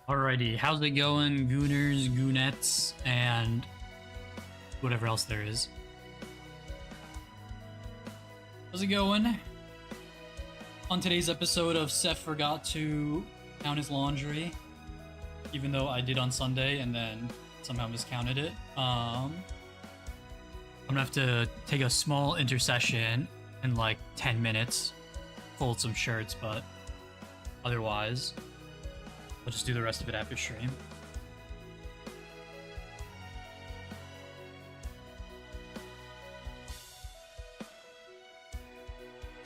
Alrighty, how's it going, Gooners, Goonettes, and whatever else there is? How's it going? On today's episode of Seth forgot to count his laundry, even though I did on Sunday and then somehow miscounted it. I'm gonna have to take a small intercession in like 10 minutes, fold some shirts, but otherwise, I'll just do the rest of it after stream.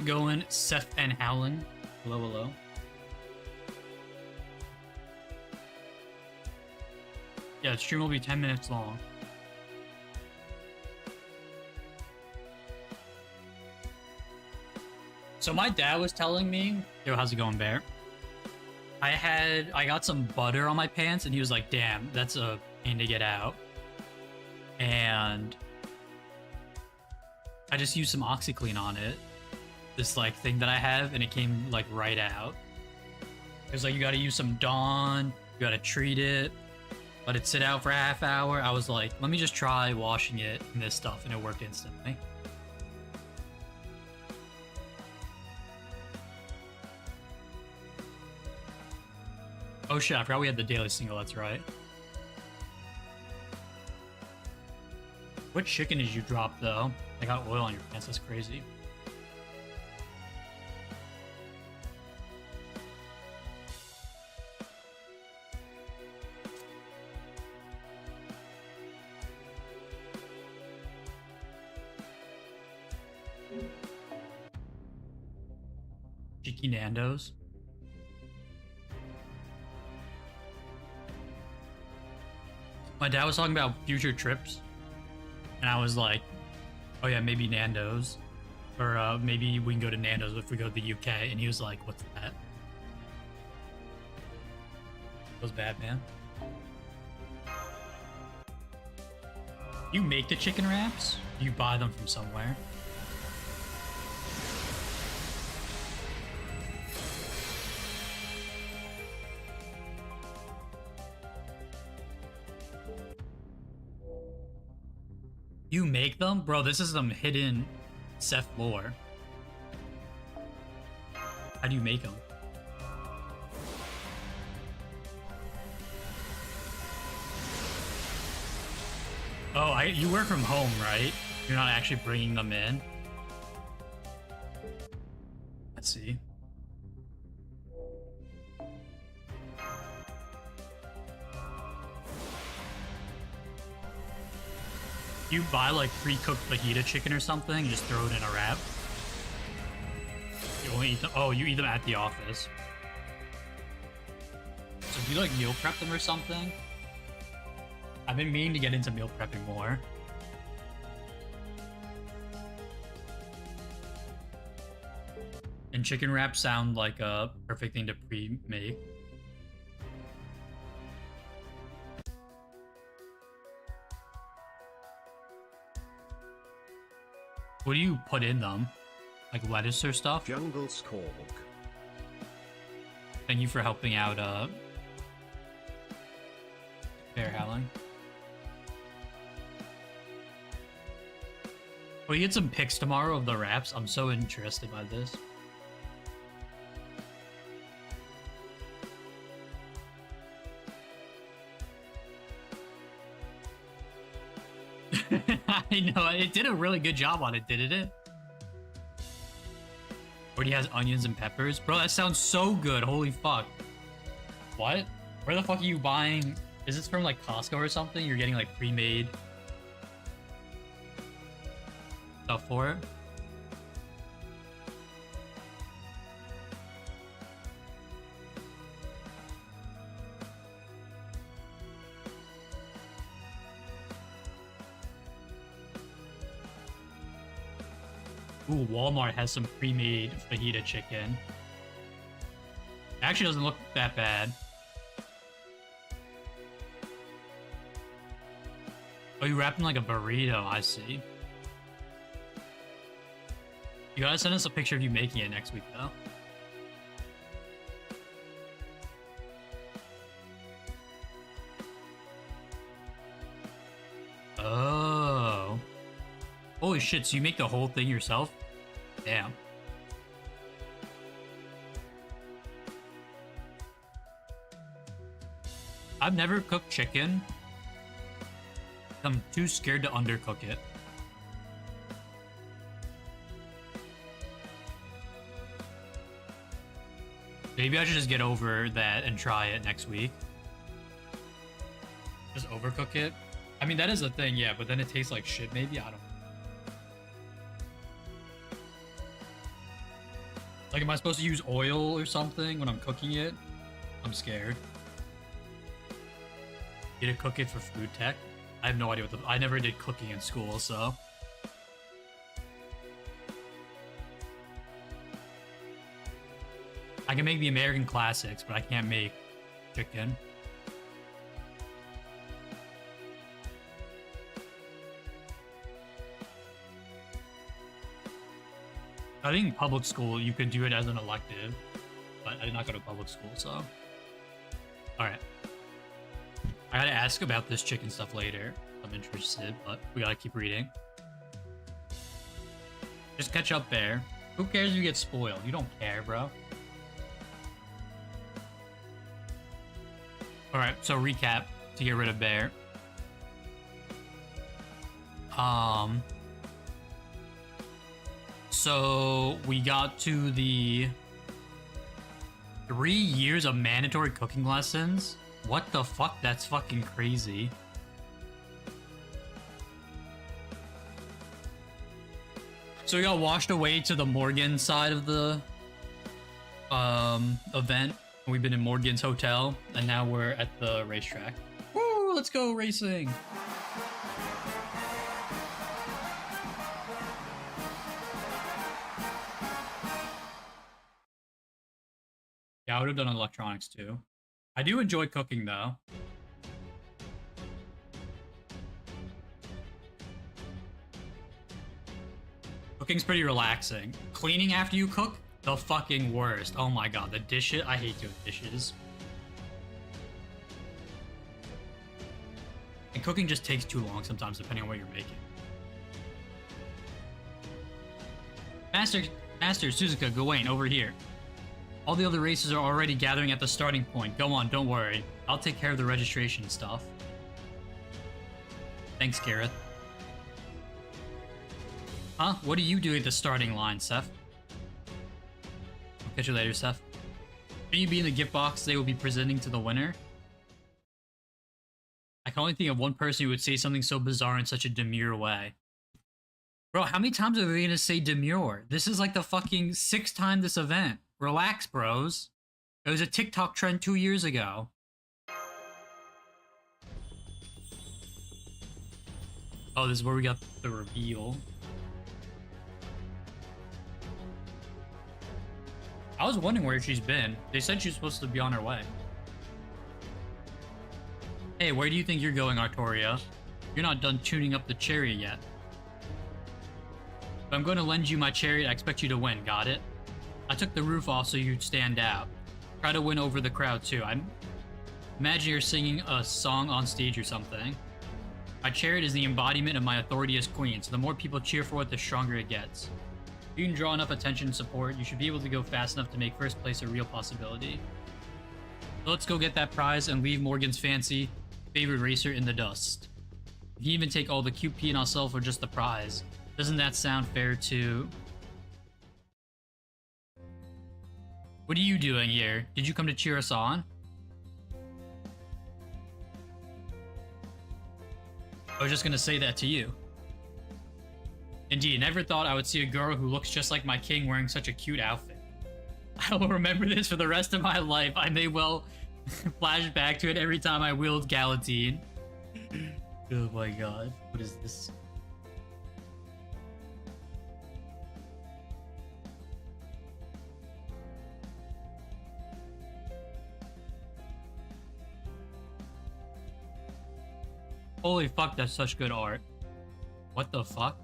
Going Seth and Howlin. Hello, hello. Yeah, the stream will be 10 minutes long. So my dad was telling me, yo, how's it going, Bear? I got some butter on my pants and he was like, damn, that's a pain to get out. And I just used some OxyClean on it. This like thing that I have, and it came like right out. It was like, you gotta use some Dawn, you gotta treat it, let it sit out for a half hour. I was like, let me just try washing it in this stuff, and it worked instantly. Oh shit, I forgot we had the daily single, that's right. What chicken did you drop though? I got oil on your pants, that's crazy. Cheeky Nando's. My dad was talking about future trips, and I was like, oh yeah, maybe Nando's, or maybe we can go to Nando's if we go to the UK, and he was like, what's that? It was bad, man. You make the chicken wraps? You buy them from somewhere? You make them? Bro, this is some hidden Seth lore. How do you make them? Oh, you work from home, right? You're not actually bringing them in? Let's see. You buy like pre-cooked fajita chicken or something and just throw it in a wrap. You only eat them. Oh, you eat them at the office. So do you like meal prep them or something? I've been meaning to get into meal prepping more. And chicken wraps sound like a perfect thing to pre-make. What do you put in them? Like lettuce or stuff? Jungle Scorg. Thank you for helping out, Bear Howling. Will you get some pics tomorrow of the wraps? I'm so interested by this. I know, it did a really good job on it, didn't it? Already has onions and peppers. Bro, that sounds so good. Holy fuck. What? Where the fuck are you buying? Is this from like Costco or something? You're getting like pre-made stuff for it? Ooh, Walmart has some pre-made fajita chicken. It actually doesn't look that bad. Oh, you wrap them like a burrito, I see. You gotta send us a picture of you making it next week, though. Holy shit, so you make the whole thing yourself? Damn. I've never cooked chicken. I'm too scared to undercook it. Maybe I should just get over that and try it next week. Just overcook it. I mean, that is a thing, yeah, but then it tastes like shit, maybe? I don't know. Like, am I supposed to use oil or something when I'm cooking it? I'm scared. You to cook it for food tech? I have no idea what I never did cooking in school, so... I can make the American classics, but I can't make chicken. I think in public school you could do it as an elective, but I did not go to public school, so... Alright. I gotta ask about this chicken stuff later. I'm interested, but we gotta keep reading. Just catch up there. Who cares if you get spoiled? You don't care, bro. Alright, so recap to get rid of Bear. So we got to the 3 years of mandatory cooking lessons. What the fuck? That's fucking crazy. So we got washed away to the Morgan side of the event. We've been in Morgan's hotel, and now we're at the racetrack. Woo! Let's go racing! Yeah, I would have done electronics too. I do enjoy cooking though. Cooking's pretty relaxing. Cleaning after you cook? The fucking worst. Oh my god, the dishes. I hate doing dishes. And cooking just takes too long sometimes, depending on what you're making. Master Suzuka, Gawain, over here. All the other races are already gathering at the starting point. Go on, don't worry. I'll take care of the registration stuff. Thanks, Gareth. Huh? What are you doing at the starting line, Seth? I'll catch you later, Seth. Can you be in the gift box they will be presenting to the winner? I can only think of one person who would say something so bizarre in such a demure way. Bro, how many times are they gonna say demure? This is like the fucking 6th time this event. Relax, bros. It was a TikTok trend 2 years ago. Oh, this is where we got the reveal. I was wondering where she's been. They said she's supposed to be on her way. Hey, where do you think you're going, Artoria? You're not done tuning up the chariot yet. If I'm going to lend you my chariot, I expect you to win, got it? I took the roof off so you'd stand out. Try to win over the crowd too. Imagine you're singing a song on stage or something. My chariot is the embodiment of my authority as queen, so the more people cheer for it, the stronger it gets. If you can draw enough attention and support, you should be able to go fast enough to make first place a real possibility. So let's go get that prize and leave Morgan's fancy favorite racer in the dust. If you even take all the cute pee and I'll sell for just the prize. Doesn't that sound fair to... What are you doing here? Did you come to cheer us on? I was just gonna say that to you. Indeed, never thought I would see a girl who looks just like my king wearing such a cute outfit. I will remember this for the rest of my life. I may well flash back to it every time I wield Galatine. Oh my god, what is this? Holy fuck, that's such good art. What the fuck?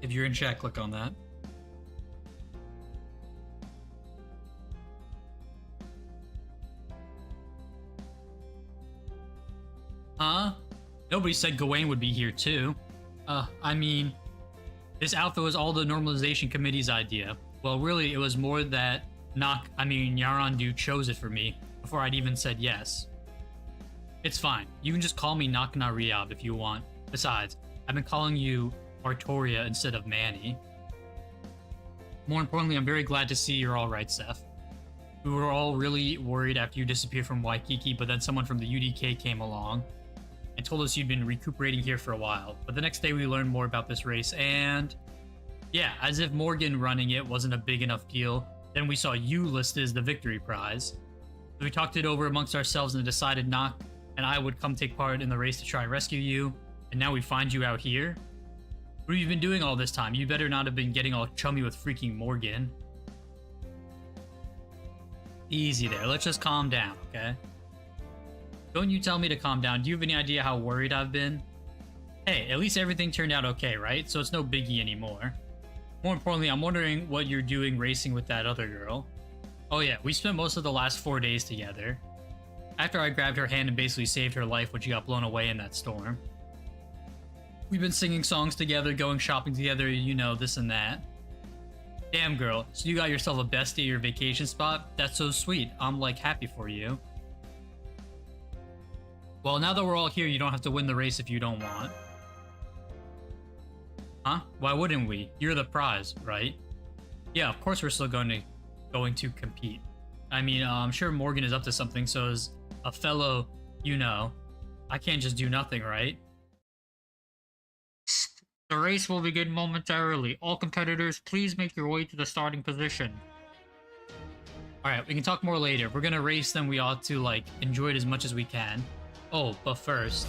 If you're in chat, click on that. Huh? Nobody said Gawain would be here too. I mean, this outfit was all the normalization committee's idea. Well, really, it was more that Yarandu chose it for me before I'd even said yes. It's fine. You can just call me Nakana Riyab if you want. Besides, I've been calling you Artoria instead of Manny. More importantly, I'm very glad to see you're alright, Seth. We were all really worried after you disappeared from Waikiki, but then someone from the UDK came along and told us you'd been recuperating here for a while. But the next day we learned more about this race, and yeah, as if Morgan running it wasn't a big enough deal, then we saw you listed as the victory prize. So we talked it over amongst ourselves and decided Nak and I would come take part in the race to try and rescue you, and now we find you out here? What have you been doing all this time? You better not have been getting all chummy with freaking Morgan. Easy there, let's just calm down, okay? Don't you tell me to calm down. Do you have any idea how worried I've been? Hey, at least everything turned out okay, right? So it's no biggie anymore. More importantly, I'm wondering what you're doing racing with that other girl. Oh yeah, we spent most of the last 4 days together. After I grabbed her hand and basically saved her life when she got blown away in that storm. We've been singing songs together, going shopping together, you know, this and that. Damn girl, so you got yourself a bestie at your vacation spot? That's so sweet. I'm like happy for you. Well, now that we're all here, you don't have to win the race if you don't want. Huh? Why wouldn't we? You're the prize, right? Yeah, of course we're still going to compete. I mean, I'm sure Morgan is up to something, so as a fellow, you know, I can't just do nothing, right? The race will begin momentarily. All competitors, please make your way to the starting position. Alright, we can talk more later. If we're gonna race, then we ought to, like, enjoy it as much as we can. Oh, but first...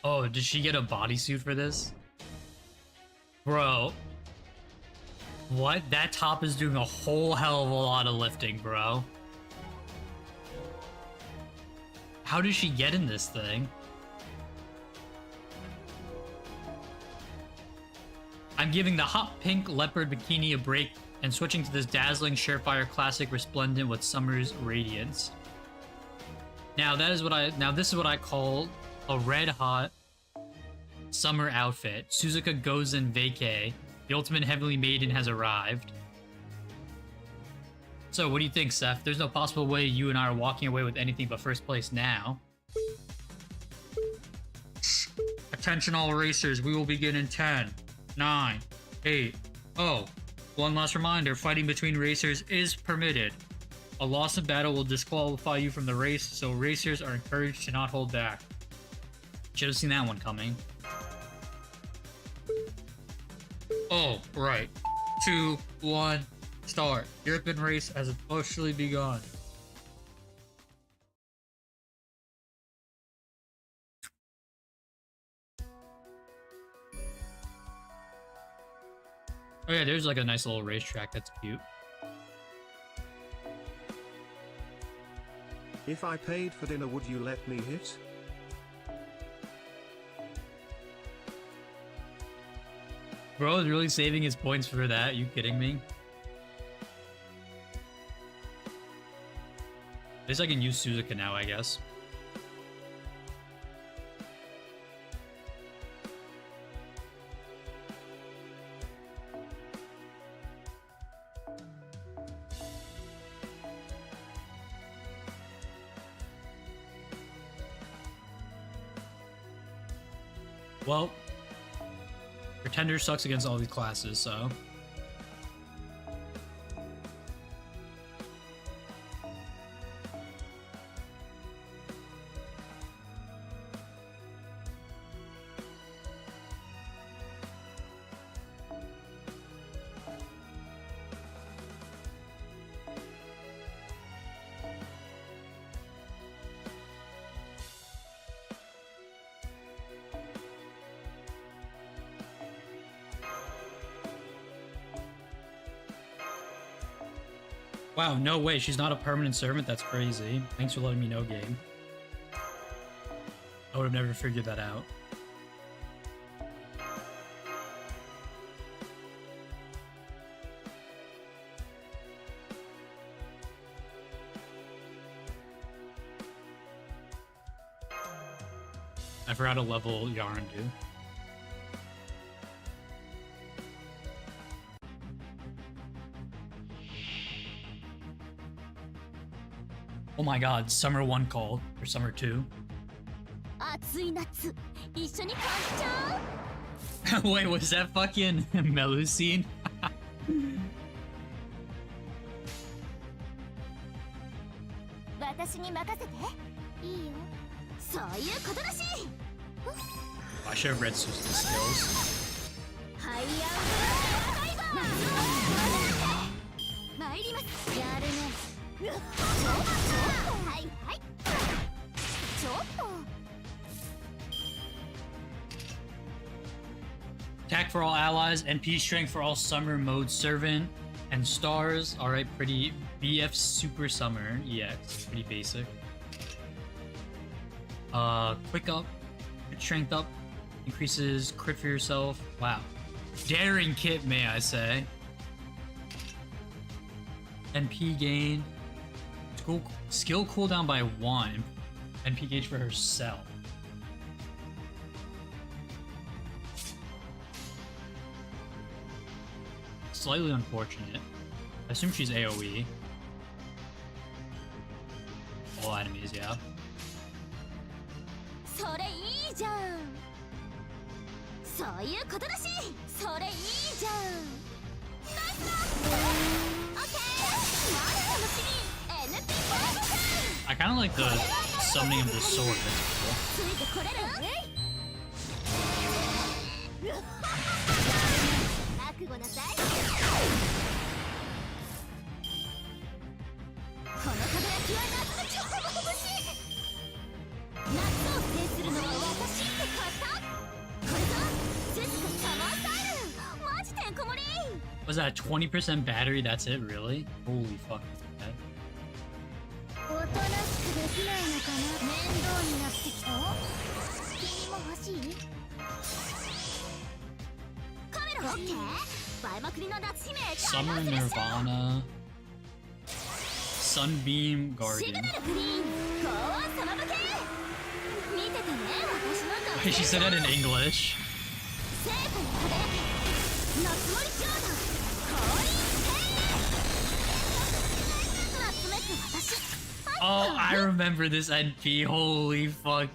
Oh, did she get a bodysuit for this? Bro. What? That top is doing a whole hell of a lot of lifting, bro. How did she get in this thing? I'm giving the hot pink leopard bikini a break and switching to this dazzling Surefire Classic resplendent with summer's radiance. Now this is what I call a red hot summer outfit. Suzuka goes in vacay. The ultimate heavenly maiden has arrived. So what do you think, Seth? There's no possible way you and I are walking away with anything but first place now. Attention all racers, we will begin in 10, 9, 8, oh. One last reminder, fighting between racers is permitted. A loss in battle will disqualify you from the race, so racers are encouraged to not hold back. Should have seen that one coming. Oh, right. 2, 1, start. European race has officially begun. Oh yeah, there's like a nice little racetrack, that's cute. If I paid for dinner, would you let me hit? Bro is really saving his points for that, you kidding me? At least I can use Suzuka now, I guess. Well, Pretender sucks against all these classes, so... Wow, no way, she's not a permanent servant? That's crazy. Thanks for letting me know, game. I would have never figured that out. I forgot to level Yarandu. Oh my god, Summer 1 called. Or Summer 2. Wait, was that fucking Melusine? 私に任せていいよそういうことだし I should have read Susan's skills. ハイアンドライバー参りますやるねちょっとはいはいちょっと Attack for all allies, NP strength for all summer mode servant, and stars. Alright, pretty BF super summer EX. Pretty basic. Quick up, crit strength up, increases crit for yourself. Wow. Daring kit, may I say. NP gain. Skill cooldown by 1. NP gauge for herself. Slightly unfortunate. I assume she's AoE. All enemies, yeah. それいいじゃんそういうことだしそれいいじゃんナイスだオッケーまだ楽しみ NP フォーム I kind of like the summoning of the sword. That's cool. ついてこれる覚悟なさいこの輝きは夏の超眩しい夏を制するのは私って方これぞセスカサマースタイルマジてんこ盛り Was that a 20% battery? That's it, really? Holy fuck. Okay. おとなしくできないのかな面倒になってきた君も欲しいカメラオッケー映えまくりの夏姫 Summer Nirvana. Sunbeam シグ Guardian. ナルグリーン高温サマブ系見ててね私の She said that in English. 聖火の輝き夏森ジョーダン降臨夏めく私 Oh, I remember this NP. Holy fuck.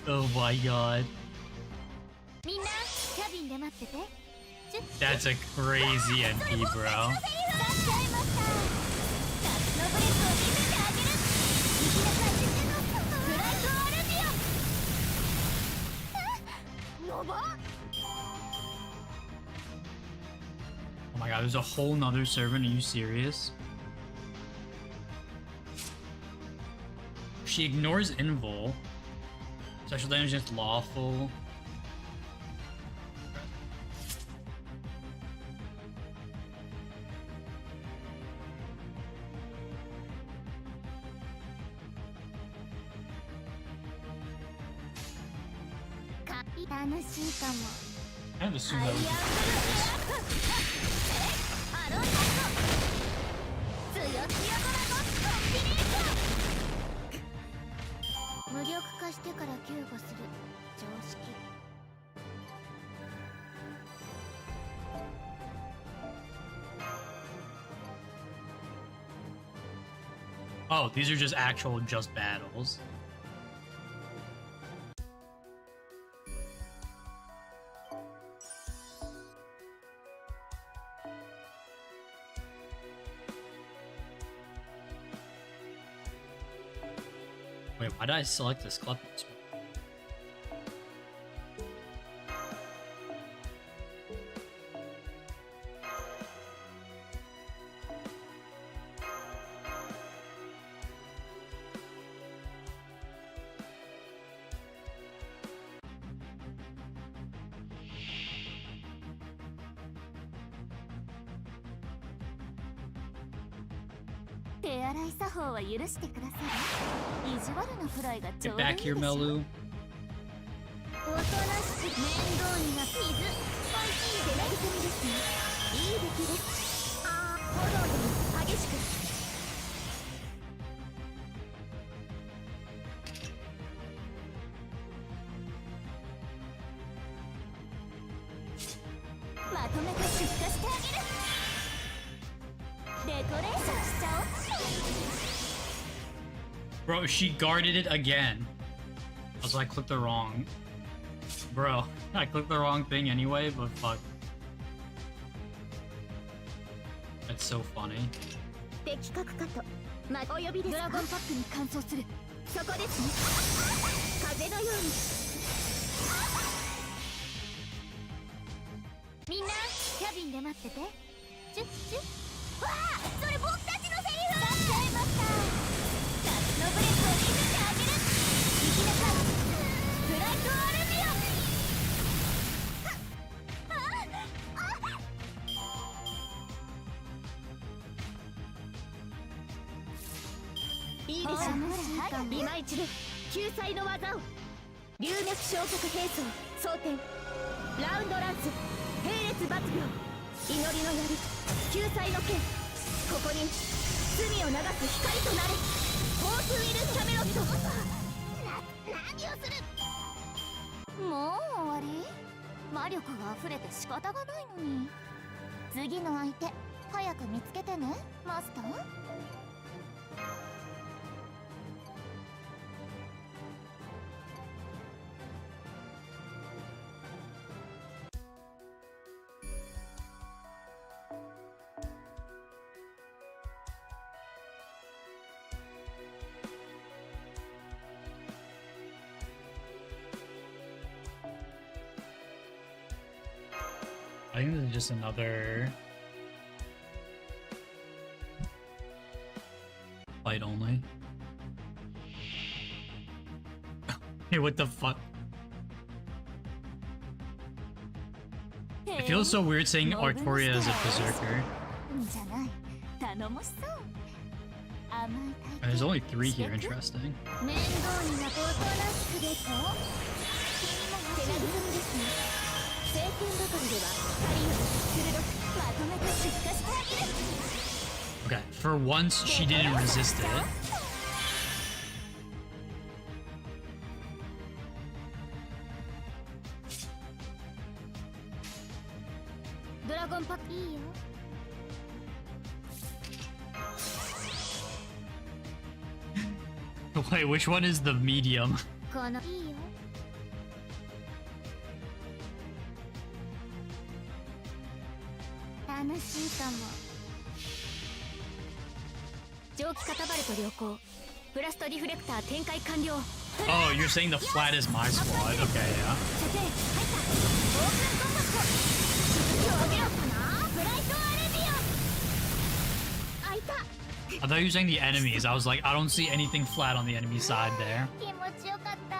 Oh my god. みんなキャビンで待ってて That's a crazy NP, bro. 夏のブレスを見せてあげる行きなさいブライトアルビオンやば Oh my god, there's a whole nother servant. Are you serious? She ignores invul. Special damage against lawful. Kind of assume that was Oh, these are just actual battles. Wait, why did I select this club? Get back here, Melu. おとなしく面倒になって水スパイシーでなり込みですねいい出来です炎に激しく I とめて出荷してあげる。デコレーションしちゃおう。 Bro, she guarded it again. Also, I clicked the wrong... Bro, I clicked the wrong thing anyway, but fuck. That's so funny. 的確かと、お呼びですか。ドラゴンパックに乾燥する。そこですね。風のように。みんな、キャビンで待ってて。チュッチュッ。わあ、それ僕たちのセリフ。出しちゃいました。夏のブレスを見せてあげる。行きなさい。ブライトアルビオン。いいでしょう。今一度救済の技を。龍脈昇格兵装装填ラウンドランス並列抜病祈りの槍救済の剣。ここに罪を流す光となれ。フォースウィル・キャメロット。何をする。もう終わり。魔力が溢れて仕方がないのに。次の相手早く見つけてねマスター。I think this is just another fight only. Hey, what the fuck? It feels so weird saying Artoria as a berserker. There's only 3 here, interesting. Okay, for once she didn't resist it. Dragon Pack いいよ。Wait, which one is the medium? このいいよ。楽しいかも。蒸気カタバルト良好。ブラストリフレクター展開完了。 Oh, you're saying the flat is my squad. Okay, yeah. 射程入った。オープンコンタクト。続きを上げようかな。ブライトアレビオン。開いた。 I thought you were saying the enemies. I was like, I don't see anything flat on the enemy side there. 気持ちよかった。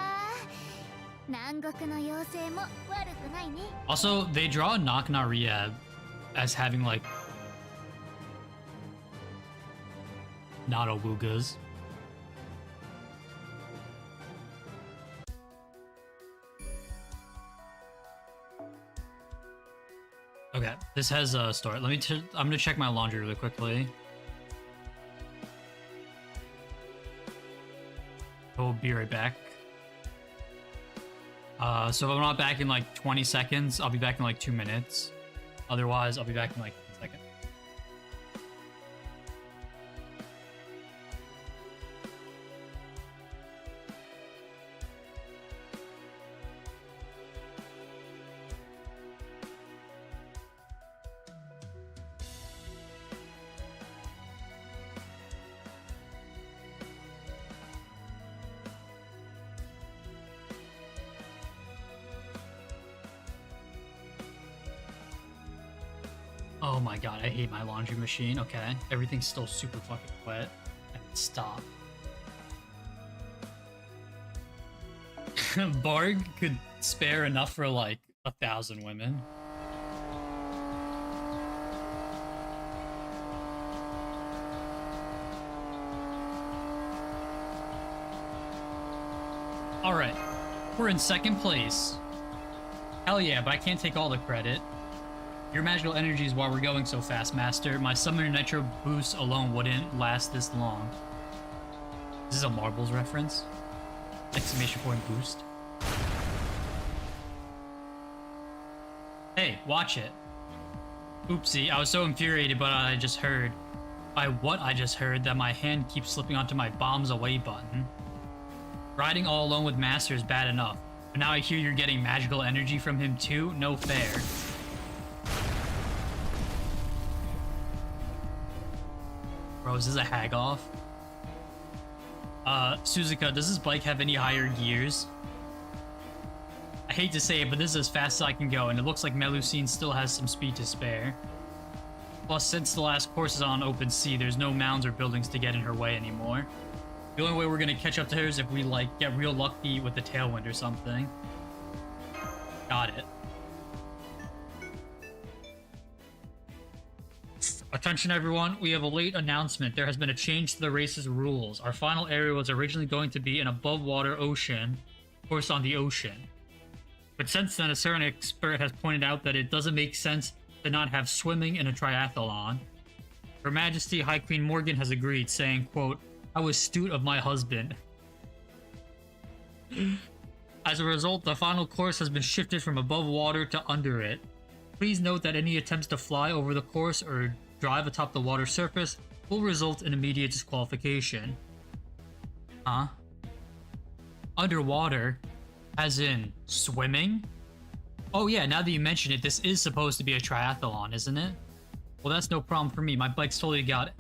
南国の妖精も悪くないね。 Also, they draw Naknaria as having like not Awugas. Okay, this has a start. Let me. I'm gonna check my laundry really quickly. We'll be right back. So if I'm not back in like 20 seconds, I'll be back in like 2 minutes. Otherwise, I'll be back in like 10 seconds. Oh my god, I hate my laundry machine. Okay, everything's still super fucking wet. And stop. Barg could spare enough for like 1,000 women. Alright, we're in 2nd place. Hell yeah, but I can't take all the credit. Your magical energy is why we're going so fast, Master. My Summoner Nitro boost alone wouldn't last this long. This is a Marbles reference. Exclamation point boost. Hey, watch it. Oopsie, I was so infuriated by what I just heard. That my hand keeps slipping onto my bombs away button. Riding all alone with Master is bad enough, but now I hear you're getting magical energy from him too? No fair. Bro, is this a hag-off? Suzuka, does this bike have any higher gears? I hate to say it, but this is as fast as I can go, and it looks like Melusine still has some speed to spare. Plus, since the last course is on open sea, there's no mounds or buildings to get in her way anymore. The only way we're gonna catch up to her is if we, like, get real lucky with the tailwind or something. Got it. Attention everyone, we have a late announcement. There has been a change to the race's rules. Our final area was originally going to be an above-water ocean, course on the ocean. But since then, a certain expert has pointed out that it doesn't make sense to not have swimming in a triathlon. Her Majesty High Queen Morgan has agreed, saying, quote, "How astute of my husband." As a result, the final course has been shifted from above water to under it. Please note that any attempts to fly over the course or drive atop the water surface will result in immediate disqualification. Huh? Underwater? As in swimming? Oh yeah, now that you mention it, this is supposed to be a triathlon, isn't it? Well, that's no problem for me. My bike's totally got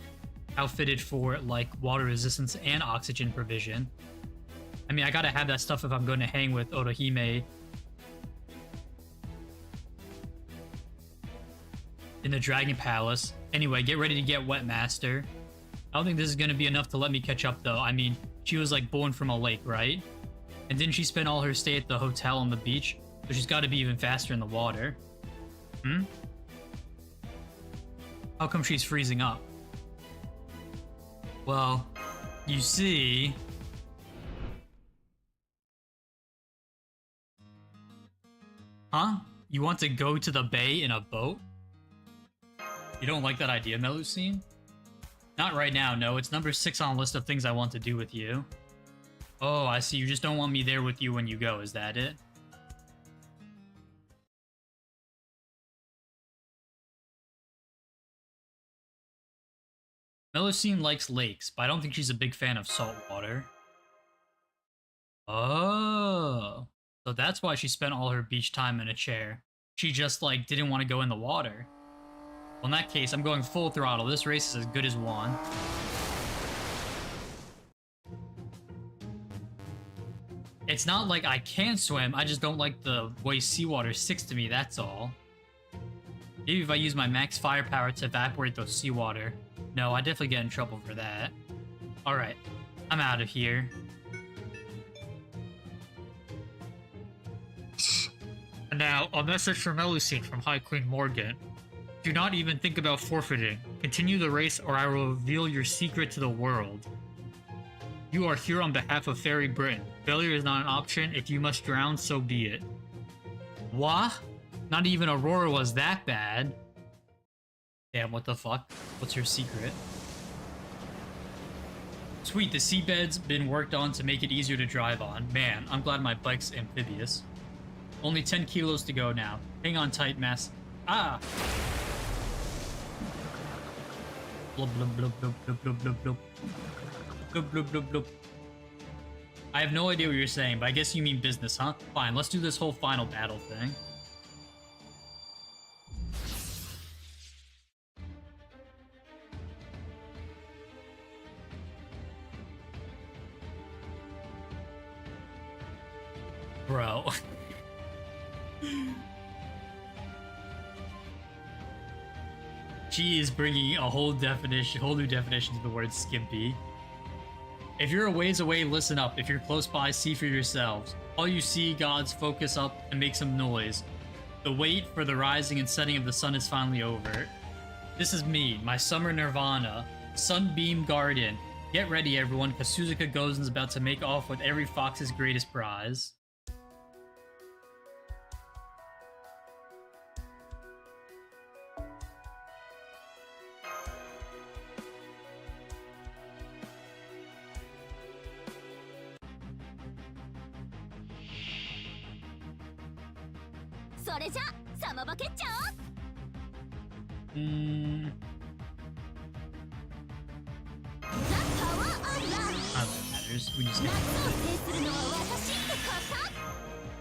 outfitted for, like, water resistance and oxygen provision. I mean, I gotta have that stuff if I'm going to hang with Otohime in the Dragon Palace. Anyway, get ready to get wet, Master. I don't think this is gonna be enough to let me catch up, though. I mean, she was, like, born from a lake, right? And didn't she spend all her stay at the hotel on the beach? So she's gotta be even faster in the water. Hmm? How come she's freezing up? Well, you see... Huh? You want to go to the bay in a boat? You don't like that idea, Melusine? Not right now, no. It's number 6 on the list of things I want to do with you. Oh, I see. You just don't want me there with you when you go, is that it? Melusine likes lakes, but I don't think she's a big fan of salt water. Oh. So that's why she spent all her beach time in a chair. She just, like, didn't want to go in the water. Well, in that case, I'm going full throttle. This race is as good as won. It's not like I can't swim, I just don't like the way seawater sticks to me, that's all. Maybe if I use my max firepower to evaporate those seawater. No, I definitely get in trouble for that. Alright, I'm out of here. And now, a message from Melusine from High Queen Morgan. Do not even think about forfeiting. Continue the race or I will reveal your secret to the world. You are here on behalf of Fairy Britain. Failure is not an option. If you must drown, so be it. What? Not even Aurora was that bad. Damn, what the fuck? What's her secret? Sweet, the seabed's been worked on to make it easier to drive on. Man, I'm glad my bike's amphibious. Only 10 kilos to go now. Hang on tight, Mass. Ah! Blub blub blub blub blub blub blub blub. Blub blub blub blub. I have no idea what you're saying, but I guess you mean business, huh? Fine, let's do this whole final battle thing. Bro. She is bringing a whole new definition to the word skimpy. If you're a ways away, listen up. If you're close by, see for yourselves. All you see, gods, focus up and make some noise. The wait for the rising and setting of the sun is finally over. This is me, my summer nirvana. Sunbeam Garden. Get ready, everyone, because Suzuka Gozen's about to make off with every fox's greatest prize. That matters. We just get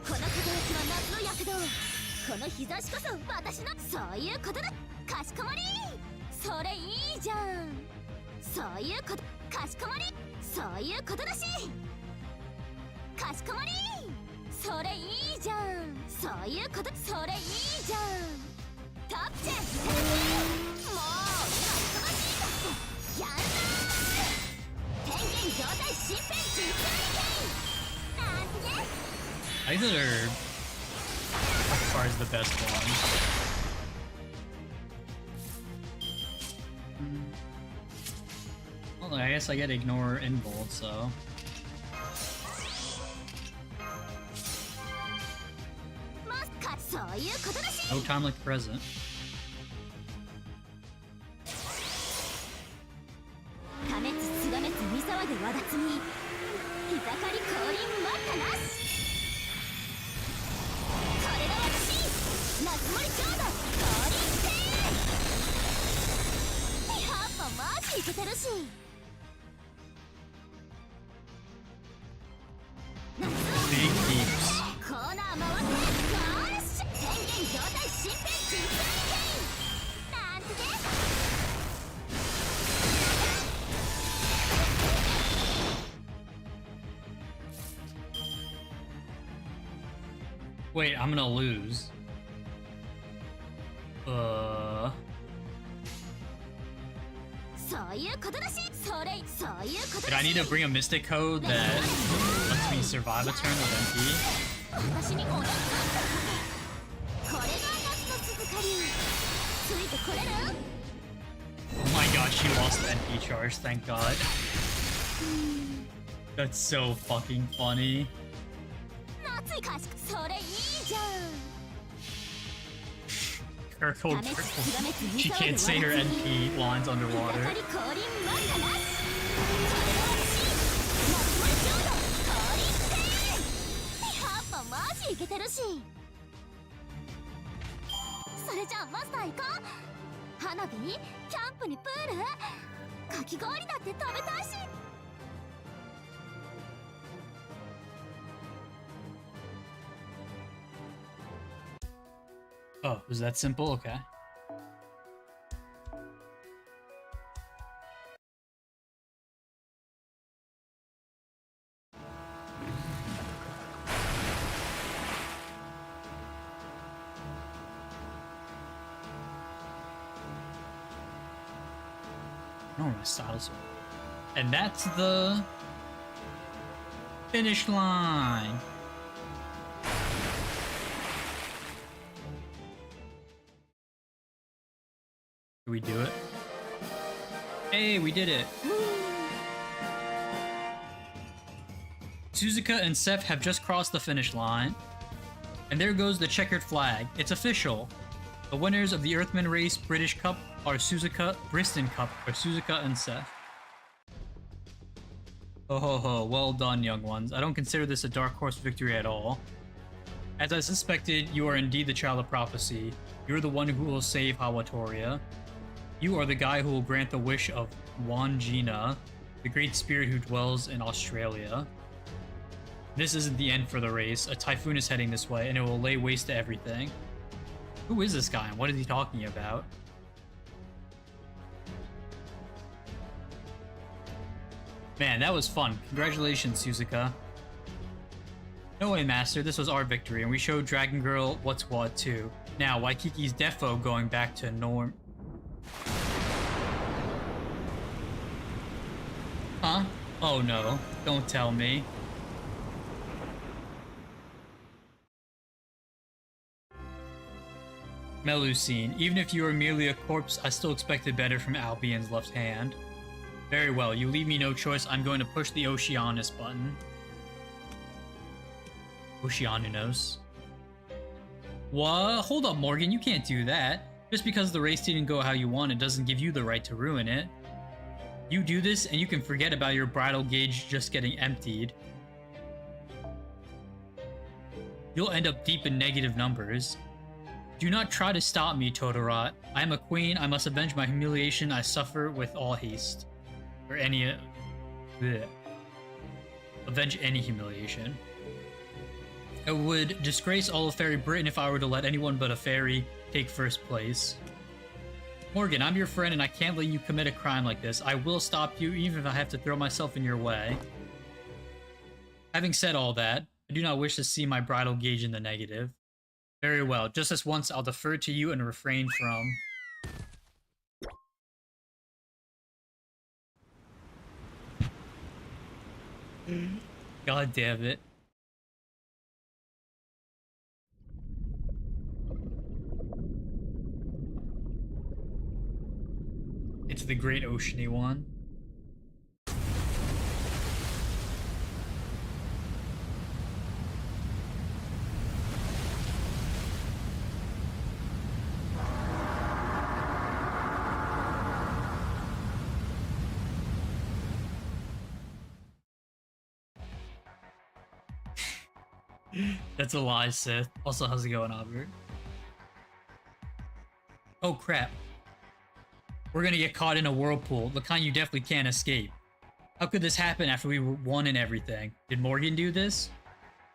この輝きは夏の躍動。この日差しこそ私の。そういうことだ。かしこまり。それいいじゃん。そういうこと。かしこまり。そういうことだし。かしこまり。それいいじゃん。そういうこと。それいいじゃん。トップチェン。もう今忙しいからやんなー。天元状態新編実体験なんてね。I think that are as far as the best one. Well, I guess I gotta ignore Inbolt, so. No time like the present. 加熱すがめつ見騒ぐわだつみ。膝刈り降臨待ったなし。これが私夏森長の降臨ってやっぱマジイケてるし。夏を Big keeps. コーナー回ってゴールッシュ。宣言状態新編実体験なんてね。Wait, I'm gonna lose. Did I need to bring a Mystic Code that lets me survive a turn with MP? 私にお願いだった。これが夏の鈴狩り。ついてこれる？ Oh my god, she lost the NP charge, thank god. That's so fucking funny. 夏いかしくそれいいじゃん。 Careful, careful. She can't say her NP lines underwater. 膝刈り降臨待ったなし。夏森長の降臨ってやっぱマジイケてるし。それじゃあマスター行こう。花火、キャンプにプール、かき氷だって食べたいし。Oh, was that simple? Okay. I don't know my status. And that's the finish line. Did we do it? Hey, we did it! Suzuka and Seth have just crossed the finish line. And there goes the checkered flag. It's official. The winners of the Earthman Race British Cup are Suzuka, Bristol Cup are Suzuka and Seth. Oh ho ho, well done, young ones. I don't consider this a dark horse victory at all. As I suspected, you are indeed the child of prophecy. You're the one who will save Hawatoria. You are the guy who will grant the wish of Wangina, the great spirit who dwells in Australia. This isn't the end for the race. A typhoon is heading this way, and it will lay waste to everything. Who is this guy, and what is he talking about? Man, that was fun. Congratulations, Suzuka. No way, Master. This was our victory, and we showed Dragon Girl what's what, too. Now, Waikiki's defo going back to norm... Huh? Oh no, don't tell me. Melusine, even if you are merely a corpse, I still expected better from Albion's left hand. Very well, you leave me no choice. I'm going to push the Oceanus button. Oceaninos. What? Hold up, Morgan, you can't do that. Just because the race didn't go how you want, it doesn't give you the right to ruin it. You do this, and you can forget about your bridal gauge just getting emptied. You'll end up deep in negative numbers. Do not try to stop me, Todorot. I am a queen. I must avenge my humiliation I suffer with all haste. Or any... bleh. Avenge any humiliation. It would disgrace all of Fairy Britain if I were to let anyone but a fairy take first place. Morgan, I'm your friend and I can't let you commit a crime like this. I will stop you even if I have to throw myself in your way. Having said all that, I do not wish to see my bridal gauge in the negative. Very well, just this once I'll defer to you and refrain from... God damn it. It's the Great Oceany one. That's a lie, Sith. Also, how's it going, Albert? Oh crap. We're gonna get caught in a whirlpool, the kind you definitely can't escape. How could this happen after we won and everything? Did Morgan do this?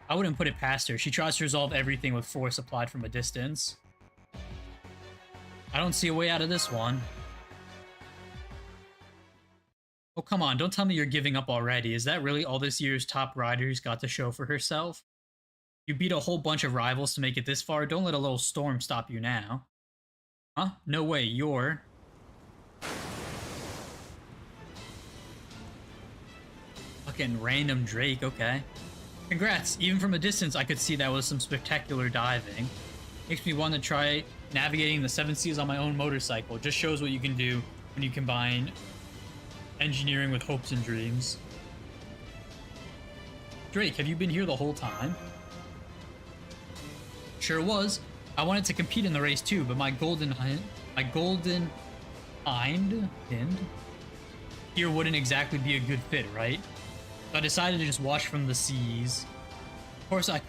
I wouldn't put it past her. She tries to resolve everything with force applied from a distance. I don't see a way out of this one. Oh, come on, don't tell me you're giving up already. Is that really all this year's top rider's got to show for herself? You beat a whole bunch of rivals to make it this far. Don't let a little storm stop you now. Huh? No way, you're... Fucking random Drake, okay. Congrats, even from a distance I could see that was some spectacular diving. Makes me want to try navigating the 7 seas on my own motorcycle. Just shows what you can do when you combine engineering with hopes and dreams. Drake, have you been here the whole time? Sure was. I wanted to compete in the race too, but my golden hind here wouldn't exactly be a good fit, right? So I decided to just watch from the seas. Of course I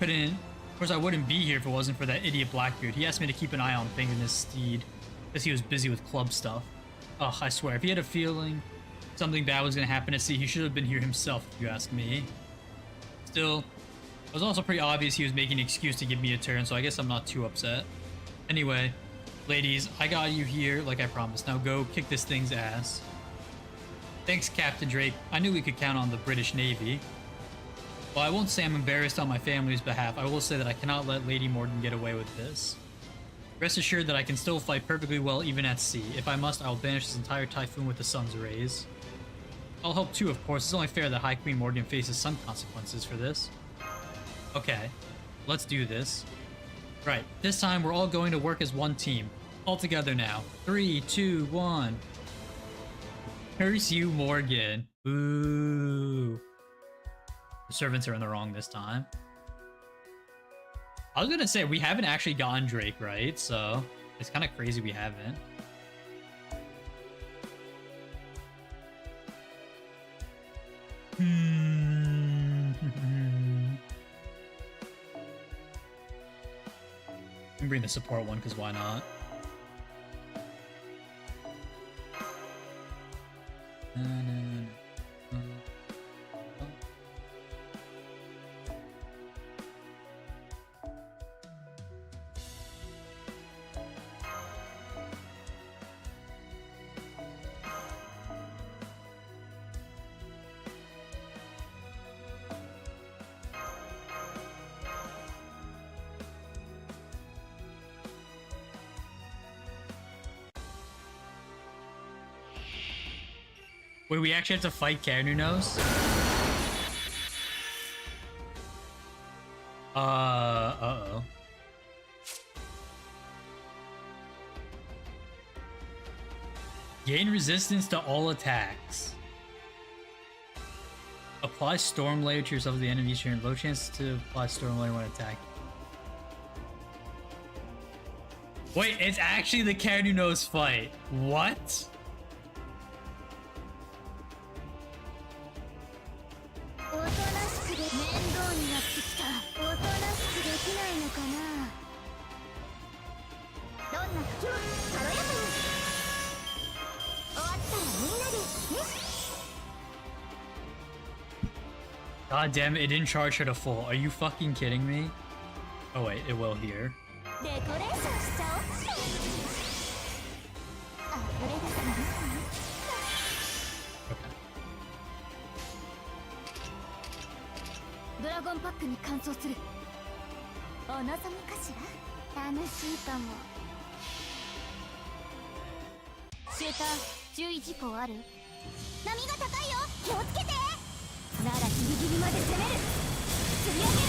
wouldn't be here if it wasn't for that idiot Blackbeard. He asked me to keep an eye on things in his steed, because he was busy with club stuff. Ugh, I swear, if he had a feeling something bad was gonna happen at sea, he should have been here himself, if you ask me. Still, it was also pretty obvious he was making an excuse to give me a turn, so I guess I'm not too upset. Anyway, ladies, I got you here like I promised. Now go kick this thing's ass. Thanks, Captain Drake. I knew we could count on the British Navy. While I won't say I'm embarrassed on my family's behalf, I will say that I cannot let Lady Morgan get away with this. Rest assured that I can still fight perfectly well even at sea. If I must, I will banish this entire typhoon with the sun's rays. I'll help too, of course. It's only fair that High Queen Morgan faces some consequences for this. Okay, let's do this. Right, this time we're all going to work as one team. All together now. 3, 2, 1. Curse you, Morgan. Boo. The servants are in the wrong this time. I was gonna say, we haven't actually gotten Drake, right? So, it's kind of crazy we haven't. I can bring the support one, because why not? Wait, we actually have to fight Carnunos? Uh-oh. Gain resistance to all attacks. Apply Storm Layer to yourself as the enemy's turn. Low chance to apply Storm Layer when attacking. Wait, it's actually the Carnunos fight. What? God damn it, it didn't charge her to full. Are you fucking kidding me? Oh wait, it will here. Okay. Dragon Pack に換装する。お望みかしら？楽しいかも。シューター、注意事項ある？波が高いよ、気をつけて。ならギリギリまで攻める。釣り上げろ。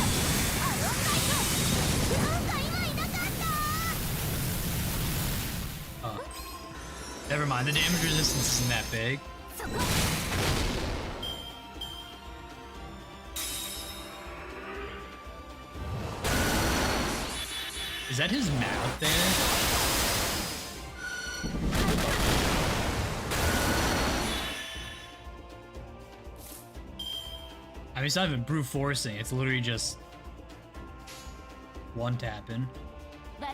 アロンライト。なんか今いなかった。Oh. Never mind, the damage resistance isn't that big. そこ。Is that his mouth there? I mean, it's not even brute forcing, it's literally just one tapping. The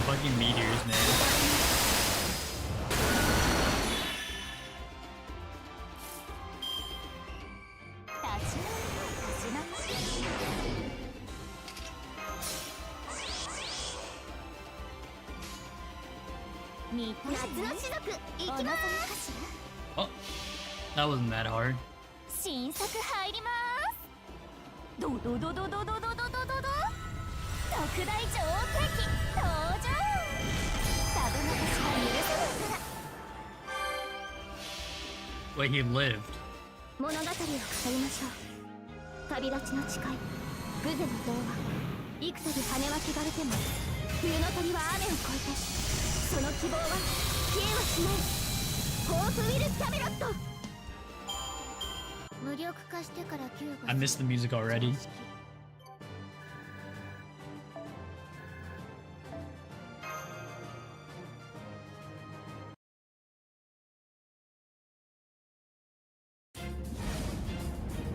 fucking meteors, man. Oh, that wasn't that hard. Wait, he lived. 物語を語りましょう。旅立ちの誓い、グゼの童話。幾度羽は汚れても、冬の鳥は雨を越えて、その希望は消えはしない。ホープウィル・キャメロット。無力化してから救護。I missed the music already.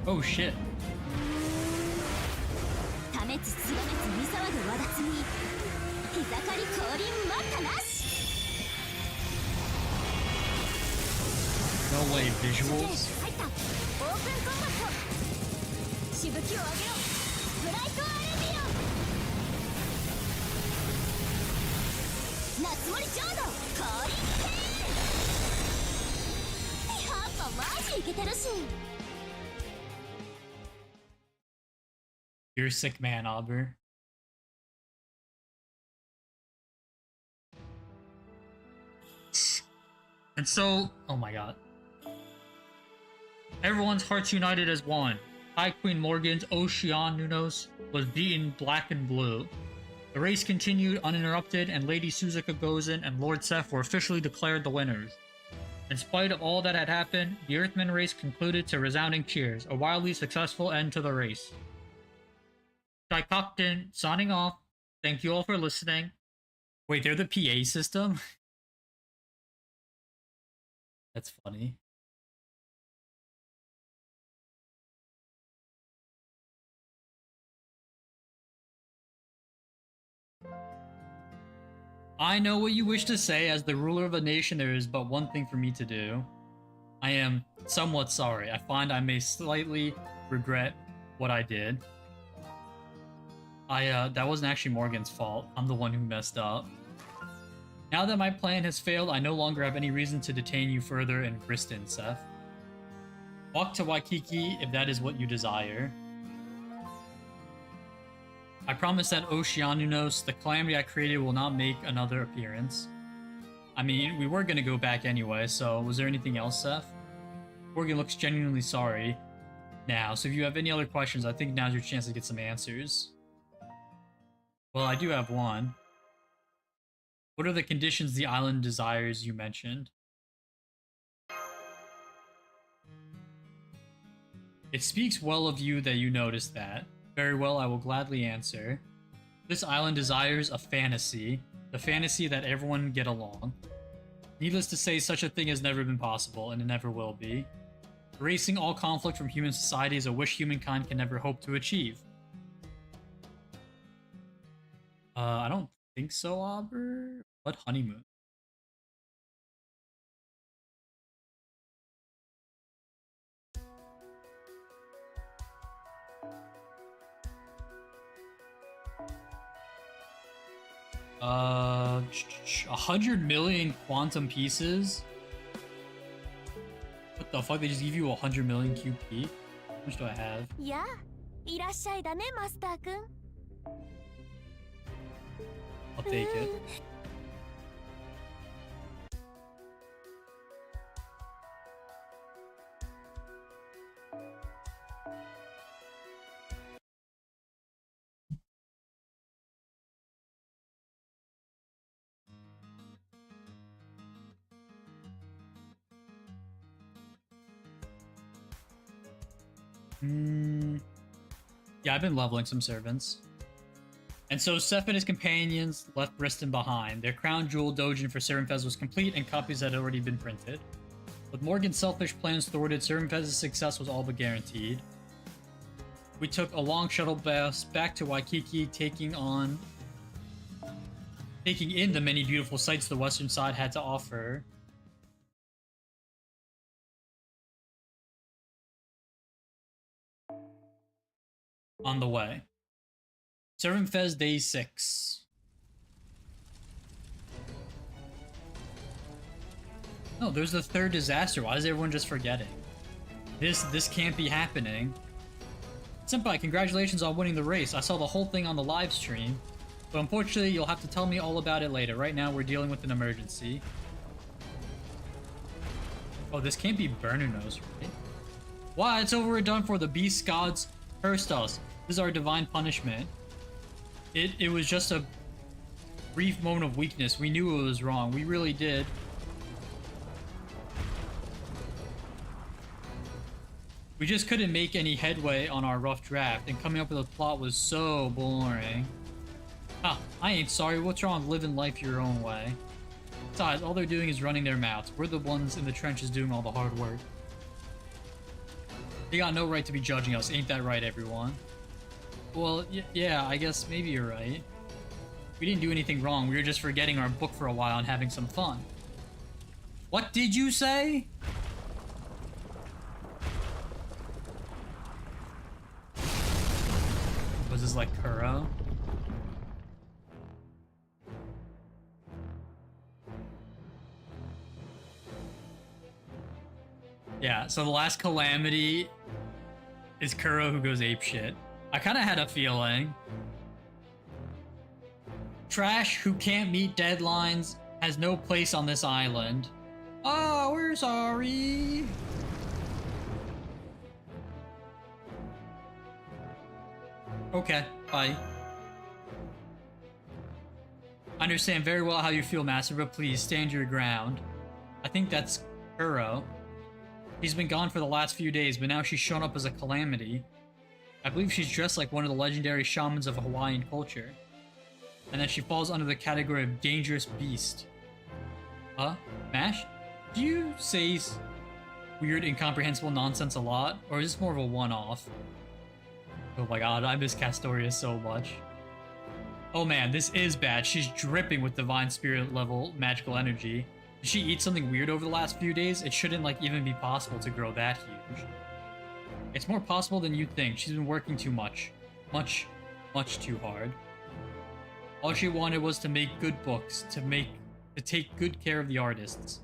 Oh shit. No way, visuals? You're a sick man, Auber. And so, oh my god. Everyone's hearts united as one. High Queen Morgan's Ocean Nunos was beaten black and blue. The race continued uninterrupted, and Lady Suzuka Gozen and Lord Seth were officially declared the winners. In spite of all that had happened, the Earthman race concluded to resounding cheers, a wildly successful end to the race. Skycockton signing off. Thank you all for listening. Wait, they're the PA system? That's funny. I know what you wish to say. As the ruler of a nation, there is but one thing for me to do. I am somewhat sorry. I find I may slightly regret what I did. That wasn't actually Morgan's fault. I'm the one who messed up. Now that my plan has failed, I no longer have any reason to detain you further in Briston, Seth. Walk to Waikiki if that is what you desire. I promise that Oceanunos, the calamity I created, will not make another appearance. I mean, we were gonna go back anyway, so was there anything else, Seth? Morgan looks genuinely sorry now, so if you have any other questions, I think now's your chance to get some answers. Well, I do have one. What are the conditions the island desires you mentioned? It speaks well of you that you noticed that. Very well, I will gladly answer. This island desires a fantasy. The fantasy that everyone get along. Needless to say, such a thing has never been possible, and it never will be. Erasing all conflict from human society is a wish humankind can never hope to achieve. I don't think so, Auber. What honeymoon? Uh, 100 million quantum pieces? What the fuck? They just give you 100 million QP? How much do I have? やあ、いらっしゃいだね、マスターくん。I'll take it. Yeah, I've been leveling some servants. And so Seth and his companions left Briston behind. Their crown jewel Dojin for Seraph was complete and copies had already been printed. With Morgan's selfish plans thwarted, Seraph success was all but guaranteed. We took a long shuttle bus back to Waikiki, taking in the many beautiful sights the western side had to offer. On the way. Servant Fez Day 6. No, there's the third disaster. Why is everyone just forgetting? This can't be happening. Senpai, congratulations on winning the race. I saw the whole thing on the live stream. But unfortunately, you'll have to tell me all about it later. Right now, we're dealing with an emergency. Oh, this can't be Burner-Nose, right? Why? It's over and done for. The beast gods cursed us. This is our divine punishment. It was just a brief moment of weakness. We knew it was wrong. We really did. We just couldn't make any headway on our rough draft, and coming up with a plot was so boring. Ah, I ain't sorry. What's wrong with living life your own way? Besides, all they're doing is running their mouths. We're the ones in the trenches doing all the hard work. They got no right to be judging us. Ain't that right, everyone? Well, yeah, I guess maybe you're right. We didn't do anything wrong. We were just forgetting our book for a while and having some fun. What did you say? Was this like Kuro? Yeah, so the last calamity is Kuro who goes apeshit. I kind of had a feeling. Trash who can't meet deadlines has no place on this island. Oh, we're sorry. Okay, bye. I understand very well how you feel, Master, but please stand your ground. I think that's Kuro. He's been gone for the last few days, but now she's shown up as a calamity. I believe she's dressed like one of the legendary shamans of Hawaiian culture. And that she falls under the category of dangerous beast. Huh? Mash? Do you say weird, incomprehensible nonsense a lot? Or is this more of a one-off? Oh my god, I miss Castoria so much. Oh man, this is bad. She's dripping with divine spirit level magical energy. Did she eat something weird over the last few days? It shouldn't like even be possible to grow that huge. It's more possible than you'd think. She's been working too much. Much too hard. All she wanted was to make good books, to take good care of the artists,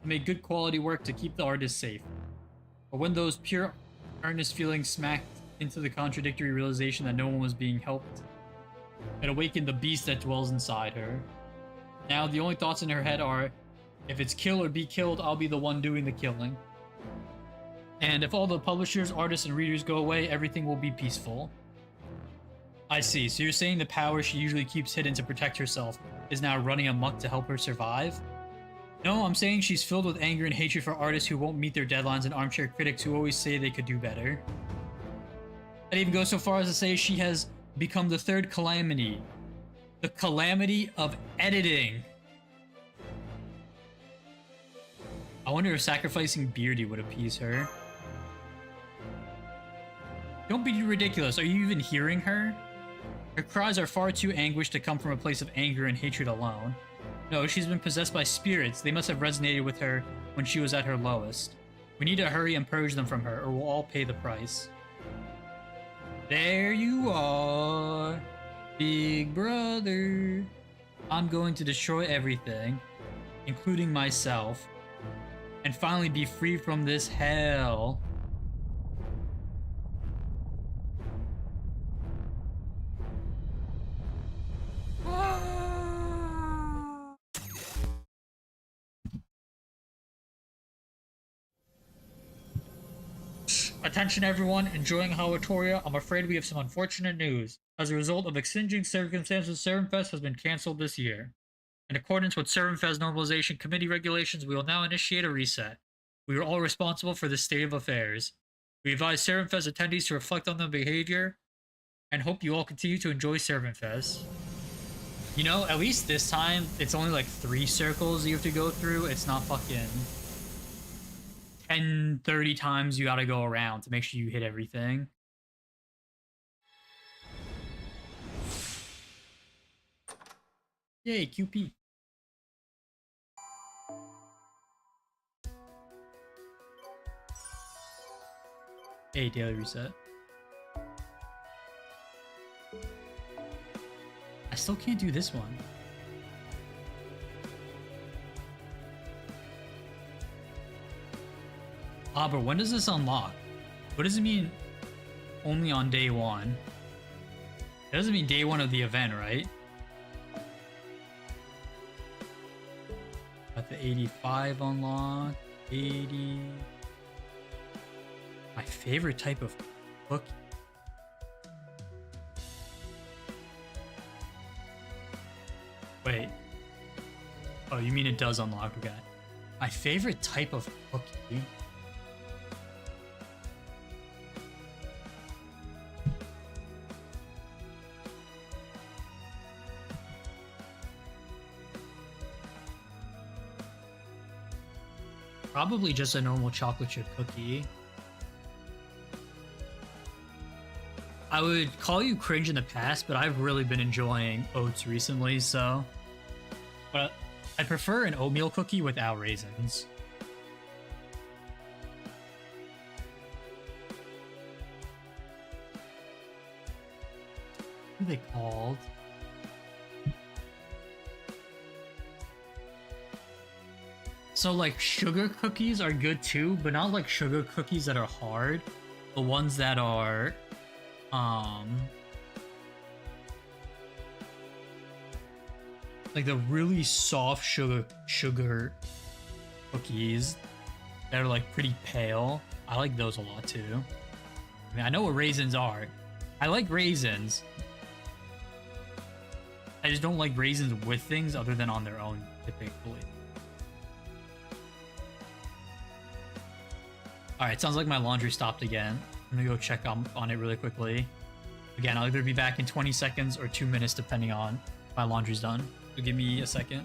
to make good quality work to keep the artists safe. But when those pure earnest feelings smacked into the contradictory realization that no one was being helped, it awakened the beast that dwells inside her. Now the only thoughts in her head are, if it's kill or be killed, I'll be the one doing the killing. And if all the publishers, artists, and readers go away, everything will be peaceful. I see. So you're saying the power she usually keeps hidden to protect herself is now running amok to help her survive? No, I'm saying she's filled with anger and hatred for artists who won't meet their deadlines and armchair critics who always say they could do better. I'd even go so far as to say she has become the third calamity. The calamity of editing. I wonder if sacrificing Beardy would appease her. Don't be ridiculous. Are you even hearing her? Her cries are far too anguished to come from a place of anger and hatred alone. No, she's been possessed by spirits. They must have resonated with her when she was at her lowest. We need to hurry and purge them from her, or we'll all pay the price. There you are, big brother. I'm going to destroy everything, including myself, and finally be free from this hell. Attention everyone, enjoying Hawatoria, I'm afraid we have some unfortunate news. As a result of extenuating circumstances, Servantfest has been cancelled this year. In accordance with Servantfest Normalization Committee regulations, we will now initiate a reset. We are all responsible for this state of affairs. We advise Servantfest attendees to reflect on their behavior, and hope you all continue to enjoy Servantfest. You know, at least this time, it's only like 3 circles you have to go through. It's not fucking 10, 30 times you gotta go around to make sure you hit everything. Yay, QP. Hey, daily reset. I still can't do this one. Ah, but when does this unlock? What does it mean only on day 1? It doesn't mean day 1 of the event, right? Got the 85 unlock, 80. My favorite type of cookie. Wait. Oh, you mean it does unlock? Okay. My favorite type of cookie. Probably just a normal chocolate chip cookie. I would call you cringe in the past, but I've really been enjoying oats recently, so... But I prefer an oatmeal cookie without raisins. What are they called? So like sugar cookies are good too, but not like sugar cookies that are hard. The ones that are like the really soft sugar cookies that are like pretty pale. I like those a lot too. I mean, I know what raisins are. I like raisins. I just don't like raisins with things other than on their own typically. Alright, sounds like my laundry stopped again. I'm gonna go check on it really quickly. Again, I'll either be back in 20 seconds or 2 minutes depending on if my laundry's done. So give me a second.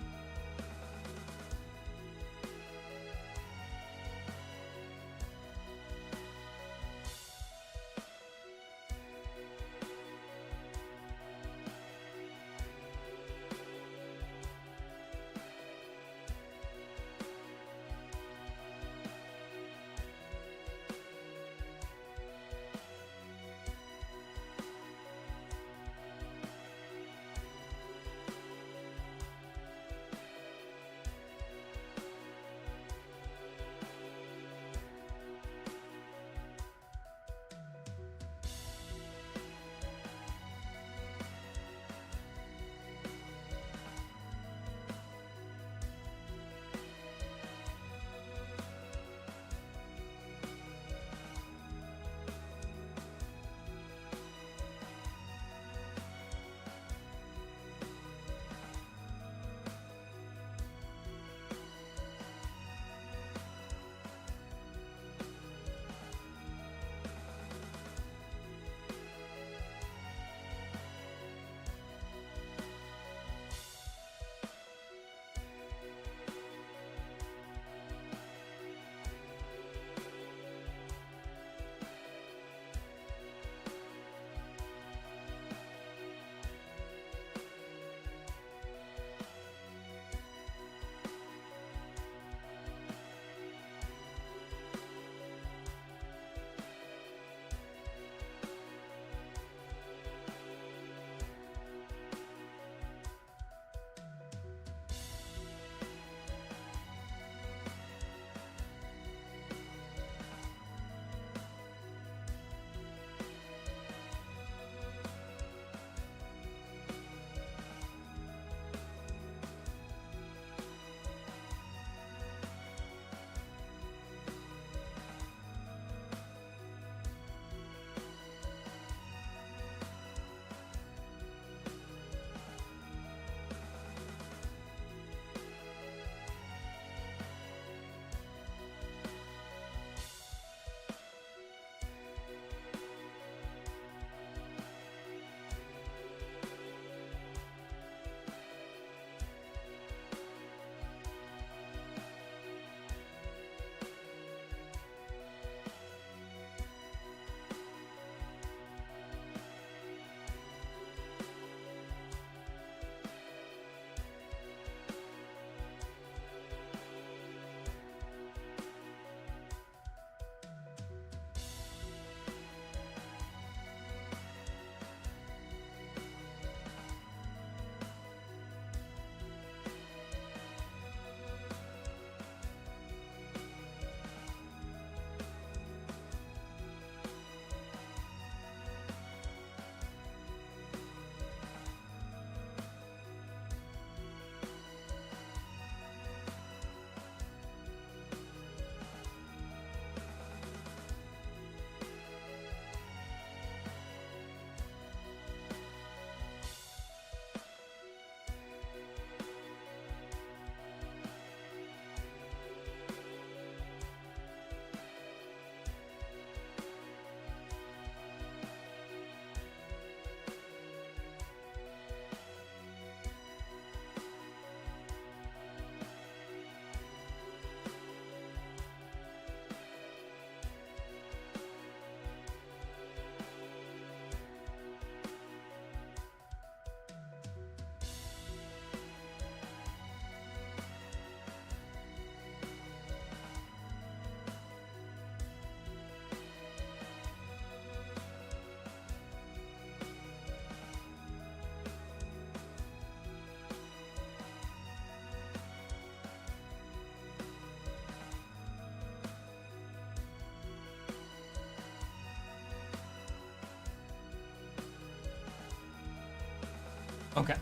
Okay.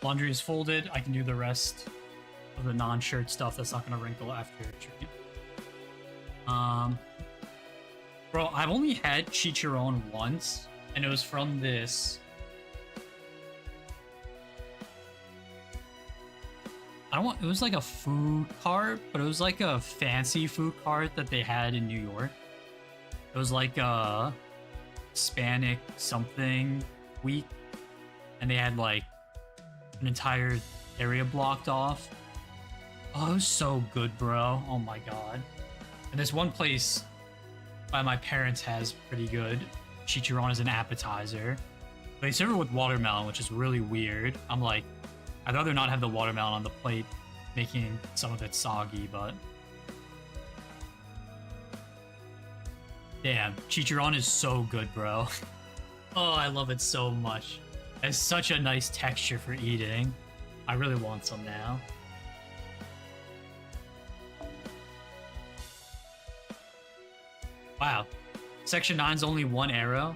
Laundry is folded. I can do the rest of the non-shirt stuff that's not gonna wrinkle after treat. Bro, I've only had Chicharon once, and it was from this. It was like a food cart, but it was like a fancy food cart that they had in New York. It was like a Hispanic something week, and they had like an entire area blocked off. Oh, it was so good, bro. Oh my god. And this one place by my parents has pretty good chicharron as an appetizer. They serve it with watermelon, which is really weird. I'm like, I'd rather not have the watermelon on the plate, making some of it soggy, but... Damn, chicharron is so good, bro. Oh, I love it so much. It has such a nice texture for eating. I really want some now. Wow. Section 9's only one arrow.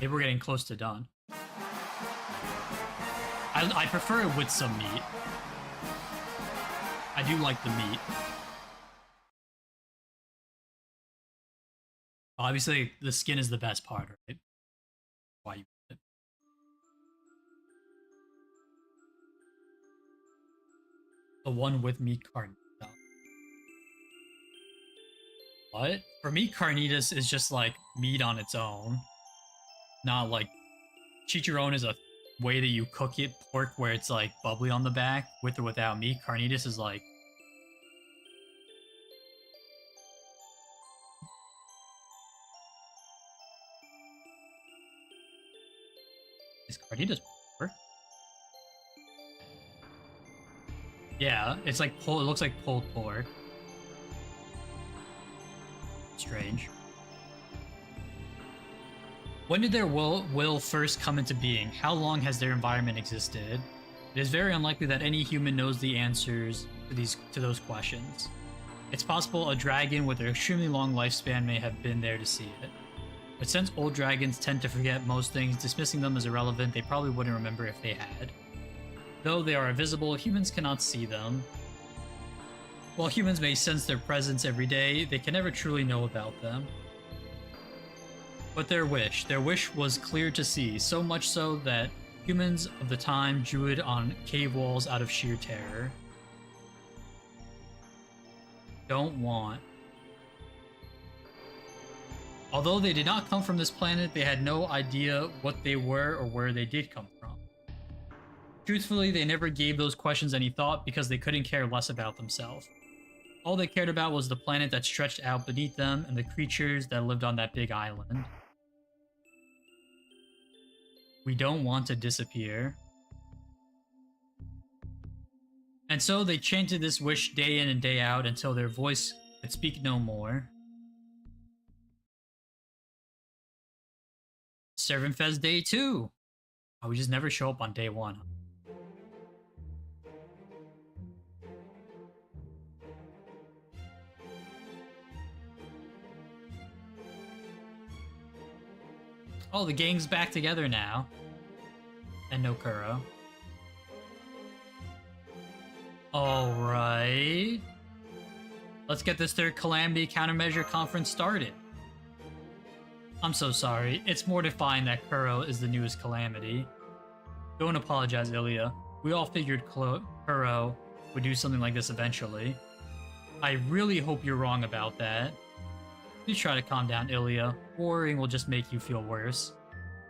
Maybe we're getting close to done. I prefer it with some meat. I do like the meat. Obviously, the skin is the best part, right? Why you eat it. The one with meat carnita. What? For me, carnitas is just like meat on its own. Not like... Chicharron is a way that you cook it. Pork where it's like bubbly on the back, with or without meat. Carnitas is like... Is carnitas pork? Yeah, it's like it looks like pulled pork. Strange. When did their will first come into being? How long has their environment existed? It is very unlikely that any human knows the answers to those questions. It's possible a dragon with an extremely long lifespan may have been there to see it. But since old dragons tend to forget most things, dismissing them as irrelevant, they probably wouldn't remember if they had. Though they are invisible, humans cannot see them. While humans may sense their presence every day, they can never truly know about them. But their wish was clear to see, so much so that humans of the time drew it on cave walls out of sheer terror. Don't want. Although they did not come from this planet, they had no idea what they were or where they did come from. Truthfully, they never gave those questions any thought because they couldn't care less about themselves. All they cared about was the planet that stretched out beneath them and the creatures that lived on that big island. We don't want to disappear. And so they chanted this wish day in and day out until their voice could speak no more. Servant Fest Day 2. Oh, we just never show up on day 1. Oh, the gang's back together now. And no Kuro. Alright. Let's get this third Calamity Countermeasure Conference started. I'm so sorry. It's mortifying that Kuro is the newest Calamity. Don't apologize, Ilya. We all figured Kuro would do something like this eventually. I really hope you're wrong about that. Please try to calm down, Ilya. Worrying will just make you feel worse.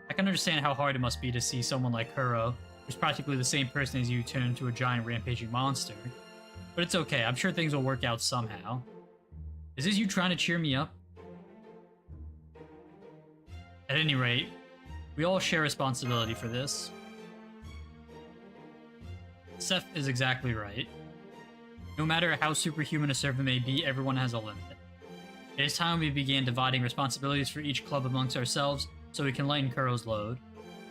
I can understand how hard it must be to see someone like Kuro, who's practically the same person as you, turn into a giant rampaging monster. But it's okay, I'm sure things will work out somehow. Is this you trying to cheer me up? At any rate, we all share responsibility for this. Seth is exactly right. No matter how superhuman a servant may be, everyone has a limit. It is time we began dividing responsibilities for each club amongst ourselves so we can lighten Kuro's load.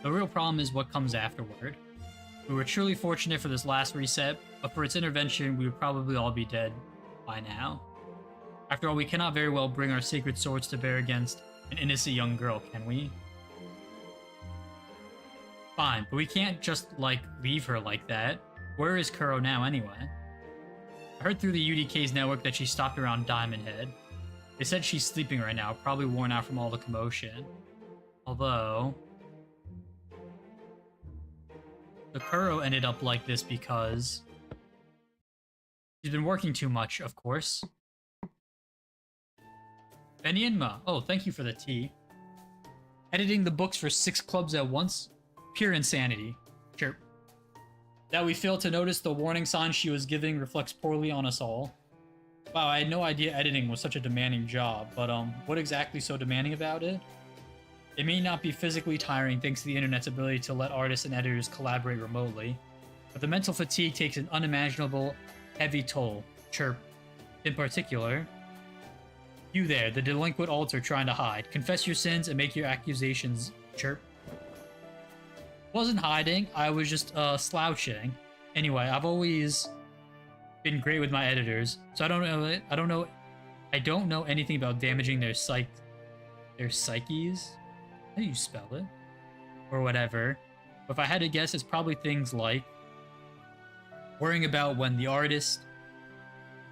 The real problem is what comes afterward. We were truly fortunate for this last reset, but for its intervention, we would probably all be dead by now. After all, we cannot very well bring our sacred swords to bear against an innocent young girl, can we? Fine, but we can't just, like, leave her like that. Where is Kuro now, anyway? I heard through the UDK's network that she stopped around Diamond Head. They said she's sleeping right now, probably worn out from all the commotion. Although... the Kuro ended up like this because... she's been working too much, of course. Benyenma, oh, thank you for the tea. Editing the books for 6 clubs at once? Pure insanity. Chirp. That we failed to notice the warning sign she was giving reflects poorly on us all. Wow, I had no idea editing was such a demanding job, but what exactly so demanding about it? It may not be physically tiring thanks to the internet's ability to let artists and editors collaborate remotely, but the mental fatigue takes an unimaginable, heavy toll. Chirp. In particular, you there, the delinquent alter trying to hide. Confess your sins and make your accusations. Chirp. Wasn't hiding, I was just slouching. Anyway, I've always been great with my editors, so I don't know anything about damaging their psyches. How do you spell it? Or whatever. But if I had to guess, it's probably things like worrying about when the artist,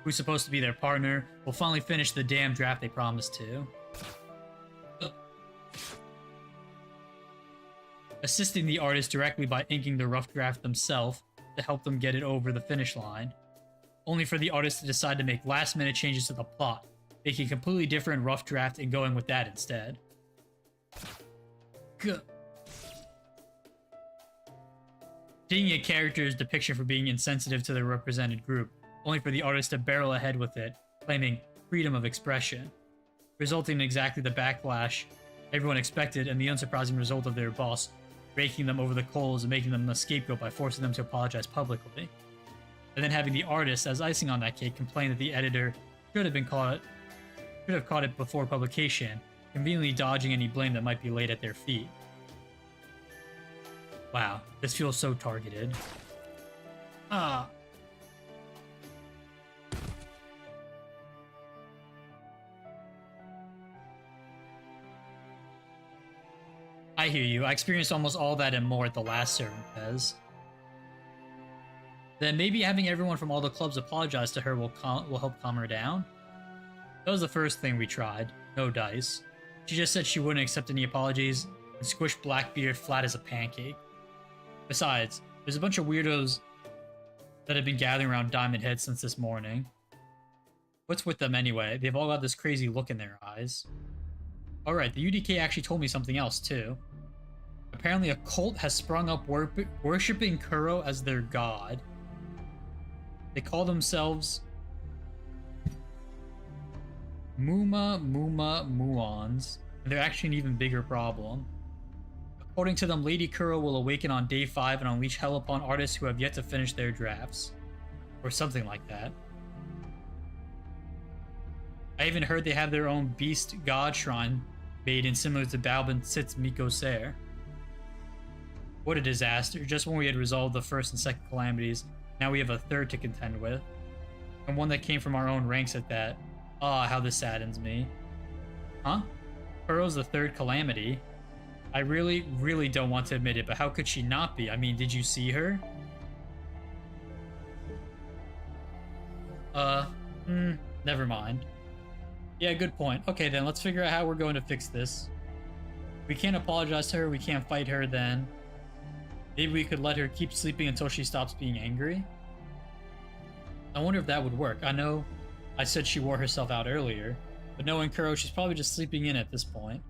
who's supposed to be their partner, will finally finish the damn draft they promised to. Assisting the artist directly by inking the rough draft themselves to help them get it over the finish line, only for the artist to decide to make last-minute changes to the plot, making a completely different rough draft and going with that instead. Taking a character's depiction for being insensitive to the represented group, only for the artist to barrel ahead with it, claiming freedom of expression, resulting in exactly the backlash everyone expected and the unsurprising result of their boss raking them over the coals and making them a scapegoat by forcing them to apologize publicly. And then having the artist, as icing on that cake, complain that the editor should have caught it before publication, conveniently dodging any blame that might be laid at their feet. Wow, this feels so targeted. Ah. I hear you. I experienced almost all that and more at the last sermon, Pez. Then maybe having everyone from all the clubs apologize to her will help calm her down? That was the first thing we tried. No dice. She just said she wouldn't accept any apologies and squished Blackbeard flat as a pancake. Besides, there's a bunch of weirdos that have been gathering around Diamond Head since this morning. What's with them anyway? They've all got this crazy look in their eyes. Alright, the UDK actually told me something else too. Apparently a cult has sprung up worshipping Kuro as their god. They call themselves Muons, and they're actually an even bigger problem. According to them, Lady Kuro will awaken on day 5 and unleash hell upon artists who have yet to finish their drafts. Or something like that. I even heard they have their own beast god shrine made in similar to Balbin Sit's Miko Ser. What a disaster. Just when we had resolved the first and second calamities, now we have a third to contend with. And one that came from our own ranks at that. Ah, how this saddens me. Huh? Kuro's the third calamity? I really, really don't want to admit it, but how could she not be? I mean, did you see her? Never mind. Yeah, good point. Okay, then let's figure out how we're going to fix this. We can't apologize to her, we can't fight her, then maybe we could let her keep sleeping until she stops being angry? I wonder if that would work. I know I said she wore herself out earlier, but knowing Kuro, she's probably just sleeping in at this point.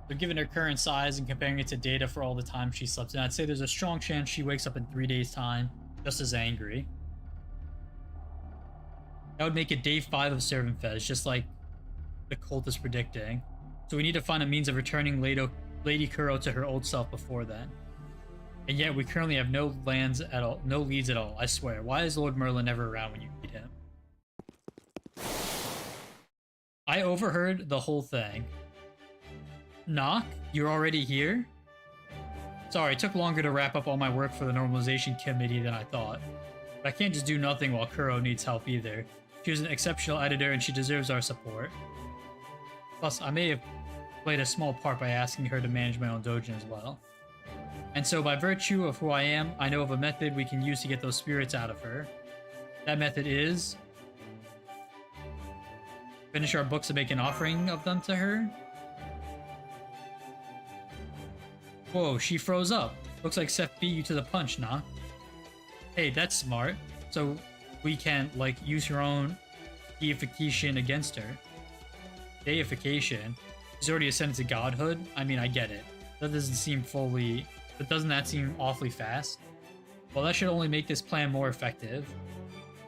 So given her current size and comparing it to data for all the time she slept in, I'd say there's a strong chance she wakes up in 3 days' time, just as angry. That would make it day 5 of Servant Fez, just like the cult is predicting. So we need to find a means of returning Lady Kuro to her old self before then. And yet we currently have no leads at all, I swear. Why is Lord Merlin never around when you need him? I overheard the whole thing. Knock? You're already here? Sorry, it took longer to wrap up all my work for the normalization committee than I thought. But I can't just do nothing while Kuro needs help either. She was an exceptional editor and she deserves our support. Plus, I may have played a small part by asking her to manage my own doujin as well. And so by virtue of who I am, I know of a method we can use to get those spirits out of her. That method is... finish our books and make an offering of them to her? Whoa, she froze up. Looks like Seth beat you to the punch, nah? Hey, that's smart. So we can, like, use her own deification against her. Deification? She's already ascended to godhood? I mean, I get it. That doesn't seem fully... But doesn't that seem awfully fast? Well, that should only make this plan more effective.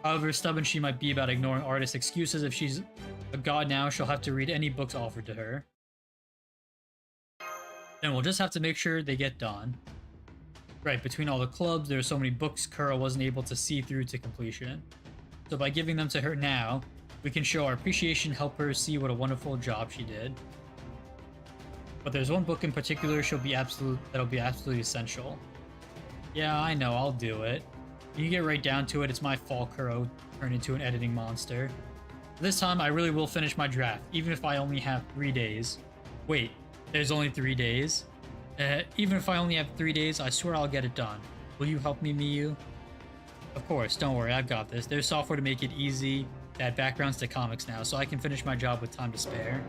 However stubborn she might be about ignoring artists' excuses, if she's a god now, she'll have to read any books offered to her. Then we'll just have to make sure they get done. Right, between all the clubs, there are so many books Kuro wasn't able to see through to completion. So by giving them to her now, we can show our appreciation, help her see what a wonderful job she did. But there's one book in particular that'll be absolutely essential. Yeah, I know, I'll do it. You get right down to it, it's my fault Kuro turned into an editing monster. This time, I really will finish my draft, even if I only have 3 days. Wait, there's only 3 days? Even if I only have 3 days, I swear I'll get it done. Will you help me, Miyu? Of course, don't worry, I've got this. There's software to make it easy to add backgrounds to comics now, so I can finish my job with time to spare.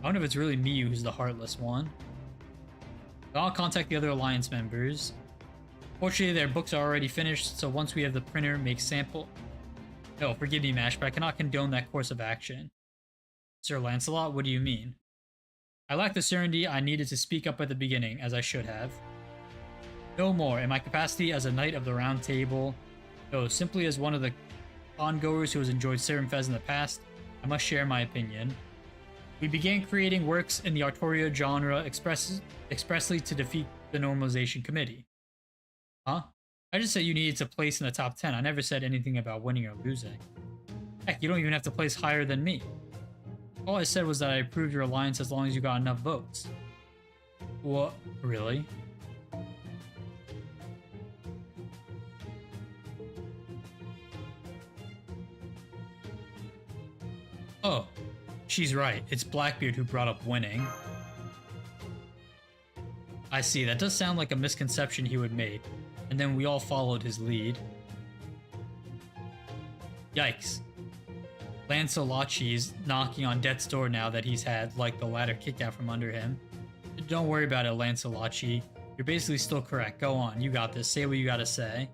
I wonder if it's really Miyu who's the heartless one. But I'll contact the other Alliance members. Fortunately, their books are already finished, so once we have the printer make sample... No, forgive me, Mash, but I cannot condone that course of action. Sir Lancelot, what do you mean? I lack the certainty I needed to speak up at the beginning, as I should have. No more, in my capacity as a Knight of the Round Table, no, simply as one of the ongoers who has enjoyed Serum Fez in the past, I must share my opinion. We began creating works in the Artoria genre expressly to defeat the Normalization Committee. Huh? I just said you needed to place in the top 10. I never said anything about winning or losing. Heck, you don't even have to place higher than me. All I said was that I approved your alliance as long as you got enough votes. What? Really? Oh, she's right. It's Blackbeard who brought up winning. I see. That does sound like a misconception he would make. And then we all followed his lead. Yikes. Lancelotchi's knocking on death's door now that he's had, like, the ladder kicked out from under him. Don't worry about it, Lancelotchi. You're basically still correct. Go on. You got this. Say what you gotta say.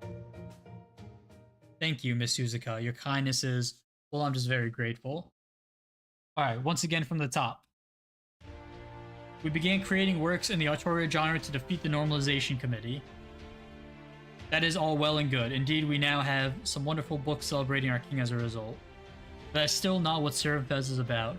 Thank you, Miss Suzuka. Your kindness is... well, I'm just very grateful. Alright, once again from the top. We began creating works in the Artoria genre to defeat the Normalization Committee. That is all well and good. Indeed, we now have some wonderful books celebrating our king as a result. But that's still not what Serum Fez is about.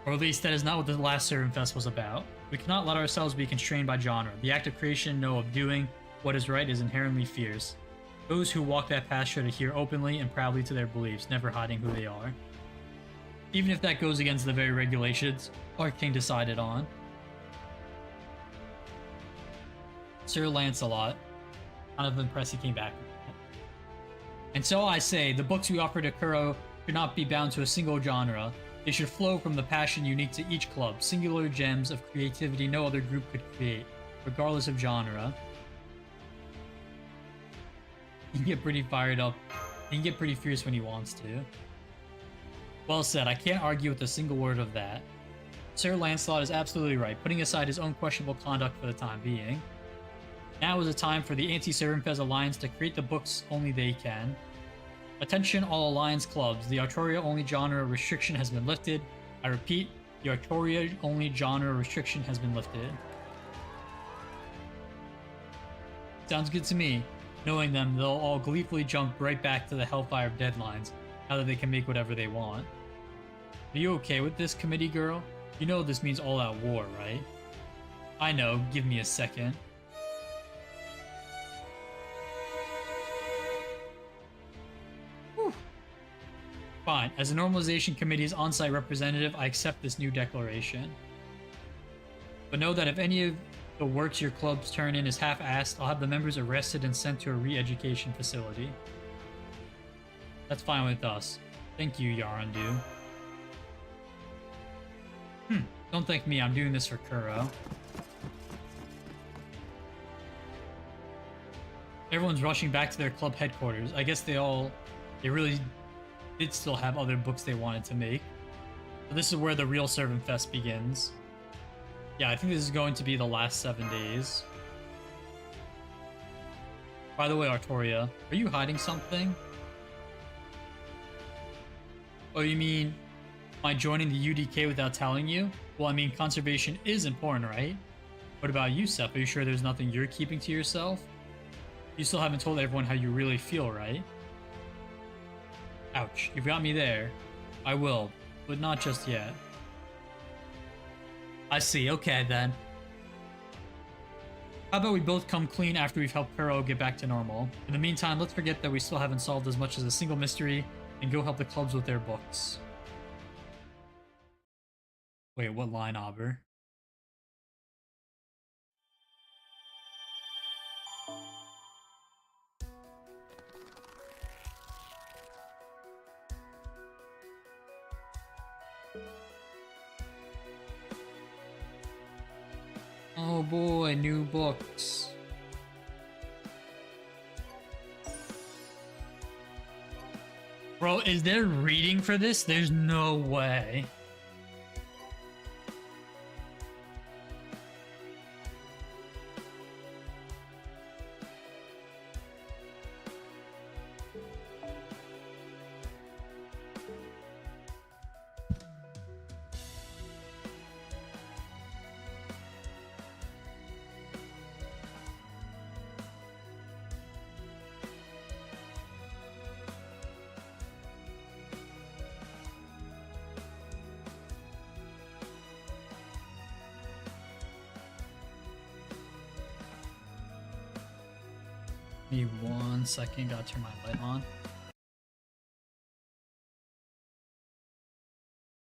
Or at least that is not what the last Serum Fest was about. We cannot let ourselves be constrained by genre. The act of creation, no, of doing what is right, is inherently fierce. Those who walk that path should adhere openly and proudly to their beliefs, never hiding who they are. Even if that goes against the very regulations our king decided on. Sir Lancelot, kind of impressed he came back. And so I say, the books we offer to Kuro should not be bound to a single genre. They should flow from the passion unique to each club, singular gems of creativity no other group could create, regardless of genre. He can get pretty fired up. He can get pretty fierce when he wants to. Well said, I can't argue with a single word of that. Sir Lancelot is absolutely right, putting aside his own questionable conduct for the time being. Now is the time for the Anti-Serum Fez Alliance to create the books only they can. Attention all Alliance clubs, the Artoria-only genre restriction has been lifted. I repeat, the Artoria-only genre restriction has been lifted. Sounds good to me. Knowing them, they'll all gleefully jump right back to the Hellfire deadlines, now that they can make whatever they want. Are you okay with this, committee girl? You know this means all-out war, right? I know, give me a second. Whew. Fine, as the Normalization Committee's on-site representative, I accept this new declaration. But know that if any of the works your clubs turn in is half-assed, I'll have the members arrested and sent to a re-education facility. That's fine with us. Thank you, Yarandu. Don't thank me, I'm doing this for Kuro. Everyone's rushing back to their club headquarters. I guess they really did still have other books they wanted to make. So this is where the real Servant Fest begins. Yeah, I think this is going to be the last 7 days. By the way, Artoria, are you hiding something? Oh, you mean my joining the UDK without telling you? Well, I mean, conservation is important, right? What about you, Seth? Are you sure there's nothing you're keeping to yourself? You still haven't told everyone how you really feel, right? Ouch, you've got me there. I will, but not just yet. I see, okay then. How about we both come clean after we've helped Kuro get back to normal? In the meantime, let's forget that we still haven't solved as much as a single mystery and go help the clubs with their books. Wait, what line, Aber? Oh boy, new books. Bro, is there reading for this? There's no way. Give me 1 second, gotta turn my light on.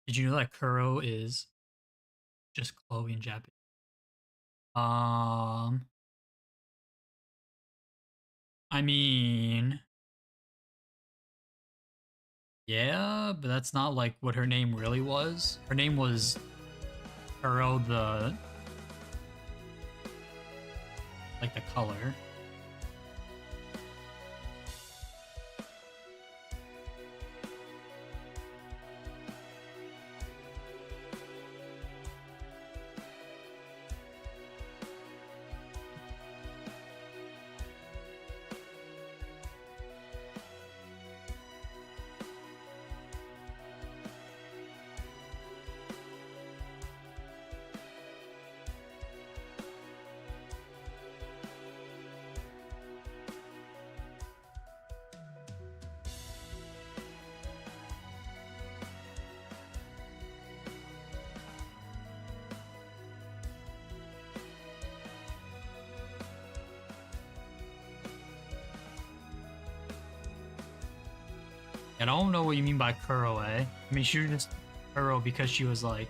Did you know that Kuro is just Chloe in Japanese? I mean, yeah, but that's not like what her name really was. Her name was Kuro, the color. I don't know what you mean by Kuro, eh? I mean, she was just Kuro because she was like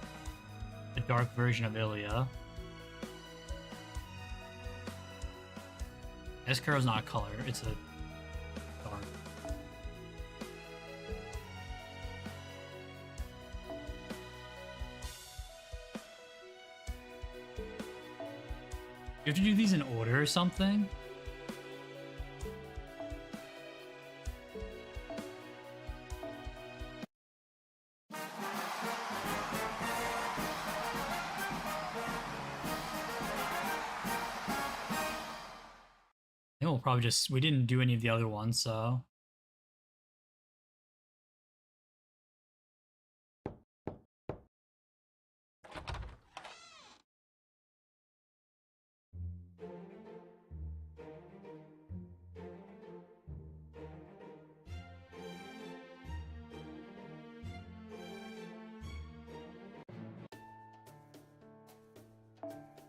a dark version of Ilya. This Kuro's not a color, it's a dark. You have to do these in order or something? We'll probably just, we didn't do any of the other ones, so.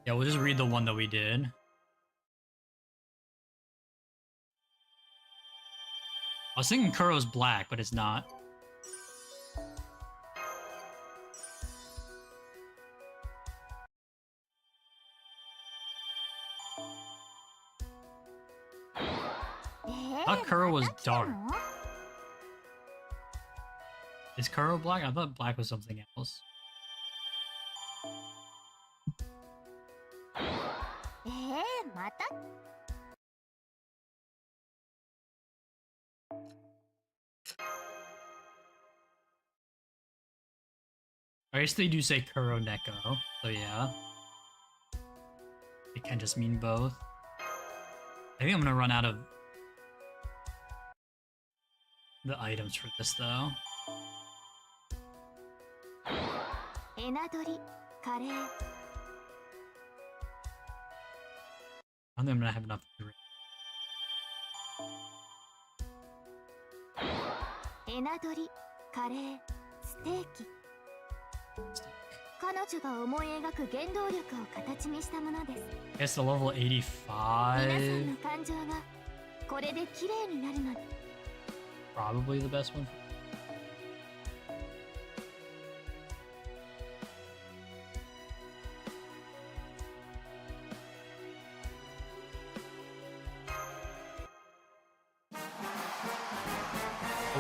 Yeah, we'll just read the one that we did. I was thinking Kuro's black, but it's not. thought Kuro was dark. Is Kuro black? I thought black was something else. I guess they do say Kuro Neko, so yeah. It can just mean both. I think I'm gonna run out of the items for this though. I don't think I'm gonna have enough to drink. エナドリ、カレー、ステーキ。彼女が思い描く原動力を形にしたものです。I guess the level 85. 皆さんの感情がこれで綺麗になるので。Probably the best one.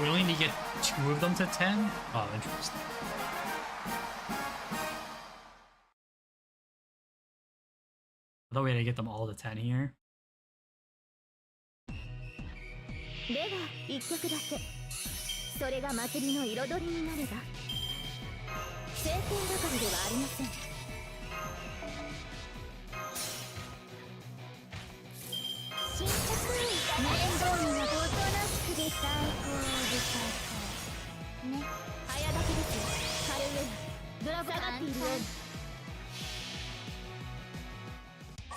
We only need to get 2 of them to 10? Oh, interesting. I thought we had to get them all to 10 here. では一曲だけ。それが祭りの彩りになれば。晴天ばかりではありません。新着面倒にはおとなしくで最高で最高。ね、早炊きですよ。カルウェイ、ドラゴン下がっているように。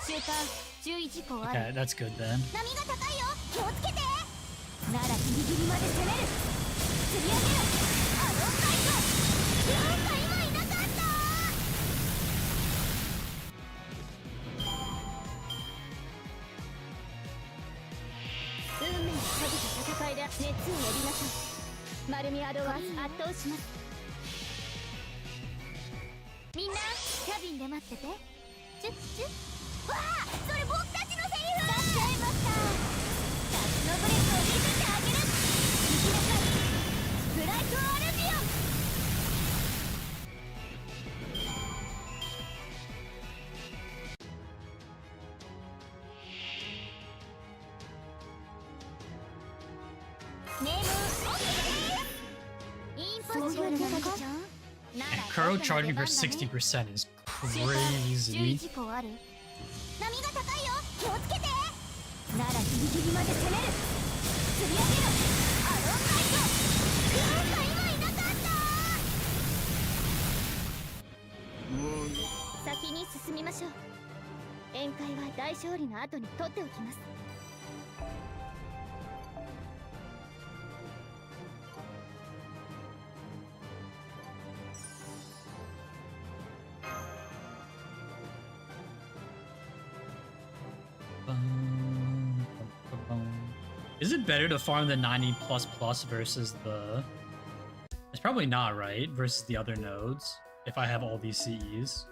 週間11個ある。 Okay, that's good then. 波が高いよ。気をつけて。ならギリギリまで攻める。釣り上げる。あのサイト。なんか今いなかった。運命をかけた戦いで熱を呼びなさい。マルミアドは圧倒します。みんなキャビンで待ってて。チュッチュッ。わあ、それ僕たちのセリフ。出しちゃいました。夏のブレイクを見せてあげる。行きなさい。ブライトアルビオン。ネームオッケー。インポッシブルなのか。 And Kuro charging for 60% is crazy. 11個ある。波が高いよ。気をつけて。ならギリギリまで攻める。釣り上げろ。アロンライト。なんか今いなかった。先に進みましょう。宴会は大勝利の後に取っておきます。Is it better to farm the 90++ versus the... It's probably not, right? Versus the other nodes, if I have all these CEs.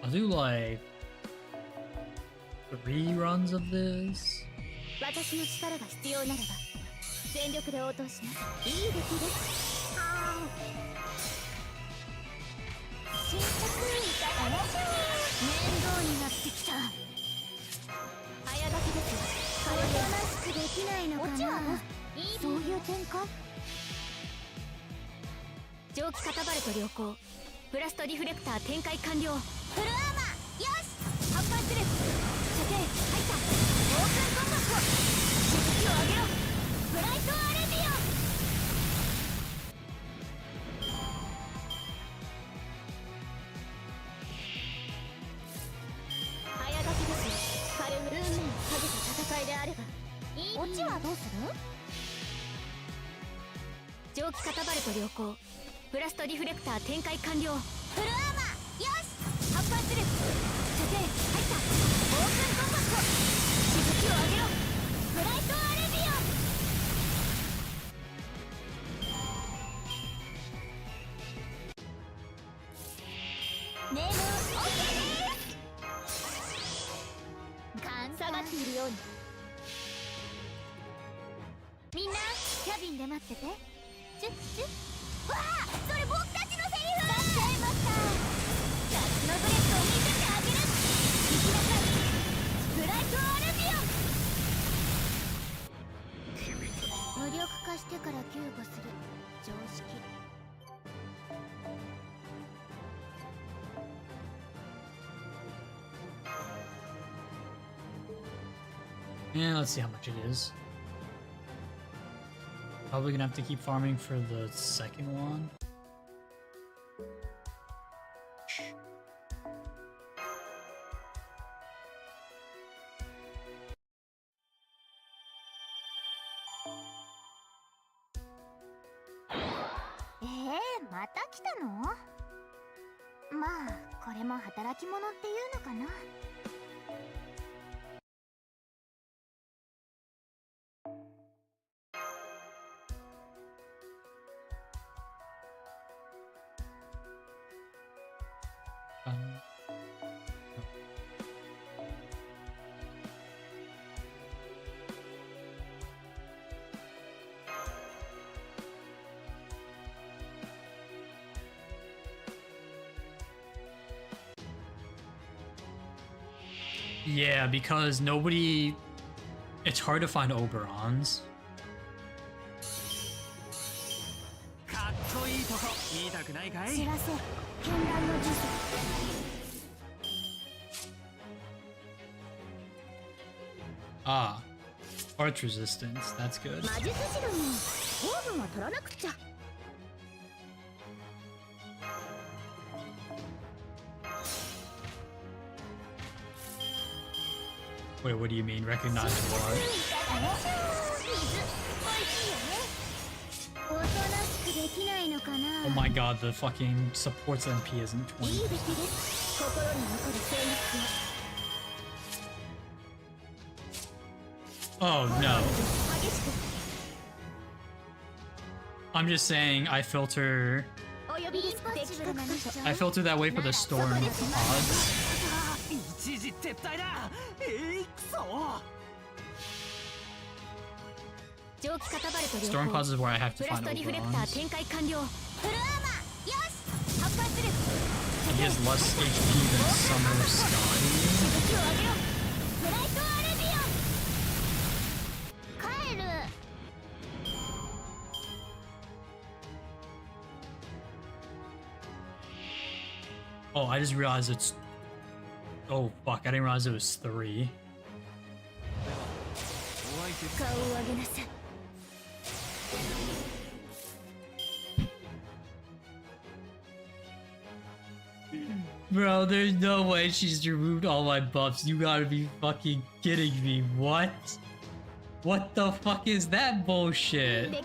I'll do like 3 runs of this. 私の力が必要ならば全力で応答します。いい出来です。新着いただき面倒になってきた。早炊きです。おとなしくできないのかな。そういう展開。蒸気カタバルト良好。ブラストリフレクター展開完了。フルアーマーよし発艦する。射程入った。オープンコンパクト。射撃を上げろ。ブライトアルビオン。早炊きですよ。軽運命をかけた戦いであればオチはどうする。蒸気カタバルト良好。ブブラストリフレクター展開完了。フルアーマーよし発艦する。射程入った。オープンコンバット。しぶきを上げろ。フライトアレビオン。ネーム OK です。下がっているように。みんなキャビンで待ってて。チュッチュッ。わあ、それ僕たちのセリフ。出しちゃいました。キャッチのドレスを見せてあげる。行きなさい。フライトアレビオン。無力化してから救護する常識。Yeah, let's see how much it is. Probably gonna have to keep farming for the second one. Eh, また来たの？まあ、これも働き者っていうのかな。Yeah, because nobody... It's hard to find Oberons. Ah, arch resistance. That's good. Wait, what do you mean? Recognize what? Oh my god, the fucking supports MP isn't 20. Oh no. I'm just saying I filter that way for the storm pods. Storm pods is where I have to find Oberons. He has less HP than Summer Scotty. Oh, I just realized it's... Oh, fuck. I didn't realize it was 3. Bro, there's no way she's removed all my buffs. You gotta be fucking kidding me. What? What the fuck is that bullshit? I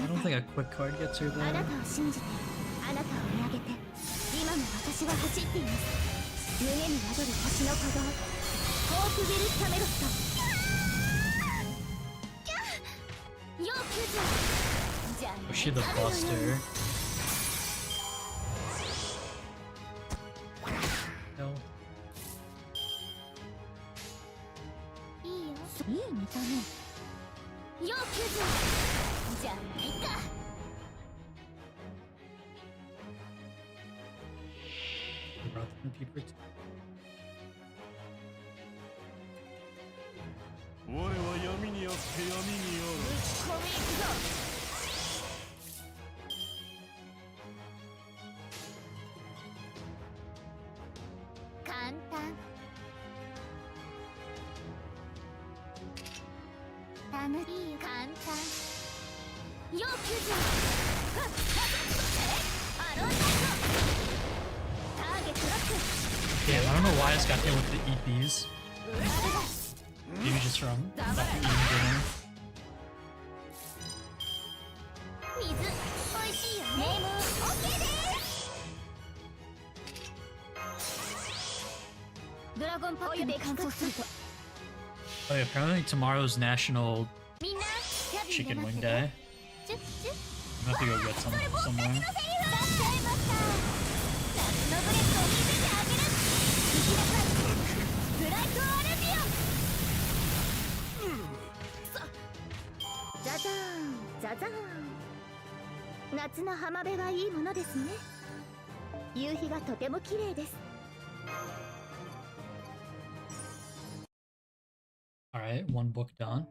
don't think a quick card gets her there. Oh, she the buster. No. Brought them people too. ぬいい簡単要救助アロンダターゲットロック Damn, I don't know why I just got hit with the EPs. Maybe just from not eating dinner. 水おいしいよねネームオッケーですドラゴンパックで乾燥すると Oh yeah, apparently tomorrow's National みんな Chicken Wing Day. チュッチュッ I'm gonna have to go get some somewhere. 出しちゃいました夏のブレッドを見せてあげる行きなさいブライトアルビオンザザーンザザーン夏の浜辺はいいものですね夕日がとても綺麗です Alright, one book done.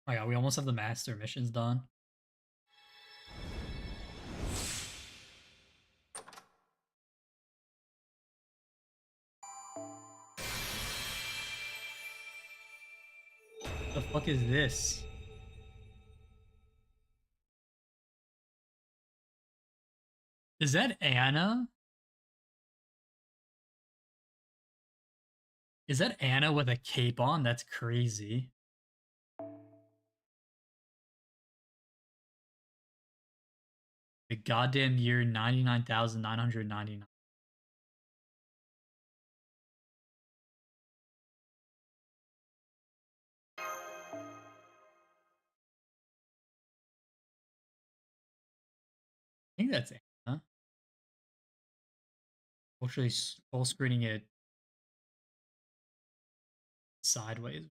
Oh yeah, we almost have the master missions done. The fuck is this? Is that Anna? Is that Anna with a cape on? That's crazy. The goddamn year 99,999. I think that's Anna. Actually, full screening it sideways.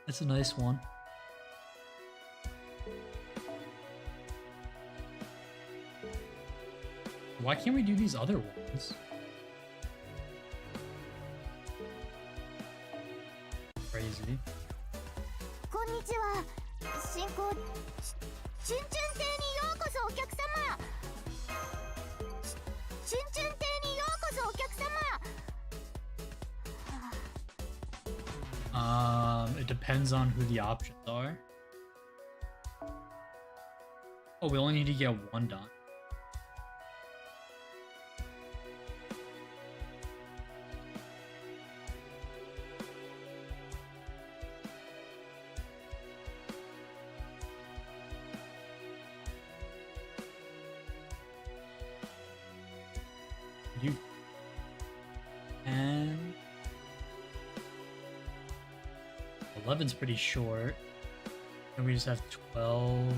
That's a nice one. Why can't we do these other ones? Crazy. こんにちは進行チュンチュン亭にようこそお客様チュンチュン亭にようこそお客様 It depends on who the options are. Oh, we only need to get one done. You and 11's pretty short. And we just have 12.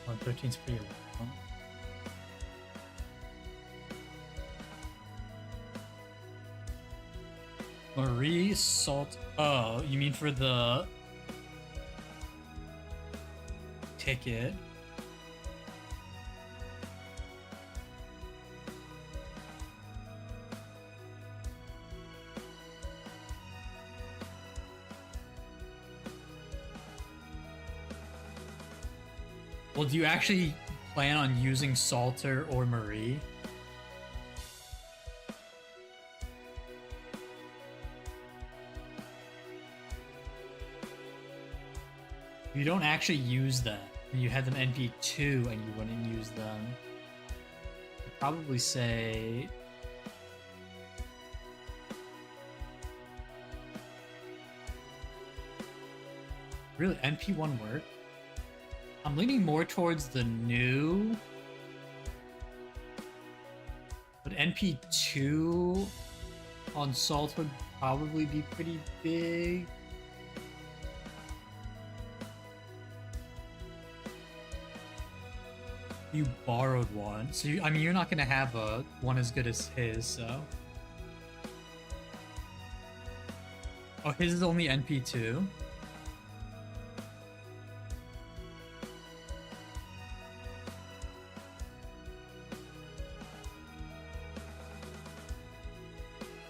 Oh, 13's pretty long. Marie Salt. Oh, you mean for the ticket? Well, do you actually plan on using Salter or Marie? You don't actually use them. You had them NP2 and you wouldn't use them. I'd probably say... Really, NP1 work? I'm leaning more towards the new, but NP2 on Salt would probably be pretty big. You borrowed one, so I mean, you're not gonna have one as good as his, so. Oh, his is only NP2.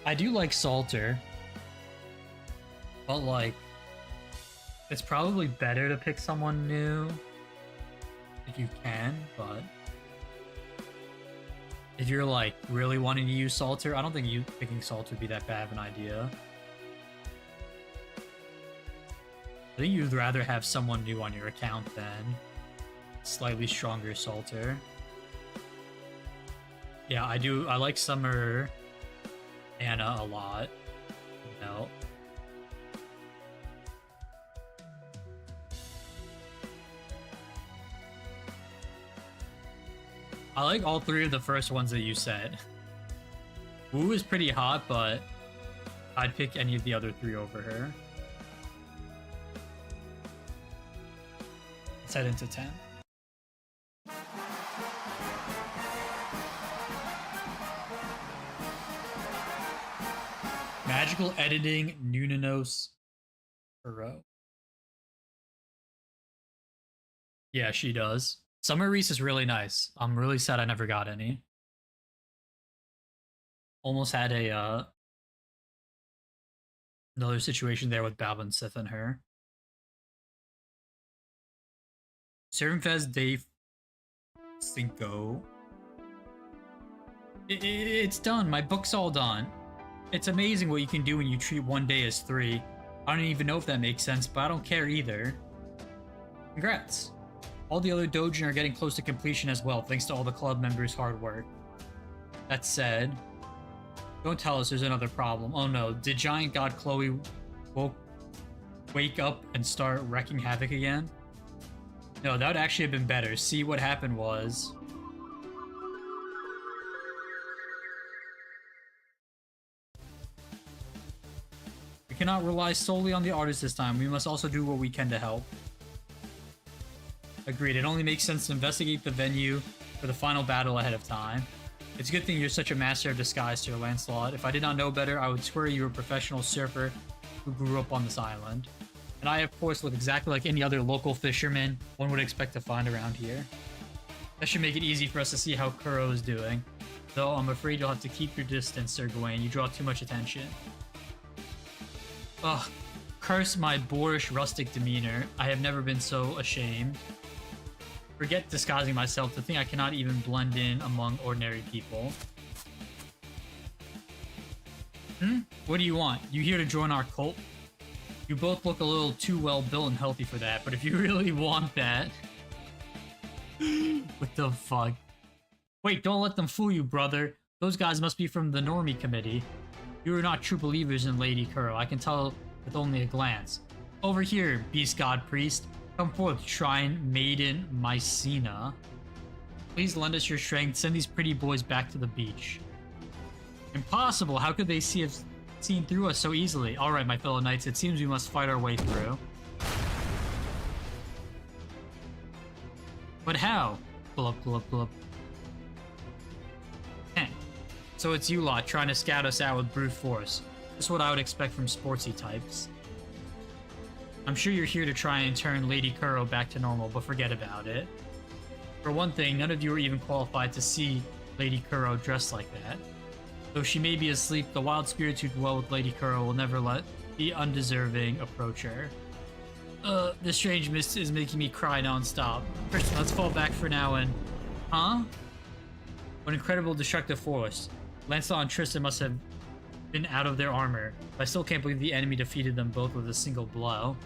I do like Salter, but like, it's probably better to pick someone new if you can, but if you're like really wanting to use Salter, I don't think you picking Salter would be that bad of an idea. I think you'd rather have someone new on your account than slightly stronger Salter. Yeah, I do. I like Summer Anna a lot. No. I like all three of the first ones that you said. Wu is pretty hot, but I'd pick any of the other three over her. Let's head into 10. Magical editing, Nunanos Hero. Yeah, she does. Summer Reese is really nice. I'm really sad I never got any. Almost had a another situation there with Balban Sith and her. Servanfest Day 5. It's done. My book's all done. It's amazing what you can do when you treat one day as 3. I don't even know if that makes sense, but I don't care either. Congrats. All the other doujin are getting close to completion as well, thanks to all the club members' hard work. That said, don't tell us there's another problem. Oh no, did Giant God Chloe wake up and start wrecking havoc again? No, that would actually have been better. See, what happened was... we cannot rely solely on the artist this time. We must also do what we can to help. Agreed. It only makes sense to investigate the venue for the final battle ahead of time. It's a good thing you're such a master of disguise, Sir Lancelot. If I did not know better, I would swear you were a professional surfer who grew up on this island. And I, of course, look exactly like any other local fisherman one would expect to find around here. That should make it easy for us to see how Kuro is doing. Though I'm afraid you'll have to keep your distance, Sir Gawain. You draw too much attention. Ugh. Curse my boorish rustic demeanor. I have never been so ashamed. Forget disguising myself to think I cannot even blend in among ordinary people. What do you want? You here to join our cult? You both look a little too well built and healthy for that, but if you really want that... what the fuck? Wait, don't let them fool you, brother. Those guys must be from the Normie Committee. You are not true believers in Lady Kuro. I can tell with only a glance. Over here, Beast God Priest. Come forth, Shrine Maiden Mycena. Please lend us your strength. Send these pretty boys back to the beach. Impossible! How could they seen through us so easily? Alright, my fellow knights, it seems we must fight our way through. But how? Pull up, pull up, pull up. So it's you lot trying to scout us out with brute force. This is what I would expect from sportsy types. I'm sure you're here to try and turn Lady Kuro back to normal, but forget about it. For one thing, none of you are even qualified to see Lady Kuro dressed like that. Though she may be asleep, the wild spirits who dwell with Lady Kuro will never let the undeserving approach her. The strange mist is making me cry non-stop. First, let's fall back for now and... Huh? What incredible destructive force. Lancelot and Tristan must have been out of their armor, but I still can't believe the enemy defeated them both with a single blow.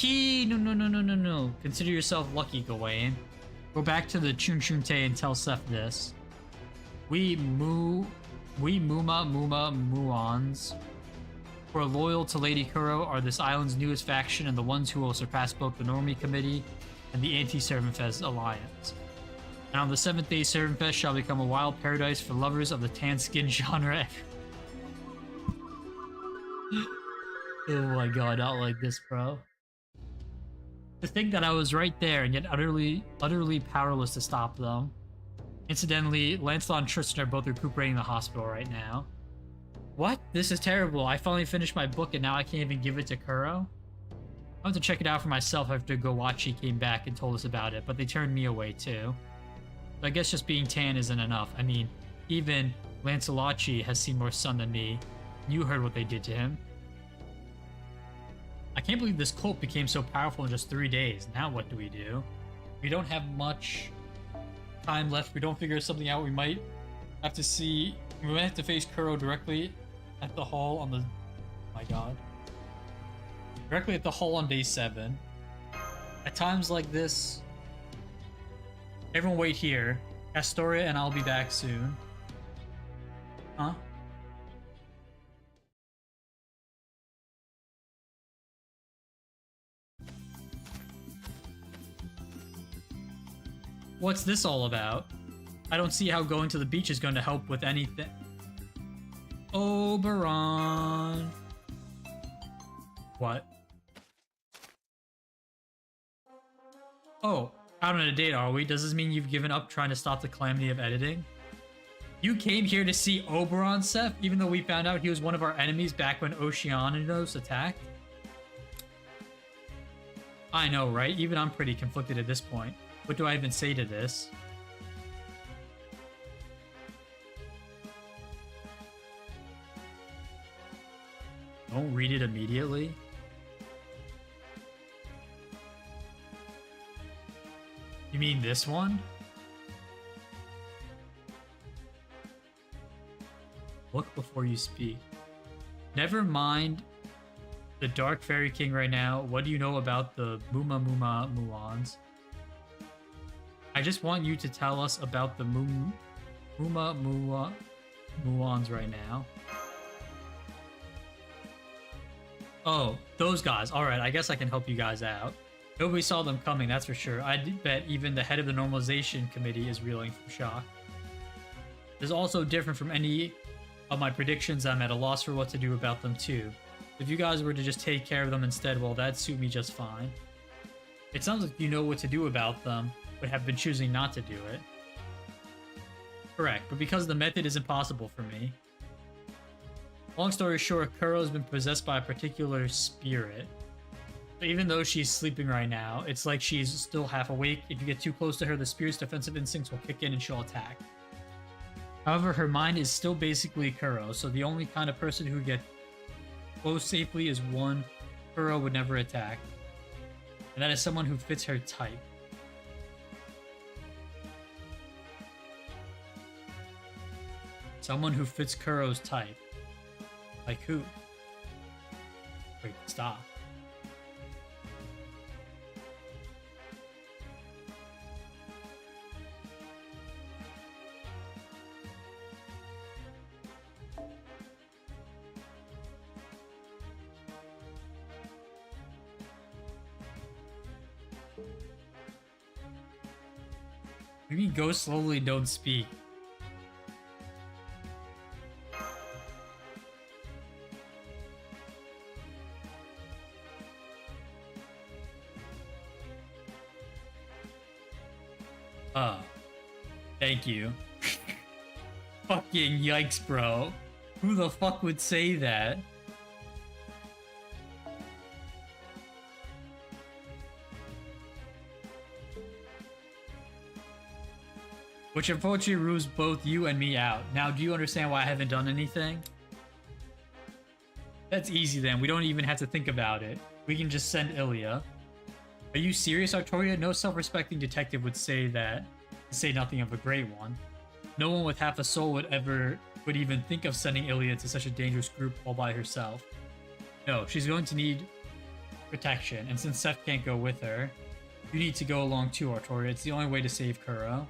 No. Consider yourself lucky, Gawain. Go back to the Chun Chun Te and tell Seth this. We Muons, who are loyal to Lady Kuro, are this island's newest faction and the ones who will surpass both the Normie Committee and the Anti-Servanfest Alliance. And on the 7th day, Servanfest shall become a wild paradise for lovers of the tan skin genre. Oh my god, not like this, bro. To think that I was right there and yet utterly powerless to stop them. Incidentally, Lancelot and Tristan are both recuperating in the hospital right now. What? This is terrible. I finally finished my book and now I can't even give it to Kuro? I went to check it out for myself after Gowachi came back and told us about it, but they turned me away too. But I guess just being tan isn't enough. I mean, even Lancelacci has seen more sun than me. You heard what they did to him. I can't believe this cult became so powerful in just 3 days. Now what do? We don't have much time left. We don't figure something out. We might have to see... We might have to face Kuro directly at the hall on the... Oh my god. Directly at the hall on day 7. At times like this... Everyone wait here. Astoria and I'll be back soon. Huh? What's this all about? I don't see how going to the beach is going to help with anything. Oberon. What? Oh, out on a date, are we? Does this mean you've given up trying to stop the calamity of editing? You came here to see Oberon, Seth, even though we found out he was one of our enemies back when Oceanos attacked? I know, right? Even I'm pretty conflicted at this point. What do I even say to this? Don't read it immediately. You mean this one? Look before you speak. Never mind the Dark Fairy King right now. What do you know about the Muans? I just want you to tell us about the Muans right now. Oh, those guys. Alright, I guess I can help you guys out. Nobody saw them coming, that's for sure. I bet even the head of the normalization committee is reeling from shock. This is also different from any of my predictions. I'm at a loss for what to do about them too. If you guys were to just take care of them instead, well, that'd suit me just fine. It sounds like you know what to do about them, but have been choosing not to do it. Correct, but because the method is impossible for me. Long story short, Kuro's been possessed by a particular spirit. But even though she's sleeping right now, it's like she's still half awake. If you get too close to her, the spirit's defensive instincts will kick in and she'll attack. However, her mind is still basically Kuro, so the only kind of person who would get close safely is one Kuro would never attack. And that is someone who fits her type. Someone who fits Kuro's type. Like who? Wait, stop. You mean go slowly, don't speak. Thank you. Fucking yikes, bro. Who the fuck would say that? Which unfortunately rules both you and me out. Now, do you understand why I haven't done anything? That's easy then. We don't even have to think about it. We can just send Ilya. Are you serious, Artoria? No self-respecting detective would say that. To say nothing of a great one. No one with half a soul would even think of sending Ilya to such a dangerous group all by herself. No, she's going to need protection, and since Seth can't go with her, you need to go along too, Artoria. It's the only way to save Kuro.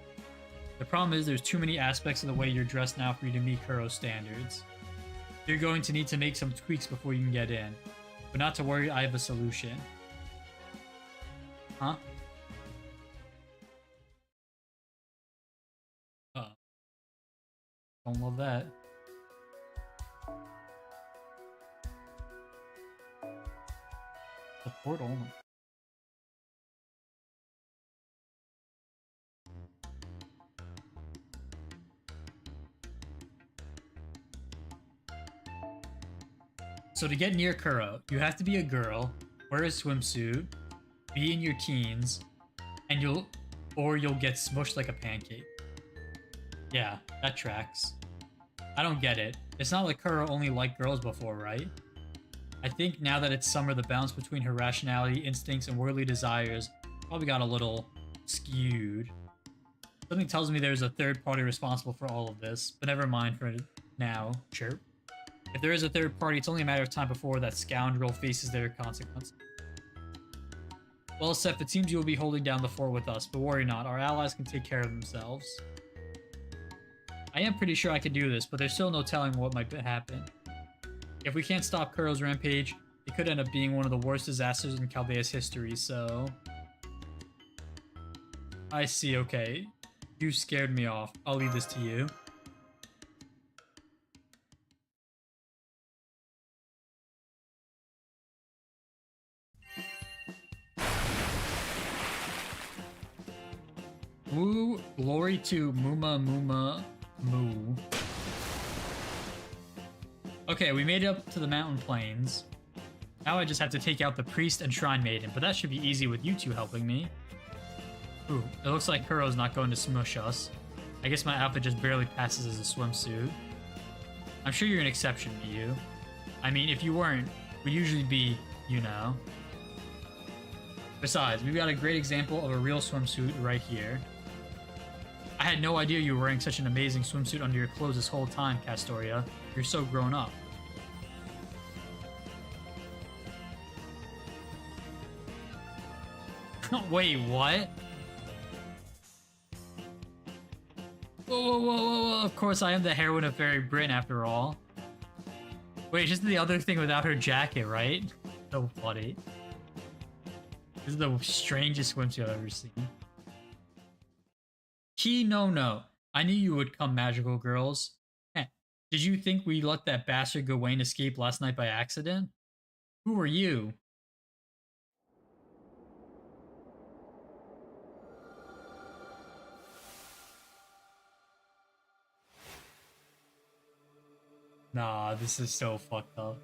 The problem is there's too many aspects of the way you're dressed now for you to meet Kuro's standards. You're going to need to make some tweaks before you can get in. But not to worry, I have a solution. Huh? Don't love that. Support only. So to get near Kuro, you have to be a girl, wear a swimsuit, be in your teens, and you'll get smushed like a pancake. Yeah, that tracks. I don't get it. It's not like Kuro only liked girls before, right? I think now that it's summer, the balance between her rationality, instincts, and worldly desires probably got a little skewed. Something tells me there's a third party responsible for all of this, but never mind for now. Chirp. If there is a third party, it's only a matter of time before that scoundrel faces their consequences. Well, Seth, it seems you will be holding down the fort with us, but worry not. Our allies can take care of themselves. I am pretty sure I can do this, but there's still no telling what might happen. If we can't stop Kuro's rampage, it could end up being one of the worst disasters in Chaldea's history, so... I see, okay. You scared me off. I'll leave this to you. Woo, glory to Muma Moo. Okay, we made it up to the mountain plains. Now I just have to take out the priest and shrine maiden, but that should be easy with you two helping me. Ooh, it looks like Kuro's not going to smush us. I guess my outfit just barely passes as a swimsuit. I'm sure you're an exception, Miyu. I mean, if you weren't, we'd usually be, you know. Besides, we've got a great example of a real swimsuit right here. I had no idea you were wearing such an amazing swimsuit under your clothes this whole time, Castoria. You're so grown up. Wait, what? Whoa. Of course, I am the heroine of Fairy Britain after all. Wait, just the other thing without her jacket, right? So funny. This is the strangest swimsuit I've ever seen. No. I knew you would come, magical girls. Heh. Did you think we let that bastard Gawain escape last night by accident? Who are you? Nah, this is so fucked up.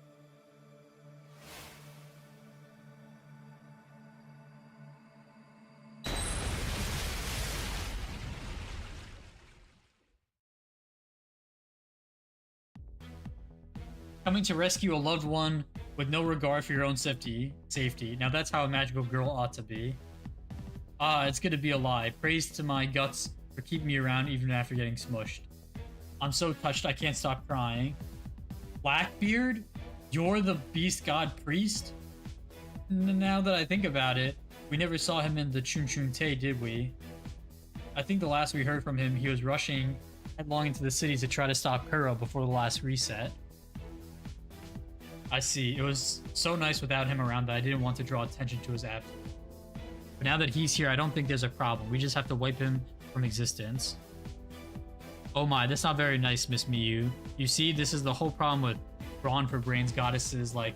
Coming to rescue a loved one with no regard for your own safety. Now that's how a magical girl ought to be. Ah, it's good to be alive. Praise to my guts for keeping me around even after getting smushed. I'm so touched I can't stop crying. Blackbeard? You're the beast god priest? Now that I think about it, we never saw him in the Chun Chun Te, did we? I think the last we heard from him, he was rushing headlong into the city to try to stop Kuro before the last reset. I see. It was so nice without him around that I didn't want to draw attention to his absence. But now that he's here, I don't think there's a problem. We just have to wipe him from existence. Oh my, that's not very nice, Miss Miyu. You see, this is the whole problem with Brawn for Brains goddesses like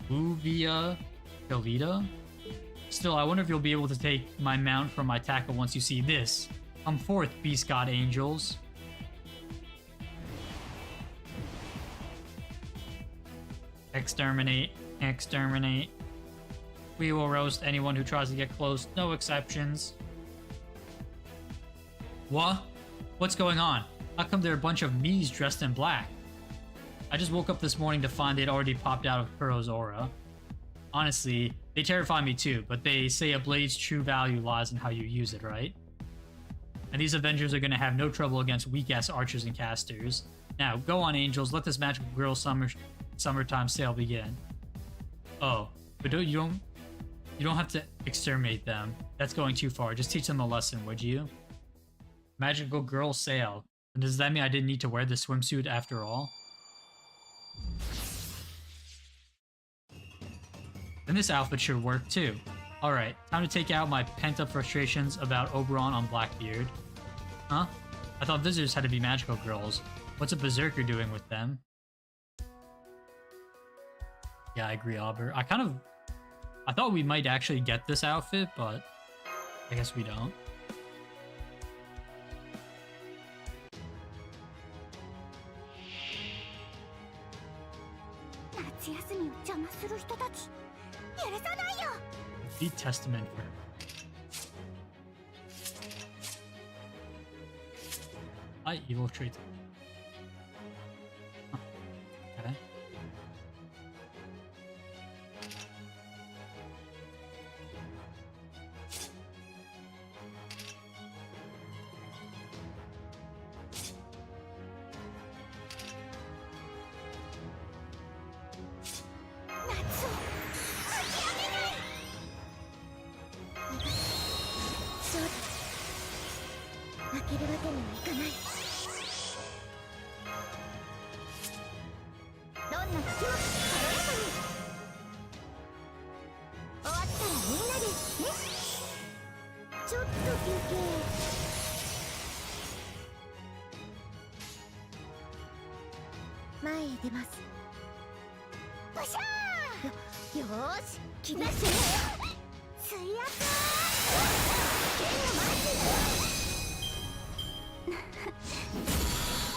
Uvia Galita. Still, I wonder if you'll be able to take my mount from my tackle once you see this. Come forth, beast god angels. Exterminate. We will roast anyone who tries to get close, no exceptions. What? What's going on? How come there are a bunch of me's dressed in black? I just woke up this morning to find they'd already popped out of Kuro's aura. Honestly, they terrify me too, but they say a blade's true value lies in how you use it, right? And these Avengers are gonna have no trouble against weak-ass archers and casters. Now, go on, angels, let this magical girl summertime sale begin. Oh, but you don't have to exterminate them. That's going too far. Just teach them a lesson, would you? Magical girl sale. And does that mean I didn't need to wear the swimsuit after all? Then this outfit should work too. Alright, time to take out my pent-up frustrations about Oberon on Blackbeard. Huh? I thought visitors had to be magical girls. What's a berserker doing with them? Yeah, I agree, Auber. I thought we might actually get this outfit, but I guess we don't. The testament for Hi, evil trait. Huh. Okay.前へ出ます。ブシャー。よーし、気がする。水圧。剣のマーチ。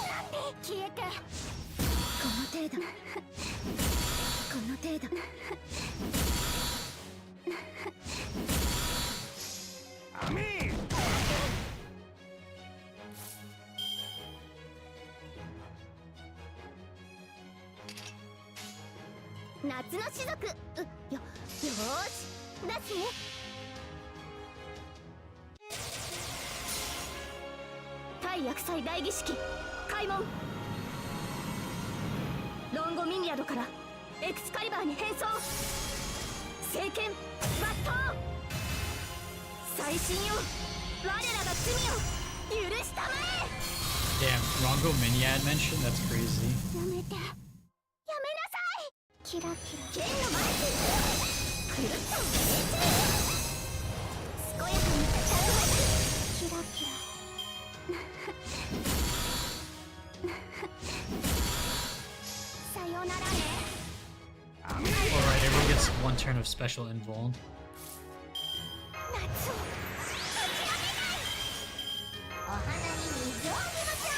なんで消えて。この程度。この程度。アミー。夏の種族。よーし、出すね。対薬剤大儀式開門。ロンゴミニアドからエクスカリバーに変装。聖剣抜刀。最新よ、我らが罪を許したまえ。 Damn, Rongo Miniad mention? That's crazy. やめて、やめなさい。キラキラ剣のマイク。くるっと健やかにたくましく。キラキラ。さよならね。 Alright, everyone gets one turn of special invuln. 夏を諦めない。お花に水をあげましょ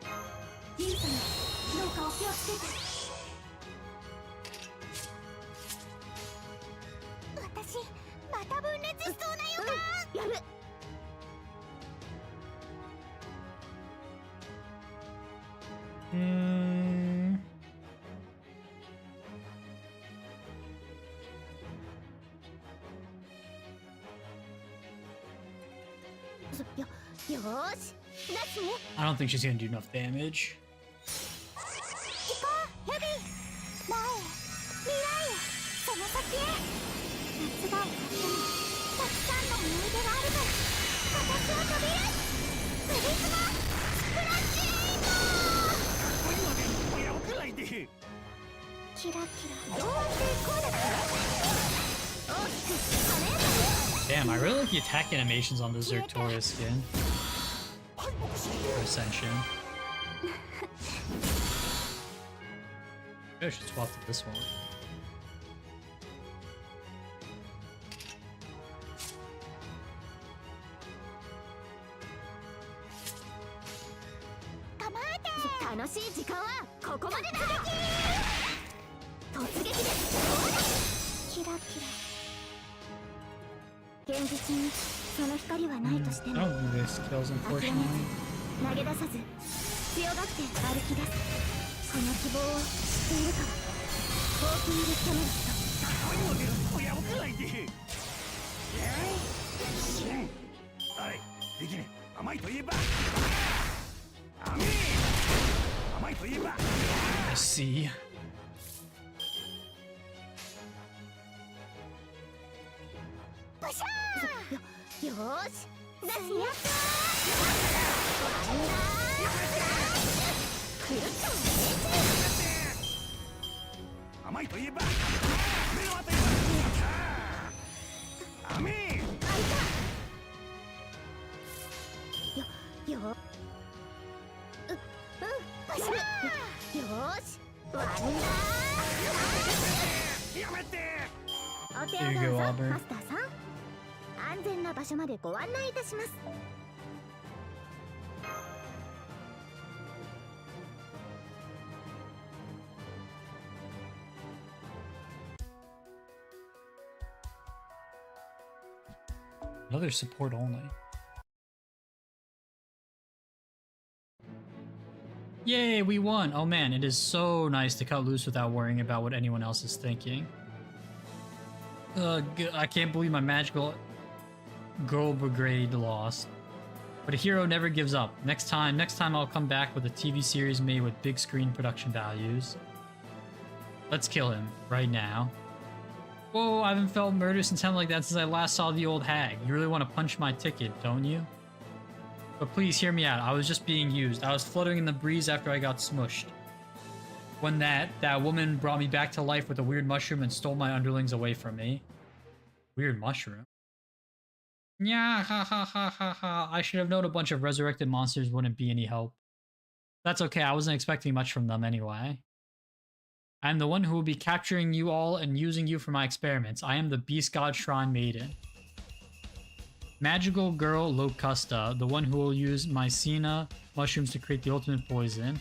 う。リンさん、どうかお気をつけて。私、また分裂しそうな予感。やる。よーし、出すね。 I don't think she's gonna do enough damage. 行こう、ヘビー。前へ、未来へ、その先へ。夏が終わってもたくさんの思い出があるから、私は飛び出す。プリズマスプラッシュエイモ。キラキラどうやってこうだから大きく華やかに。 Damn, I really like the attack animations on the Zertoria skin. Or Ascension. Maybe I should swap to this one. 楽しい時間はここまでだ。突撃です。キラキラ。現実にその光はないとして I も don't do this kills, 諦め unfortunately. ず投げ出さず強がって歩き出す。この希望を知っているか。ホーキングキャメラット。できねえ。甘いといえば甘いといえば I see. ブシャー。よーし、出すね。くるっと甘いといえば目の当たりだ。甘い。よ、パシャー。よーし、ワンダー。やめて。お手を Here you どう go, ぞ、 Albert. マスターさん。安全な場所までご案内いたします。 Another support only. Yay, we won! Oh man, it is so nice to cut loose without worrying about what anyone else is thinking. I can't believe my magical girl brigade lost. But a hero never gives up. Next time I'll come back with a TV series made with big screen production values. Let's kill him right now. Whoa, I haven't felt murder intent like that since I last saw the old hag. You really want to punch my ticket, don't you? But please hear me out. I was just being used. I was fluttering in the breeze after I got smushed. When that woman brought me back to life with a weird mushroom and stole my underlings away from me. Weird mushroom? Yeah, ha ha ha ha ha. I should have known a bunch of resurrected monsters wouldn't be any help. That's okay, I wasn't expecting much from them anyway. I am the one who will be capturing you all and using you for my experiments. I am the Beast God Shrine Maiden. Magical Girl Locusta, the one who will use Mycena mushrooms to create the ultimate poison.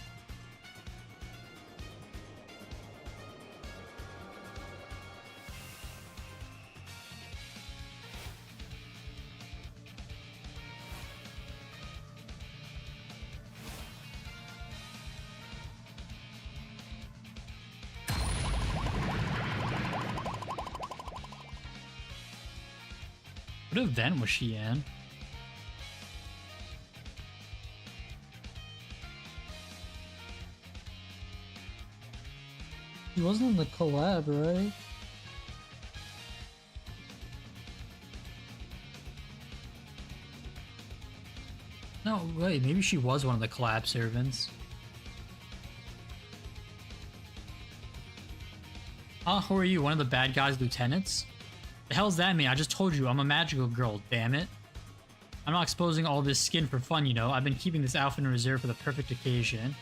What event was she in? She wasn't in the collab, right? No, wait, maybe she was one of the collab servants. Who are you? One of the bad guys' lieutenants? The hell's that mean? I just told you, I'm a magical girl, damn it. I'm not exposing all this skin for fun, you know. I've been keeping this outfit in reserve for the perfect occasion.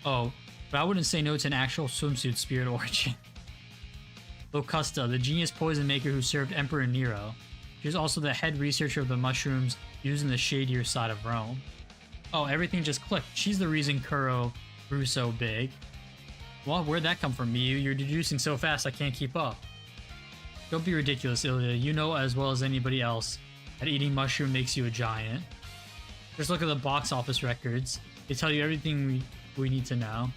Oh, but I wouldn't say no to an actual swimsuit spirit origin. Locusta, the genius poison maker who served Emperor Nero. She was also the head researcher of the mushrooms used in the shadier side of Rome. Oh, everything just clicked. She's the reason Kuro grew so big. Well, where'd that come from, Miyu? You're deducing so fast I can't keep up. Don't be ridiculous, Ilya. You know as well as anybody else that eating mushroom makes you a giant. Just look at the box office records. They tell you everything we need to know.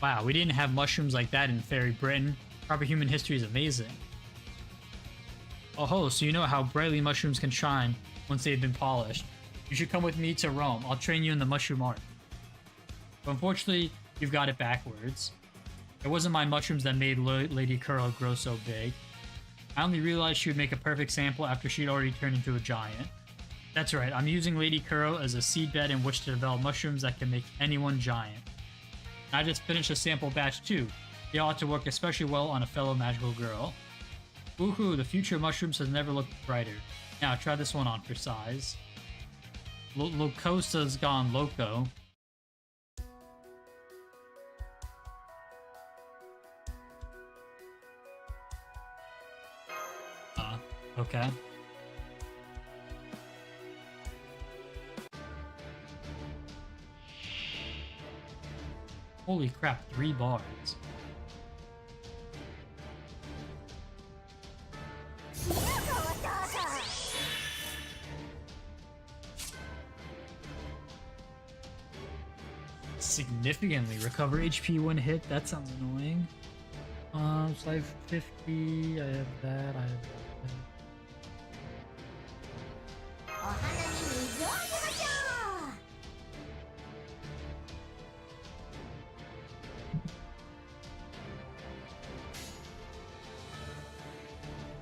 Wow, we didn't have mushrooms like that in Fairy Britain. Proper human history is amazing. Oh ho, so you know how brightly mushrooms can shine once they've been polished. You should come with me to Rome. I'll train you in the mushroom art. But unfortunately, you've got it backwards. It wasn't my mushrooms that made Lady Kuro grow so big. I only realized she would make a perfect sample after she'd already turned into a giant. That's right, I'm using Lady Kuro as a seedbed in which to develop mushrooms that can make anyone giant. I just finished a sample batch too. They ought to work especially well on a fellow magical girl. Woohoo, the future of mushrooms has never looked brighter. Now try this one on for size. Locusta's gone loco. Okay. Holy crap, 3 bars. Significantly recover HP when hit. That sounds annoying. So I have 50. I have that. I have that. お花に水をあげましょ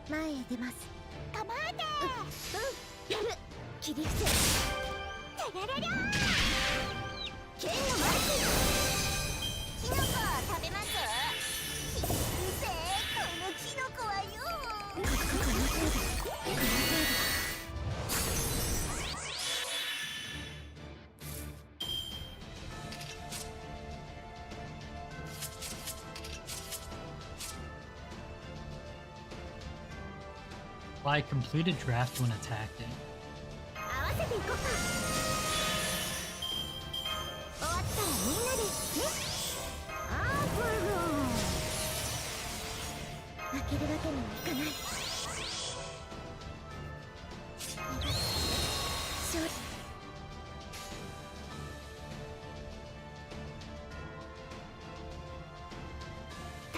う。前へ出ます。構えて。やる。切り伏せ。てららら。剣のマスキノコを食べます。切り伏せ。このキノコはよ。この程度。この程度。Apply completed draft when attacking. 合わせていこうか。終わったらみんなでね。アップル。負けるわけにはいかない。勝利。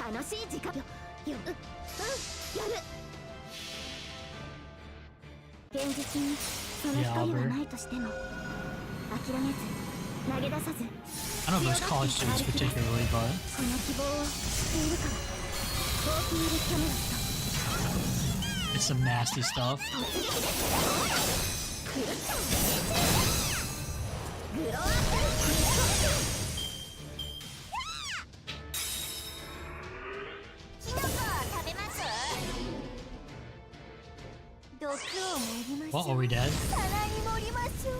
楽しい時間よ。やる。現実にその光はないとしても諦めず投げ出さず I don't know if those college students particularly, but この希望を知っているからウォーキングキャメラット it's some nasty stuff. 突撃ですくるっとグローアップキノコを食べます。毒を盛りましょう。 What, are we dead? 皿に盛りましょう。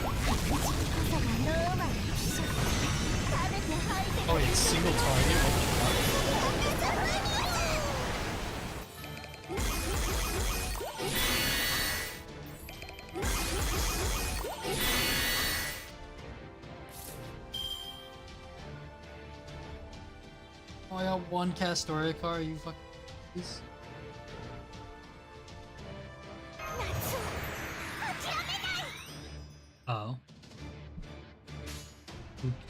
傘がノーマルでしょ。食べて吐いて Oh wait, it's single target? What the fuck? Oh, I got one Castoria car, you fucking please. Oh. Oops.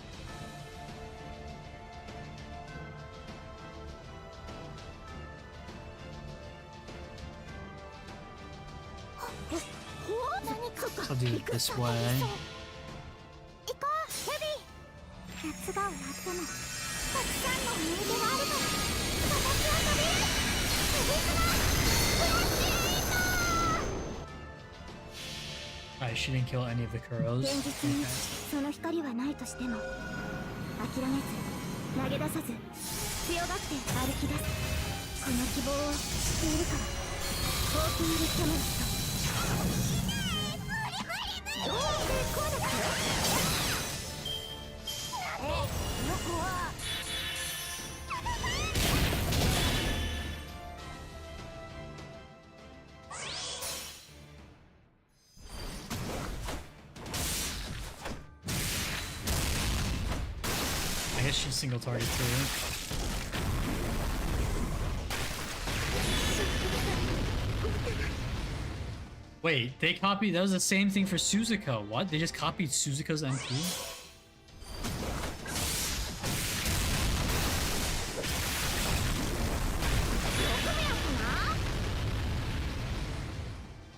I'll do it this way. 行こう、ヘビー。夏が終わってもたくさんの思い出があるから私は飛べる。ヘビスマ Alright, she didn't kill any of the Kuros. 現実にその光はないとしても諦めず投げ出さず強がって歩き出す。この希望を知っているからウォーキングキャメラットどうしてこうだってこの子はI guess she's single target too. Wait, they copied. That was the same thing for Suzuka. What? They just copied Suzuka's MP?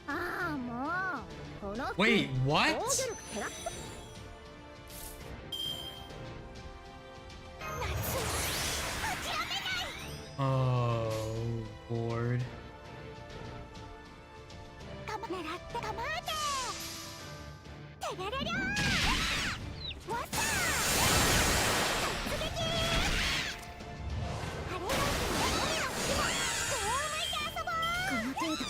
ああもうこの Wait, what? 防御力減らっ夏諦めない Oh, Lord. 狙って構えててれれりゃーわっさー突撃あれが俺らの火だ手を抜いて遊ぼう。この程度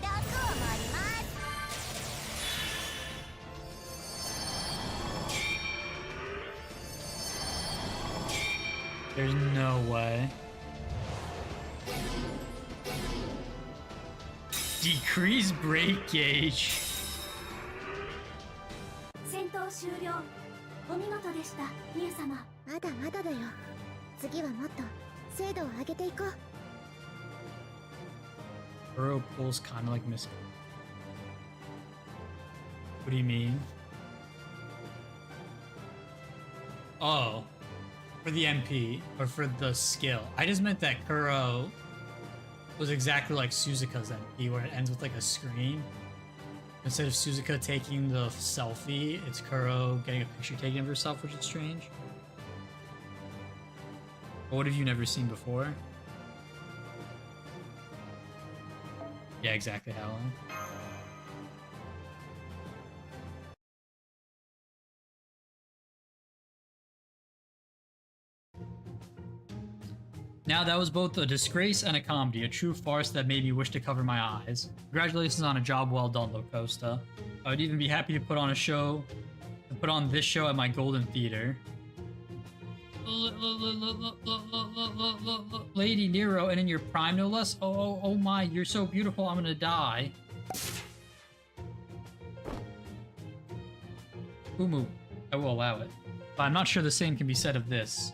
毒を盛ります。 There's no way. Decrease brake gauge. 戦闘終了。お見事でした、ミエ様。まだまだだよ。次はもっと精度を上げていこう。 Kuro pulls kind of like Miss. What do you mean? Oh, for the MP or for the skill. I just meant that Kuro was exactly like Suzuka's MP, where it ends with like a screen. Instead of Suzuka taking the selfie, it's Kuro getting a picture taken of herself, which is strange. But what have you never seen before? Yeah, exactly, Helen. Now that was both a disgrace and a comedy, a true farce that made me wish to cover my eyes. Congratulations on a job well done, Locosta. I would even be happy to put on this show at my Golden Theater. Lady Nero, and in your prime no less? Oh my, you're so beautiful, I'm gonna die. Umu, I will allow it. But I'm not sure the same can be said of this.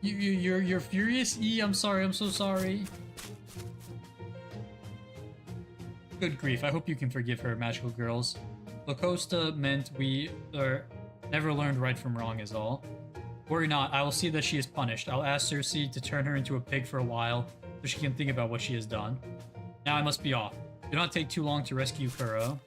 You're furious? E, I'm sorry, I'm so sorry. Good grief, I hope you can forgive her, magical girls. Locosta meant we never learned right from wrong is all. Worry not, I will see that she is punished. I'll ask Cersei to turn her into a pig for a while, so she can think about what she has done. Now I must be off. Do not take too long to rescue Kuro.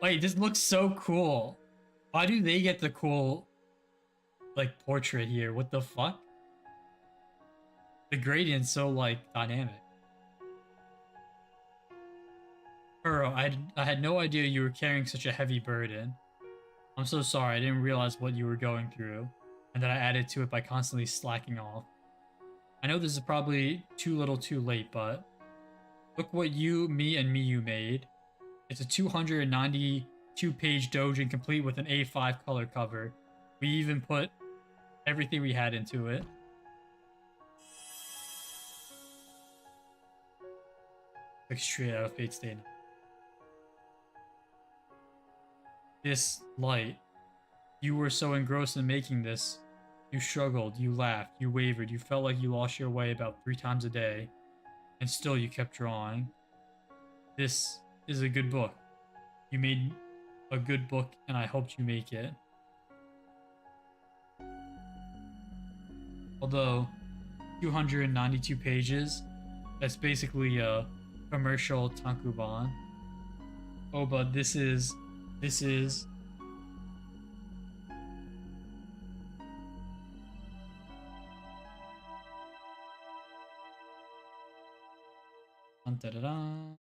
Wait, this looks so cool. Why do they get the cool, like, portrait here? What the fuck? The gradient's so, like, dynamic. Kuro, I had no idea you were carrying such a heavy burden. I'm so sorry, I didn't realize what you were going through, and that I added to it by constantly slacking off. I know this is probably too little too late, but look what you, me, and Miyu made. It's a 292-page doujin complete with an A5 color cover. We even put everything we had into it. Like straight out of Fate's Day. This light. You were so engrossed in making this. You struggled, you laughed, you wavered, you felt like you lost your way about 3 times a day. And still you kept drawing. This is a good book. You made a good book, and I hoped you make it. Although, 292 pages, that's basically a commercial tankobon. Oh, but this is... Dun-da-da-da.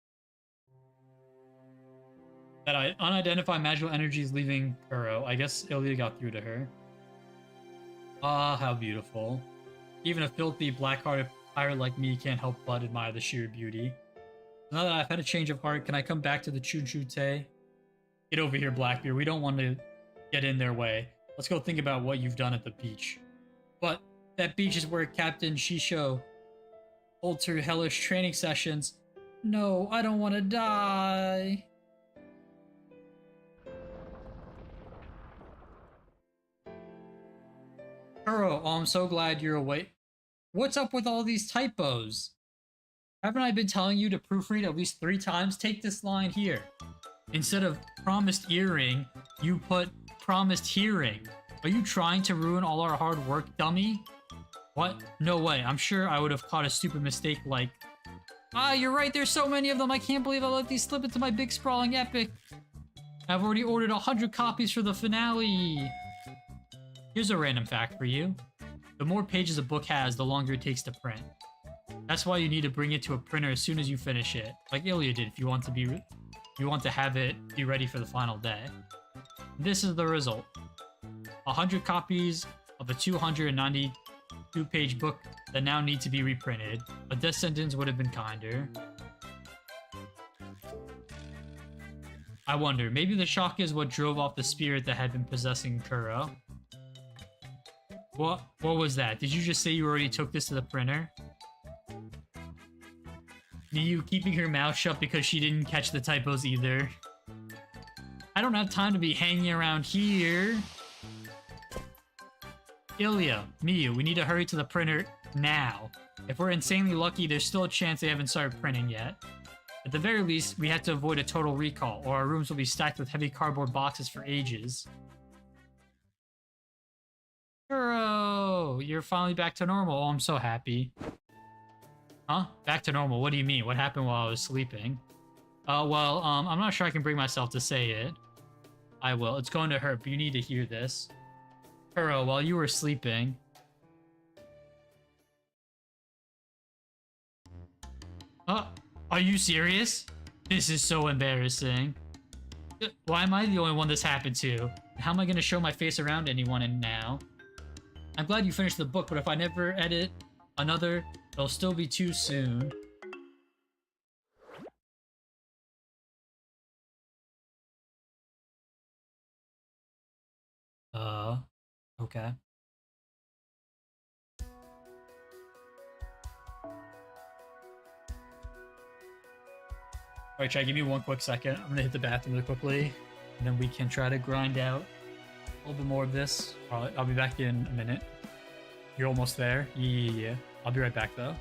That unidentified magical energy is leaving Kuro. I guess Ilya got through to her. Ah, how beautiful. Even a filthy, black-hearted pirate like me can't help but admire the sheer beauty. Now that I've had a change of heart, can I come back to the Chunchute? Get over here, Blackbeard. We don't want to get in their way. Let's go think about what you've done at the beach. But that beach is where Captain Shisho holds her hellish training sessions. No, I don't want to die. Kuro, oh, I'm so glad you're awake. What's up with all these typos? Haven't I been telling you to proofread at least 3 times? Take this line here. Instead of promised earring, you put promised hearing. Are you trying to ruin all our hard work, dummy? What? No way. I'm sure I would have caught a stupid mistake like... Ah, you're right. There's so many of them. I can't believe I let these slip into my big sprawling epic. I've already ordered 100 copies for the finale. Here's a random fact for you. The more pages a book has, the longer it takes to print. That's why you need to bring it to a printer as soon as you finish it, like Ilya did if you want to have it be ready for the final day. This is the result. 100 copies of a 292-page book that now need to be reprinted. A death sentence would have been kinder. I wonder, maybe the shock is what drove off the spirit that had been possessing Kuro. What was that? Did you just say you already took this to the printer? Miyu keeping her mouth shut because she didn't catch the typos either. I don't have time to be hanging around here. Ilya, Miyu, we need to hurry to the printer now. If we're insanely lucky, there's still a chance they haven't started printing yet. At the very least, we have to avoid a total recall, or our rooms will be stacked with heavy cardboard boxes for ages. Kuro, you're finally back to normal. Oh, I'm so happy. Huh? Back to normal? What do you mean? What happened while I was sleeping? Well, I'm not sure I can bring myself to say it. I will. It's going to hurt, but you need to hear this. Kuro, while you were sleeping... Are you serious? This is so embarrassing. Why am I the only one this happened to? How am I going to show my face around anyone and now? I'm glad you finished the book, but if I never edit another, it'll still be too soon. Okay. Alright, chat, give me one quick second. I'm gonna hit the bathroom really quickly, and then we can try to grind out a little bit more of this. I'll be back in a minute. You're almost there? Yeah. I'll be right back, though.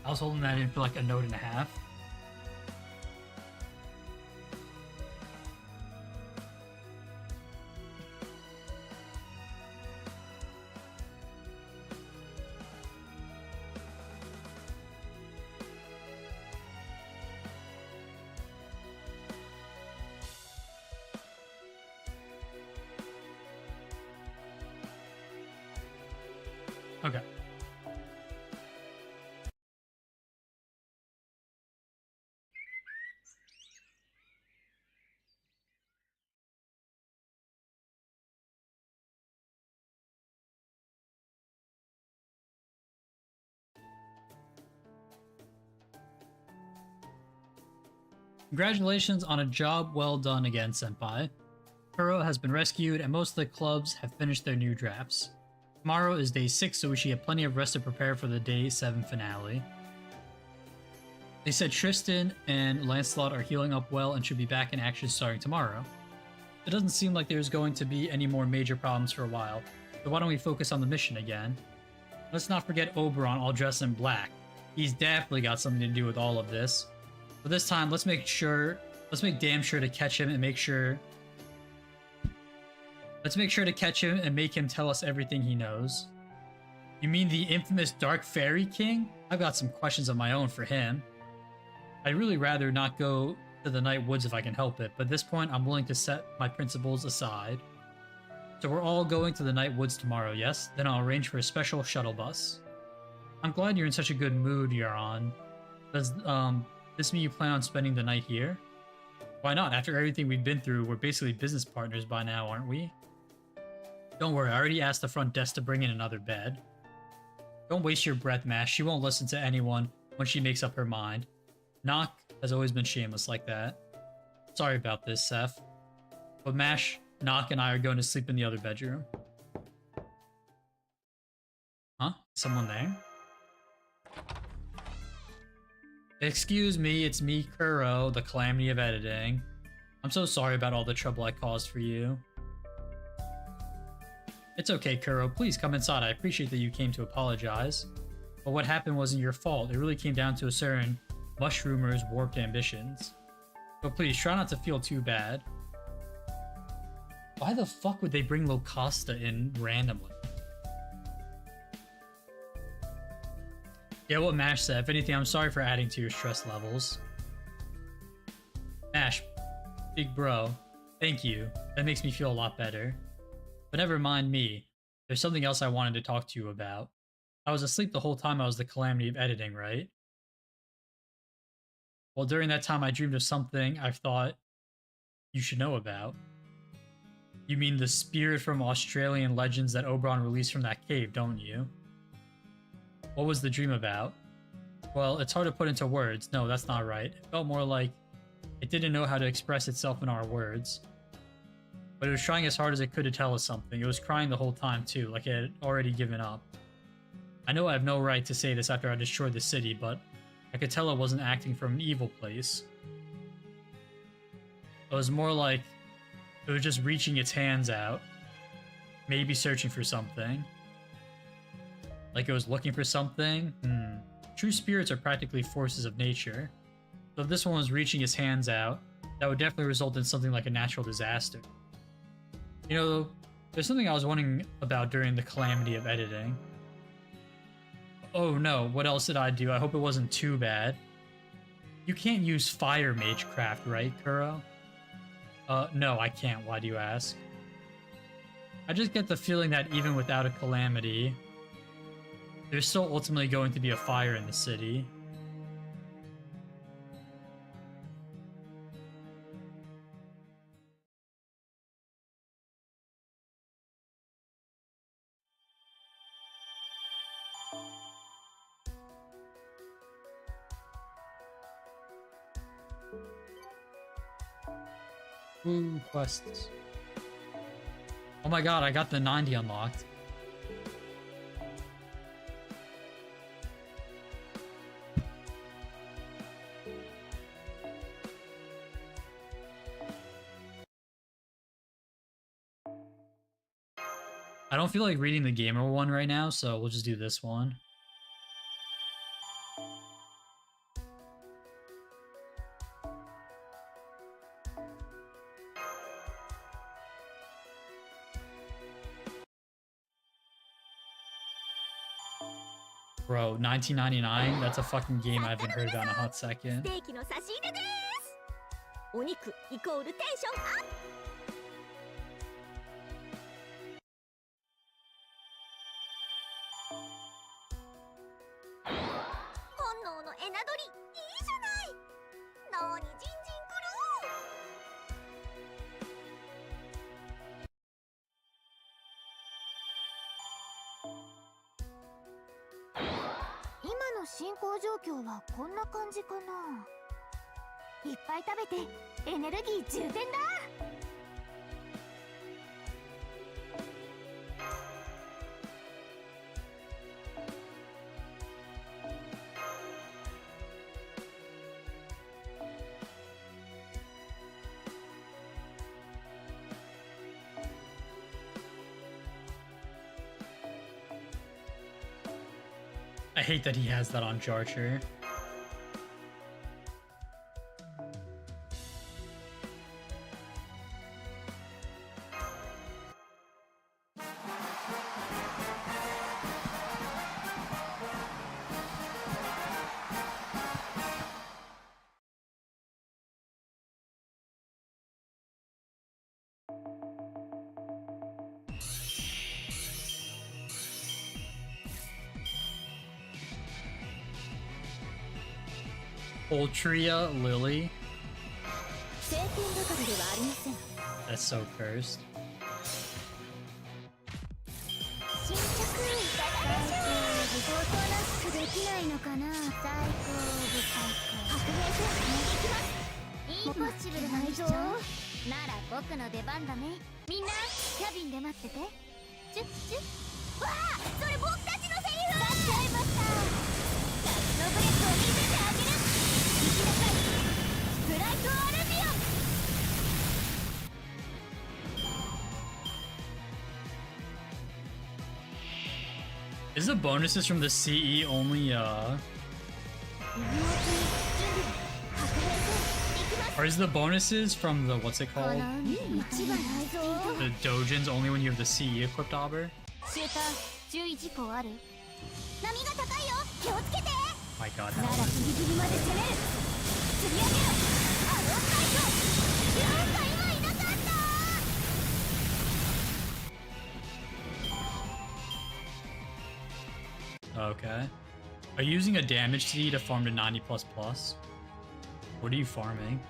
I was holding that in for like a note and a half. Okay. Congratulations on a job well done again, Senpai. Kuro has been rescued, and most of the clubs have finished their new drafts. Tomorrow is day 6, so we should get plenty of rest to prepare for the day 7 finale. They said Tristan and Lancelot are healing up well and should be back in action starting tomorrow. It doesn't seem like there's going to be any more major problems for a while, so why don't we focus on the mission again? Let's not forget Oberon all dressed in black. He's definitely got something to do with all of this. But this time, let's make damn sure to catch him and make sure... Let's make sure to catch him and make him tell us everything he knows. You mean the infamous Dark Fairy King? I've got some questions of my own for him. I'd really rather not go to the Night Woods if I can help it, but at this point I'm willing to set my principles aside. So we're all going to the Night Woods tomorrow, yes? Then I'll arrange for a special shuttle bus. I'm glad you're in such a good mood, Yaron. Does this mean you plan on spending the night here? Why not? After everything we've been through, we're basically business partners by now, aren't we? Don't worry, I already asked the front desk to bring in another bed. Don't waste your breath, Mash. She won't listen to anyone when she makes up her mind. Knock has always been shameless like that. Sorry about this, Seth. But Mash, Knock, and I are going to sleep in the other bedroom. Huh? Someone there? Excuse me, it's me, Kuro, the calamity of editing. I'm so sorry about all the trouble I caused for you. It's okay, Kuro. Please come inside. I appreciate that you came to apologize. But what happened wasn't your fault. It really came down to a certain mushroomers' warped ambitions. But please, try not to feel too bad. Why the fuck would they bring Locusta in randomly? Yeah, what Mash said. If anything, I'm sorry for adding to your stress levels. Mash, big bro, thank you. That makes me feel a lot better. But never mind me. There's something else I wanted to talk to you about. I was asleep the whole time I was the calamity of editing, right? Well, during that time I dreamed of something I thought you should know about. You mean the spirit from Australian legends that Oberon released from that cave, don't you? What was the dream about? Well, it's hard to put into words. No, that's not right. It felt more like it didn't know how to express itself in our words. But it was trying as hard as it could to tell us something. It was crying the whole time too, like it had already given up. I know I have no right to say this after I destroyed the city, but I could tell it wasn't acting from an evil place. It was more like it was just reaching its hands out, maybe searching for something. Like it was looking for something? True spirits are practically forces of nature. So if this one was reaching its hands out, that would definitely result in something like a natural disaster. You know, there's something I was wondering about during the calamity of editing. Oh no, what else did I do? I hope it wasn't too bad. You can't use Fire Magecraft, right, Kuro? No, I can't. Why do you ask? I just get the feeling that even without a calamity, there's still ultimately going to be a fire in the city. Ooh, quests. Oh my god, I got the 90 unlocked. I don't feel like reading the gamer one right now, so we'll just do this one. Bro, 1999? That's a fucking game I haven't heard about in a hot second. お肉イコールテンションアップ。本能のエナドリいいじゃない。なーにジンジンクルー。今の進行状況はこんな感じかな。いっぱい食べてエネルギー充電だ。I hate that he has that on Charger. Ultria Lily. That's so cursed. シブルなミッションなら僕の出番だね。みんなキャビンで待ってて。チュッチュッ。わあ、それ僕たちのセリフだっちゃいました。夏のブレッドを見せてあげる。行きなさいブライトアルビオン。Is the bonuses from the CE only, or is the bonuses from the, what's it called? The Dojins only when you have the CE equipped Auber? シューター注意事項ある？波が高いよ、気をつけて。 My god, なら how? ギリギリまで攻める。釣り上げろあの最初。なんか今いなかった。 Okay. Are you using a damage CD to farm to 90++? What are you farming?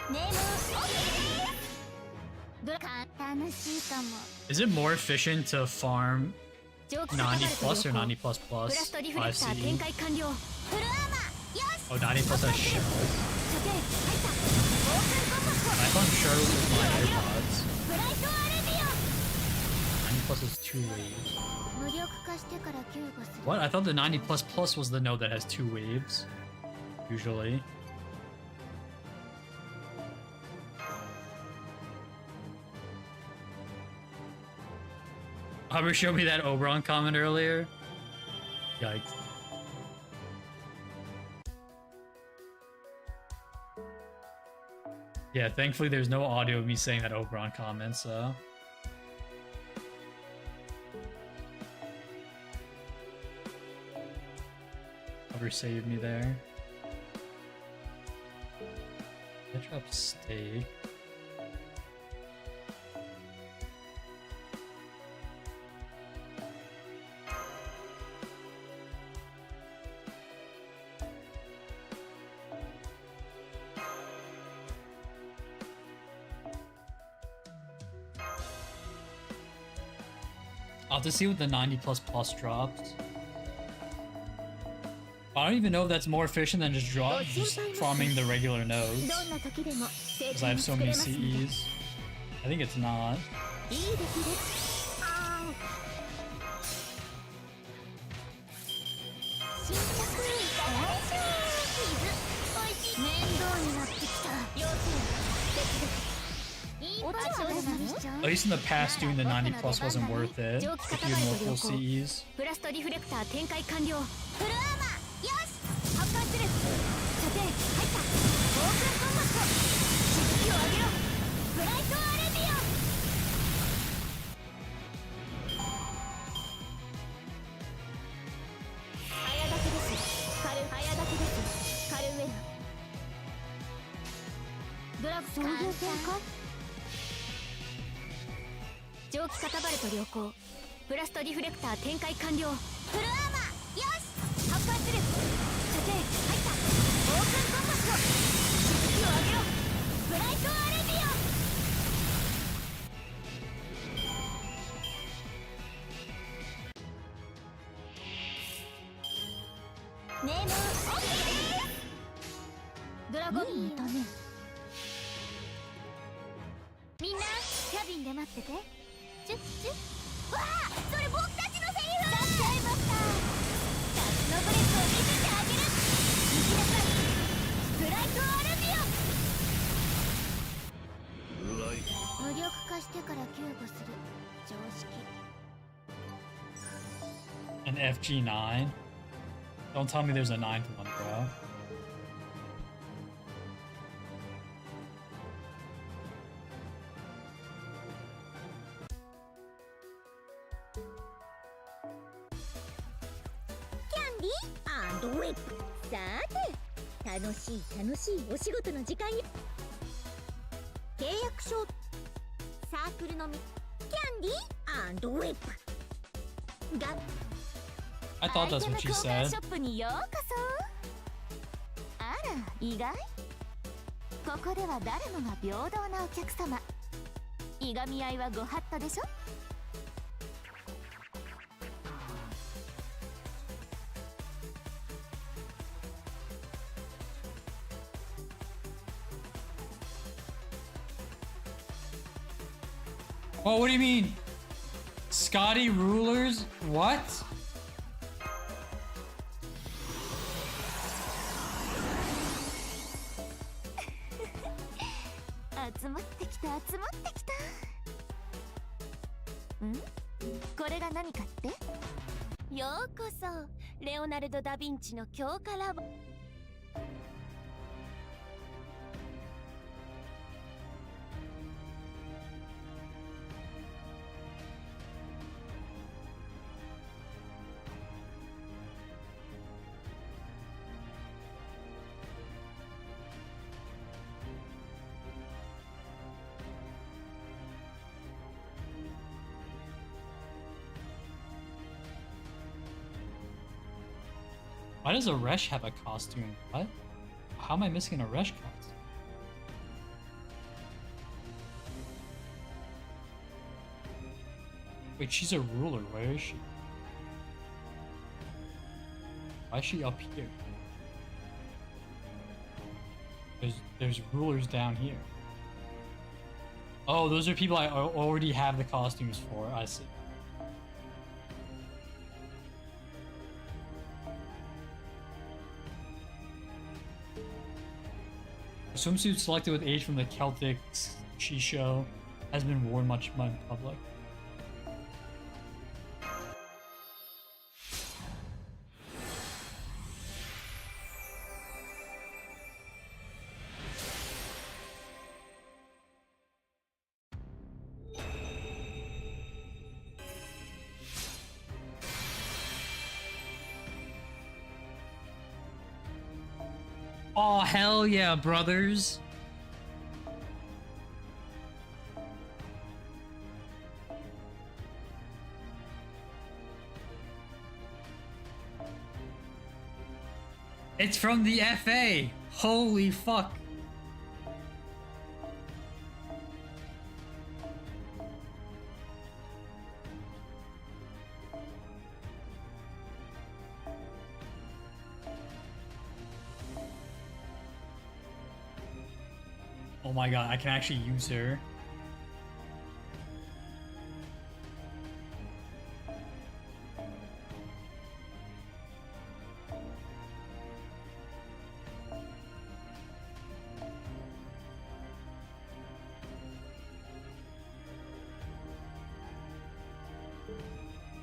ネームオッケーです。どれか楽しいかも。 Is it more efficient to farm 蒸気 90 plus or 90++ ブラストリフレ 5 クター展 CE? 開完了。フルアーマーよし。 Oh, 90+ has shells. 射程入った。オープンコンパス I found shells with my AirPods. ブライトアルビオン。 90+ is 2 waves. 無力化してから救護する。 What? I thought the 90++ was the node that has 2 waves. Usually. Aubrey showed me that Oberon comment earlier. Yikes. Yeah, thankfully there's no audio of me saying that Oberon comment, so... Aubrey saved me there. I dropped steak. I'll have to see what the 90++ drops. I don't even know if that's more efficient than just farming the regular nodes. Because I have so many CEs. I think it's not. いい出来です。新着大丈夫。水おいしい。面倒になってきた。要請いい場所でなミッション。 At least in the past, doing the 90+ wasn't worth it. If you had multiple CEs. ブラストリフレクター展開完了。フルアーマーよし発艦する。射程入った。オープンコンパクト。しぶきを上げろ。ブライトアルビオン。早炊きです。カル早炊きです。カルウェラ。ドラグそういう展開。蒸気カタバルト良好。ブラストリフレクター展開完了。フルアーマーよし発艦する。射程入った。オープンコンパクト。しぶきを上げろ。ブライトアルビオン。ネームオッケーです。ドラゴンいいだね。みんなキャビンで待ってて。チュッチュッ。わあ、それ僕たちのセリフだっちゃいました。夏のブレッドを見せてあげる。行きなさいブライトアルビオン。無力化してから救護する常識。 An FG9? Don't tell me there's a 9 to 1, bro.ウェブ。さて楽しいお仕事の時間よ。契約書サークルのみキャンディーウェブが I thought that's what you アイテム交換 said. ショップにようこそ。あら意外。ここでは誰もが平等なお客様。いがみ合いはご法度でしょ。Oh, what do you mean? Scotty rulers? What? Why does a Resh have a costume? What? How am I missing a Resh costume? Wait, she's a ruler. Where is she? Why is she up here? There's rulers down here. Oh, those are people I already have the costumes for. I see. A swimsuit selected with age from the Celtic Ski Show has been worn much in public. Oh, hell yeah, brothers. It's from the FA. Holy fuck. Oh my god, I can actually use her.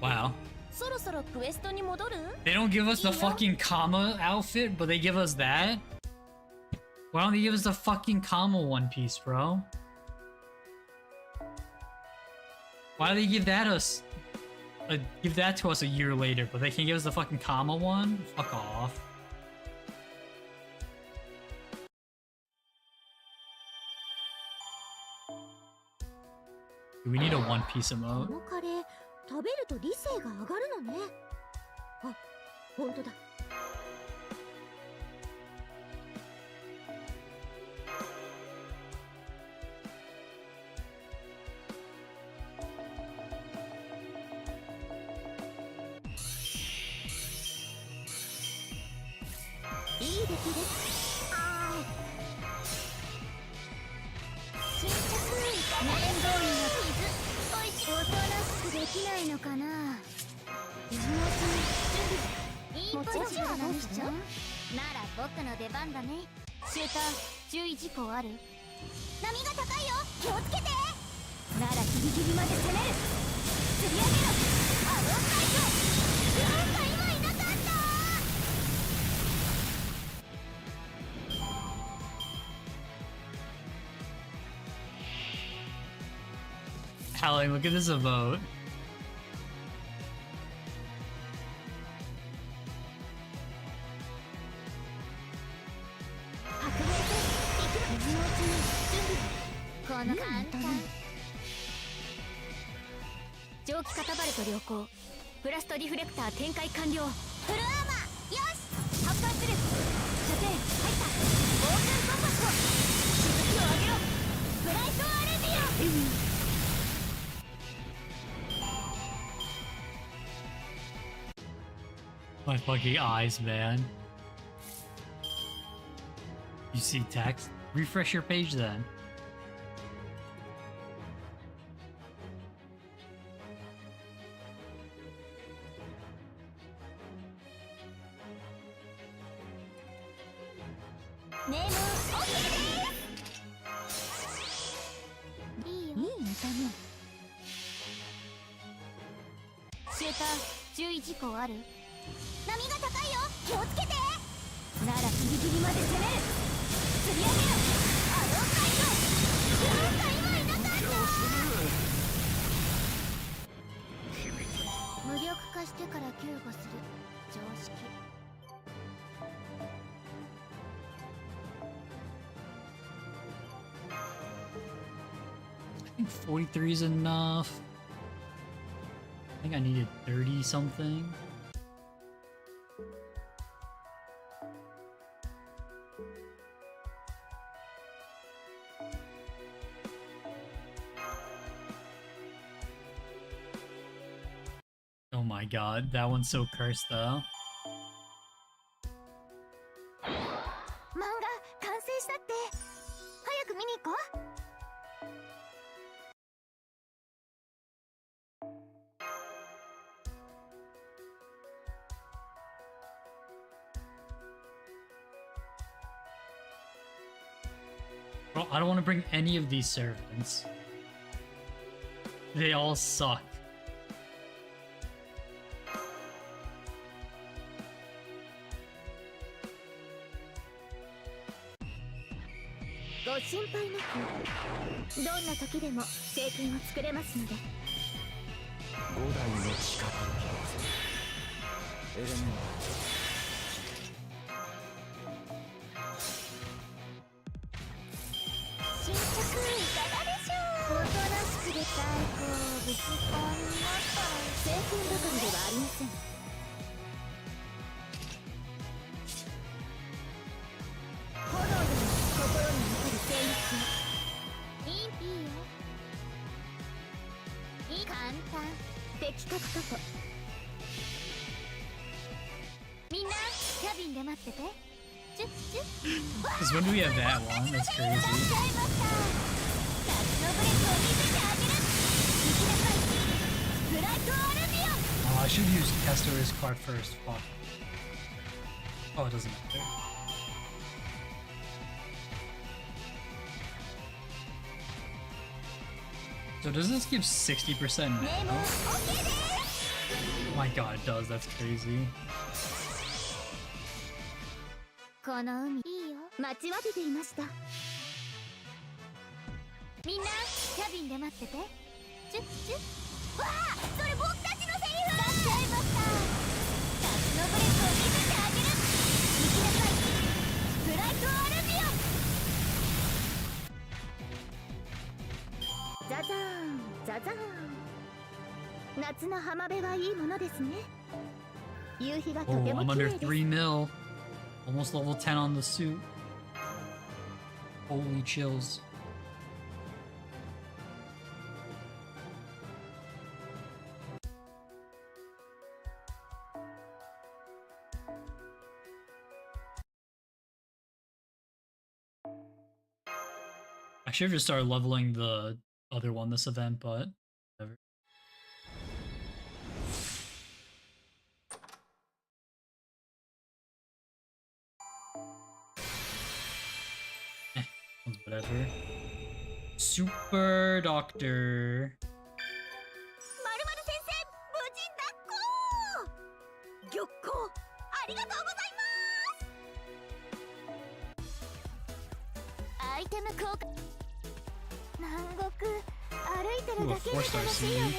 Wow. They don't give us the fucking Kama outfit, but they give us that? Why don't they give us the fucking Kama One Piece, bro? Why do they give that to us a year later, but they can't give us the fucking Kama one? Fuck off. Do we need a One Piece emote? 食べると理性が上がるのね。あ、本当だ。いい出来です。ああ。沈着。面倒にな傷。おとなしくできないのかな。気持ちに準備。もちろんしちゃう。なら僕の出番だね。シューター、注意事項ある？波が高いよ。気をつけて。ならギリギリまで攻める。釣り上げろ。アロー最強。なんか今いなかった。Hallie, look at this emote. My fucking eyes, man. You see text? Refresh your page then. ネーム OK ですいいよいい見た目シューター注意事項ある波が高いよ気をつけてならギリギリまで攻める釣り上げろアローカイトなんか今いなかった無力化してから救護する常識I think 43 is enough. I think I needed 30 something. Oh my god, that one's so cursed though. 漫画完成したって早く見に行こう Bro, I don't want to bring any of these servants. They all suck. ご心配なくどんな時でも政権を作れますので五代の力のエレメン進捗いかがでしょうおとなしくで最高物本になったら政権ばかりではありません炎でも心に残る旋律をいいよいい簡単的確かとみんなキャビンで待っててチュッチュッ Because when do we have that one? That's crazy. 夏のブレスを見せてあげる行きなさいブライトアルビオン Oh, I should use Castor's card first. Fuck. Oh, it doesn't matter. So does this give 60% ネーム now? OK です Oh my god, it does. That's crazy. この海いいよ待ちわびていましたみんなキャビンで待っててチュッチュッわあそれ僕たちのセリフ出しちゃいました夏のブレスを見せてあげる行きなさいブライトアルビオンザザーンザザーン夏の浜辺はいいものですね夕日がと Oh, ても I'm 綺 under 麗です 3 mil. Almost level 10 on the suit. Holy chills. I should have just started leveling the other one this event, but whatever. Whatever. Super Doctor. まるまる先生無事抱っこ玉光ありがとうございますアイテム交換南国歩いてるだけで楽しいよね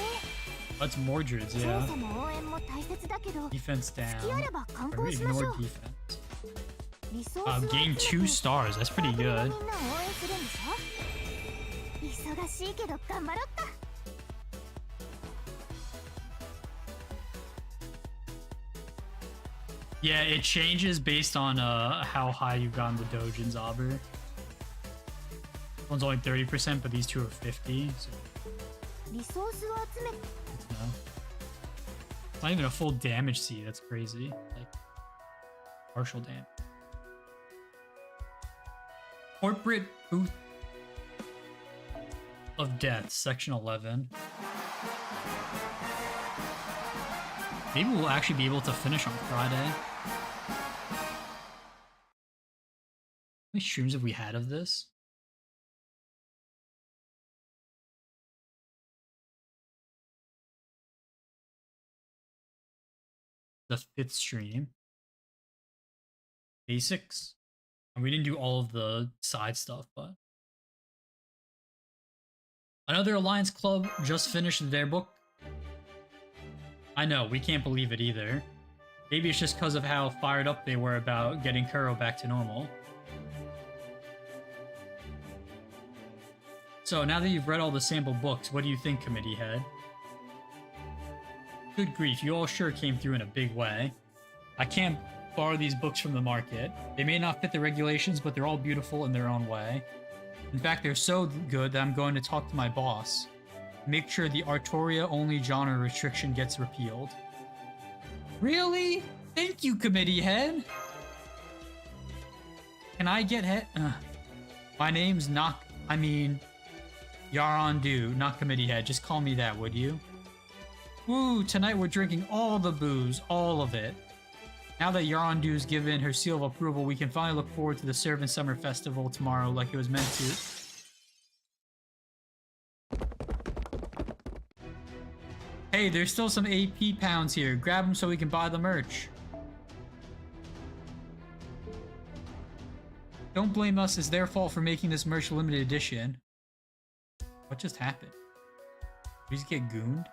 That's Mordred's, 調 yeah. 査も応援も大切だけど Defense 隙あ down. れば観 Or 光しましょ ignore う defense. リソースを集め Gain 2 stars. That's pretty サークルの good. みんなを応援するんでしょ忙しいけど頑張ろっか Yeah, it changes based on how high you've gotten the Doge and Zobber. One's only 30%, but these two are 50. So リソースを集め good to know. It's not even a full damage seed. That's crazy. Like partial damage. Corporate Booth of Death, Section 11. Maybe we'll actually be able to finish on Friday. many streams have we had of this? The 5th stream. Basics. And we didn't do all of the side stuff, but another Alliance Club just finished their book. I know, we can't believe it either. Maybe it's just because of how fired up they were about getting Kuro back to normal. So now that you've read all the sample books, what do you think, committee head? Good grief, you all sure came through in a big way. I can't borrow these books from the market. They may not fit the regulations, but they're all beautiful in their own way. In fact, they're so good that I'm going to talk to my boss. Make sure the Artoria-only genre restriction gets repealed. Really? Thank you, committee head! Can I get head? My name's Yarondu, not committee head. Just call me that, would you? Woo, tonight we're drinking all the booze, all of it. Now that Yarondu's given her seal of approval, we can finally look forward to the Servant Summer Festival tomorrow like it was meant to. Hey, there's still some AP pounds here. Grab them so we can buy the merch. Don't blame us, it's their fault for making this merch limited edition. What just happened? Did we just get gooned?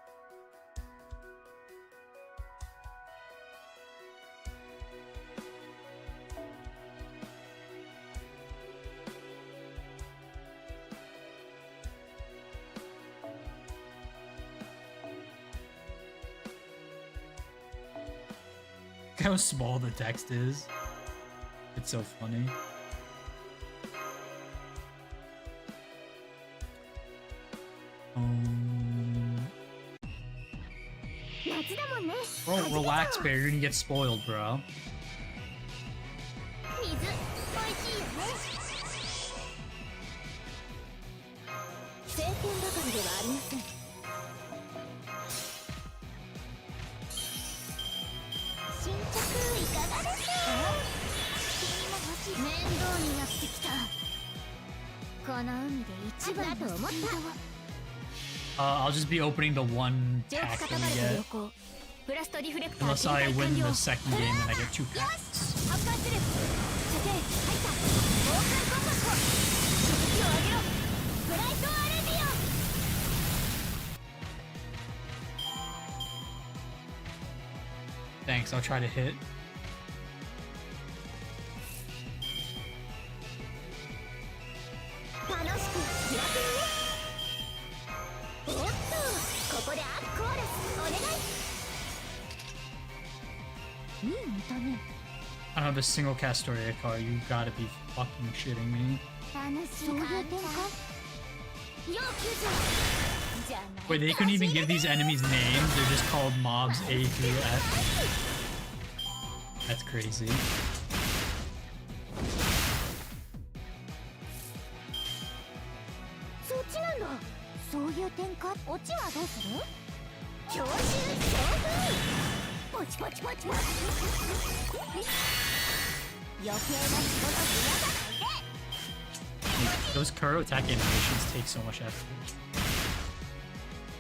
Look how small the text is. It's so funny. Bro, relax, Bear. You're gonna get spoiled, bro. I'll just be opening the one pack that we get. Unless I win the second game and I get 2 packs. Thanks, I'll try to hit. I don't have a single Castoria card. You gotta be fucking shitting me. Wait, they couldn't even give these enemies names. They're just called mobs A through F. That's crazy. Those Kuro attack animations take so much effort.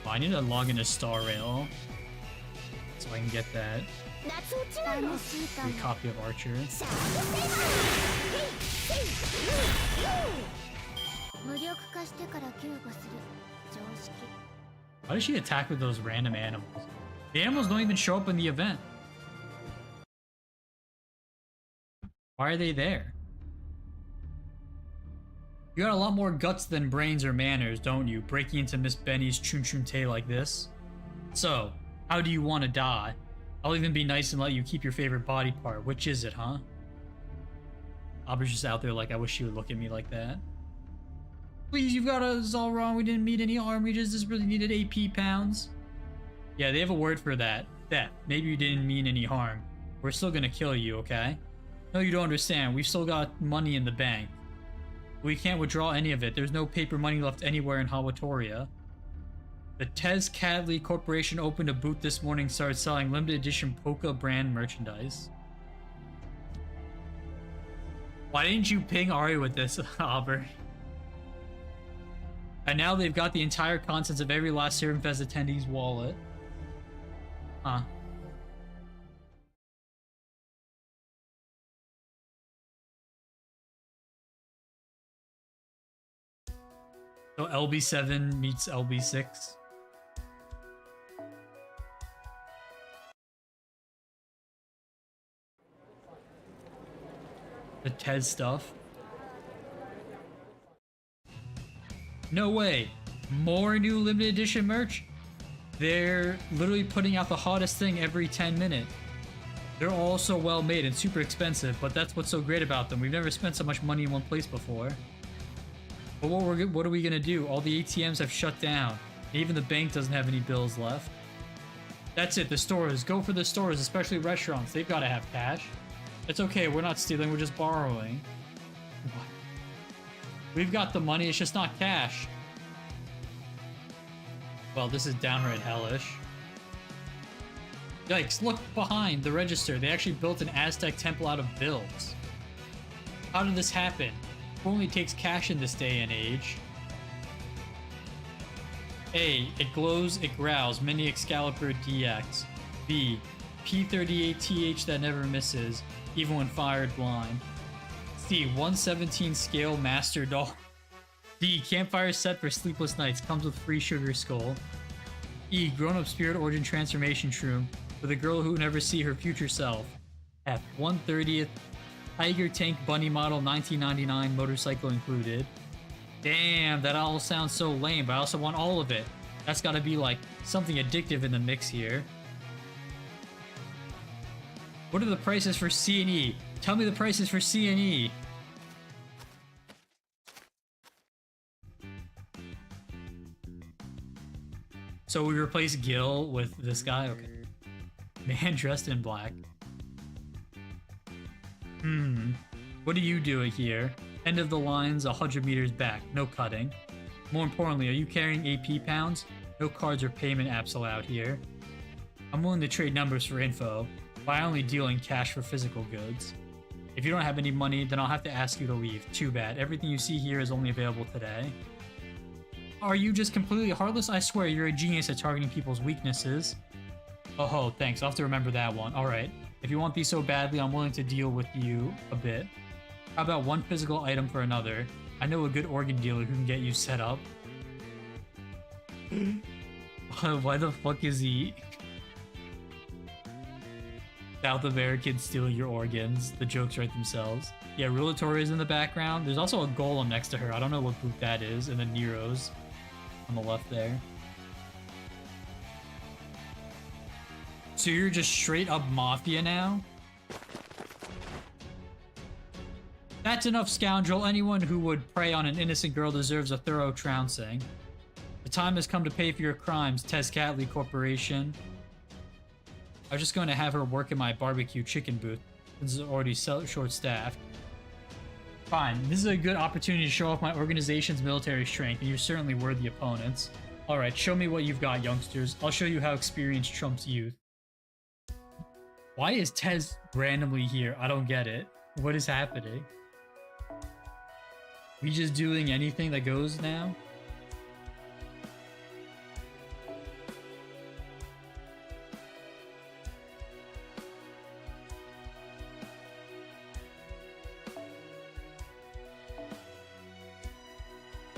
Oh, I need to log into Star Rail so I can get that. Free copy of Archer. Why does she attack with those random animals? The animals don't even show up in the event. Why are they there? You got a lot more guts than brains or manners, don't you? Breaking into Miss Benny's Chun Chun Tay like this. So, how do you want to die? I'll even be nice and let you keep your favorite body part. Which is it, huh? Aubrey's just out there like, I wish she would look at me like that. Please, you've got us all wrong. We didn't meet any harm. We just really needed AP pounds. Yeah, they have a word for that. Theft. Maybe you didn't mean any harm. We're still gonna kill you, okay? No, you don't understand. We've still got money in the bank. We can't withdraw any of it. There's no paper money left anywhere in Hawatoria. The Tez Cadley Corporation opened a booth this morning and started selling limited edition Polka brand merchandise. Why didn't you ping Ari with this, Aubrey? And now they've got the entire contents of every last Serum Fest attendee's wallet. Huh. So LB7 meets LB6. The TED stuff. No way. More new limited edition merch? They're literally putting out the hottest thing every 10 minutes. They're all so well made and super expensive, but that's what's so great about them. We've never spent so much money in one place before. But what are we gonna do? All the ATMs have shut down. Even the bank doesn't have any bills left. That's it, the stores. Go for the stores, especially restaurants. They've gotta have cash. It's okay, we're not stealing, we're just borrowing. What? We've got the money, it's just not cash. Well, this is downright hellish. Yikes, look behind the register. They actually built an Aztec temple out of bills. How did this happen? Who only takes cash in this day and age? A. It glows, it growls. Mini Excalibur DX. B. P38TH that never misses, even when fired blind. C. 117 scale master doll. D. Campfire set for sleepless nights. Comes with free sugar skull. E. Grown-up spirit origin transformation shroom for the girl who will never see her future self. F. 1/30th Tiger Tank Bunny model 1999 motorcycle included. Damn, that all sounds so lame, but I also want all of it. That's gotta be like something addictive in the mix here. What are the prices for C and E? Tell me the prices for C and E. So we replace Gil with this guy? Okay. Man dressed in black. What are you doing here? End of the lines 100 meters back. No cutting. More importantly, are you carrying AP pounds? No cards or payment apps allowed here. I'm willing to trade numbers for info, but I only deal in cash for physical goods. If you don't have any money, then I'll have to ask you to leave. Too bad. Everything you see here is only available today. Are you just completely heartless? I swear you're a genius at targeting people's weaknesses. Oh, thanks. I'll have to remember that one. Alright. If you want these so badly, I'm willing to deal with you a bit. How about one physical item for another? I know a good organ dealer who can get you set up. Why the fuck is he... South Americans stealing your organs? The jokes write themselves. Yeah, Rulatori is in the background. There's also a golem next to her. I don't know what group that is. And then Nero's on the left there. So you're just straight up mafia now? That's enough, scoundrel. Anyone who would prey on an innocent girl deserves a thorough trouncing. The time has come to pay for your crimes, Tez Catley Corporation. I was just going to have her work in my barbecue chicken booth, since it's already short-staffed. Fine, this is a good opportunity to show off my organization's military strength, and you're certainly worthy opponents. Alright, show me what you've got, youngsters. I'll show you how experience trumps youth. Why is Tez randomly here? I don't get it. What is happening? We just doing anything that goes now?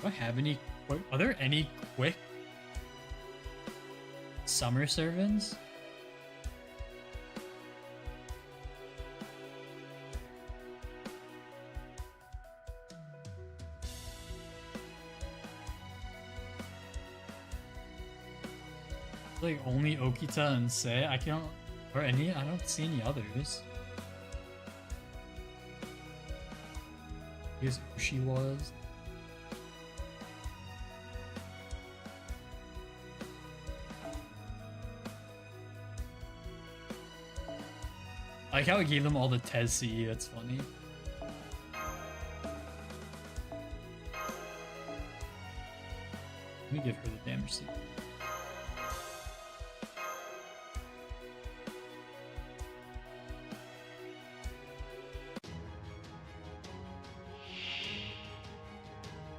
Do I have any... Are there any quick summer servants? Like only Okita and Sei. I don't see any others. Here's who she was. I like how it gave them all the Tez CE, that's funny. Let me give her the damage CE.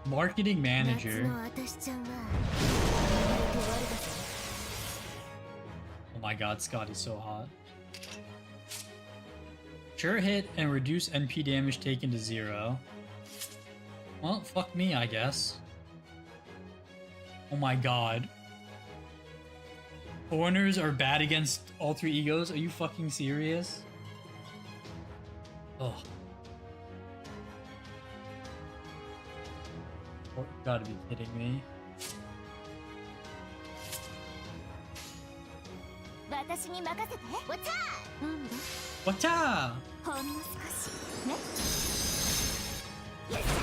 Marketing 夏 manager. の私ちゃんは生まれて終わるだぞ。 Oh my god, Scotty's so hot. Sure hit and reduce NP damage taken to 0. Well, fuck me, I guess. Oh my god. Foreigners are bad against all 3 egos? Are you fucking serious? Ugh. Oh, you gotta be kidding me. 私に任せて。わたー。なんだ。 What's up? ほんの少しね。よっしゃー。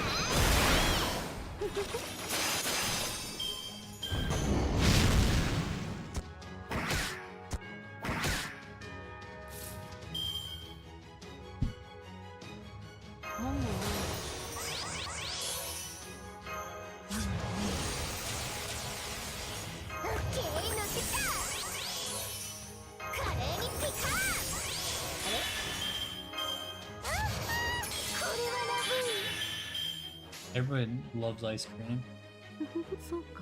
なんだよ。オッケー、乗ってきた。華麗にピカー。あれ？あはー、これはラブ Everyone loves ice cream. そうか。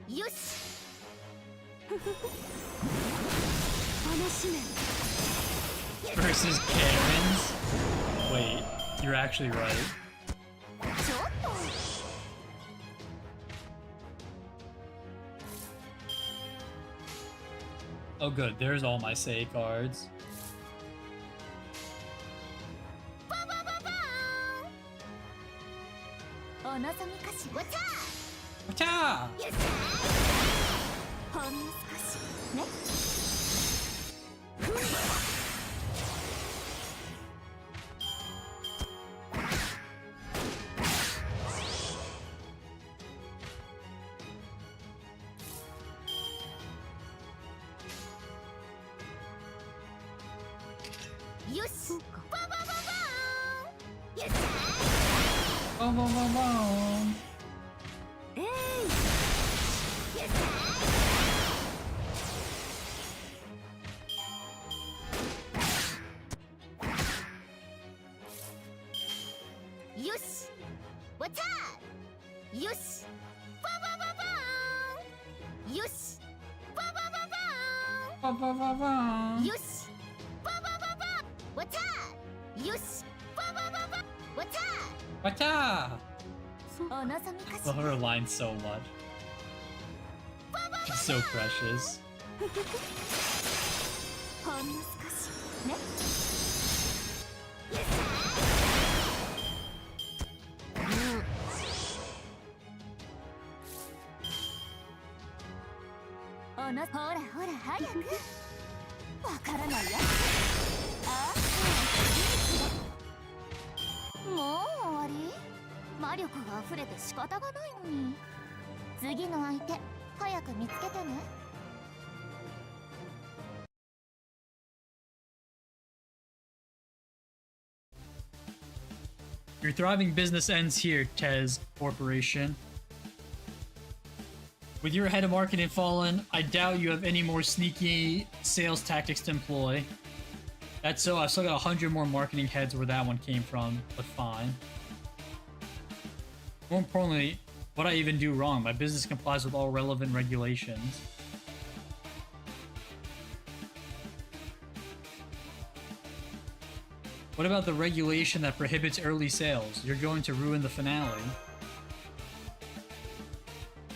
よし。話ね。 Versus Karens? Wait, you're actually right. ちょっと。 Oh good, there's all my say cards. ババババーン。お望みかしら。わた What's up? ー。よっしゃー。ほんの少しね。ふん。よし。ババババーン。よっしゃ Boom, boom, boom, boom. ー。えい。よっしゃー。よし。わたー。よし。ババババーン。よし。ババババ Ba, ba, ba, ーン。 ba. よし。ババババーン。わたー。よし。ババババーン。わた What's up? ー。お望みかし Love her line so much. She's so precious. ほんの少しね。よっしゃー。ほらほら早く。わからないやつ。ああ、もう終わり？魔力が溢れて仕方がないのに。次の相手早く見つけてね。 Your thriving business ends here, Tez Corporation. With your head of marketing fallen, I doubt you have any more sneaky sales tactics to employ. That's so, I've still got 100 more marketing heads where that one came from, but fine. More importantly, what I even do wrong? My business complies with all relevant regulations. What about the regulation that prohibits early sales? You're going to ruin the finale.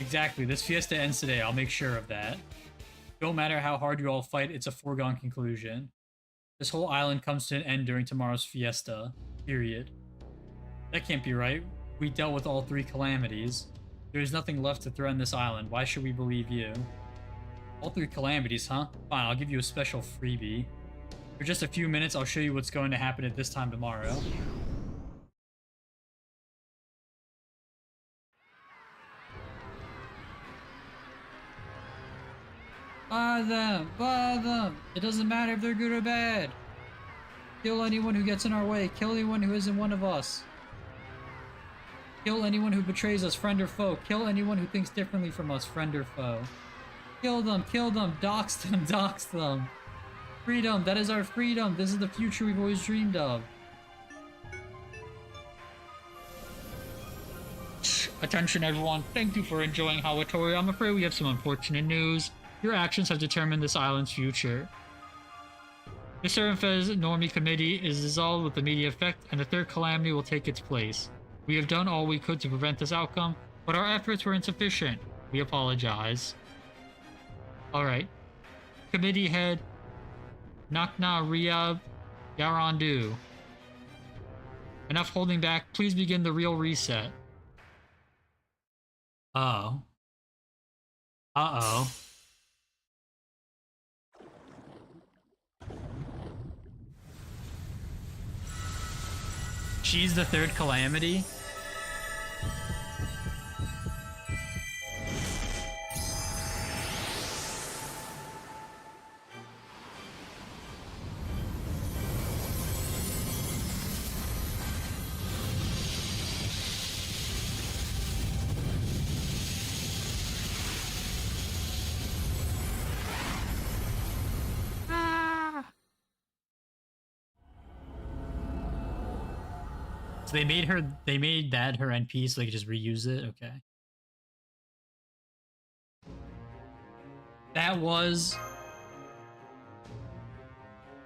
Exactly, this fiesta ends today, I'll make sure of that. Don't matter how hard you all fight, it's a foregone conclusion. This whole island comes to an end during tomorrow's fiesta. Period. That can't be right. We dealt with all 3 calamities. There's nothing left to threaten this island. Why should we believe you? All 3 calamities, huh? Fine, I'll give you a special freebie. For just a few minutes, I'll show you what's going to happen at this time tomorrow. Buy them! Buy them! It doesn't matter if they're good or bad! Kill anyone who gets in our way. Kill anyone who isn't one of us. Kill anyone who betrays us, friend or foe. Kill anyone who thinks differently from us, friend or foe. Kill them! Kill them! Dox them! Dox them! Freedom! That is our freedom! This is the future we've always dreamed of. Attention everyone, thank you for enjoying Hawatori. I'm afraid we have some unfortunate news. Your actions have determined this island's future. The Serenfez Normie Committee is dissolved with immediate effect, and the third calamity will take its place. We have done all we could to prevent this outcome, but our efforts were insufficient. We apologize. Alright. Committee head Nakna Riyab Yarandu. Enough holding back, please begin the real reset. Uh-oh. Uh-oh. She's the third calamity? So they made that her NP so they could just reuse it? Okay.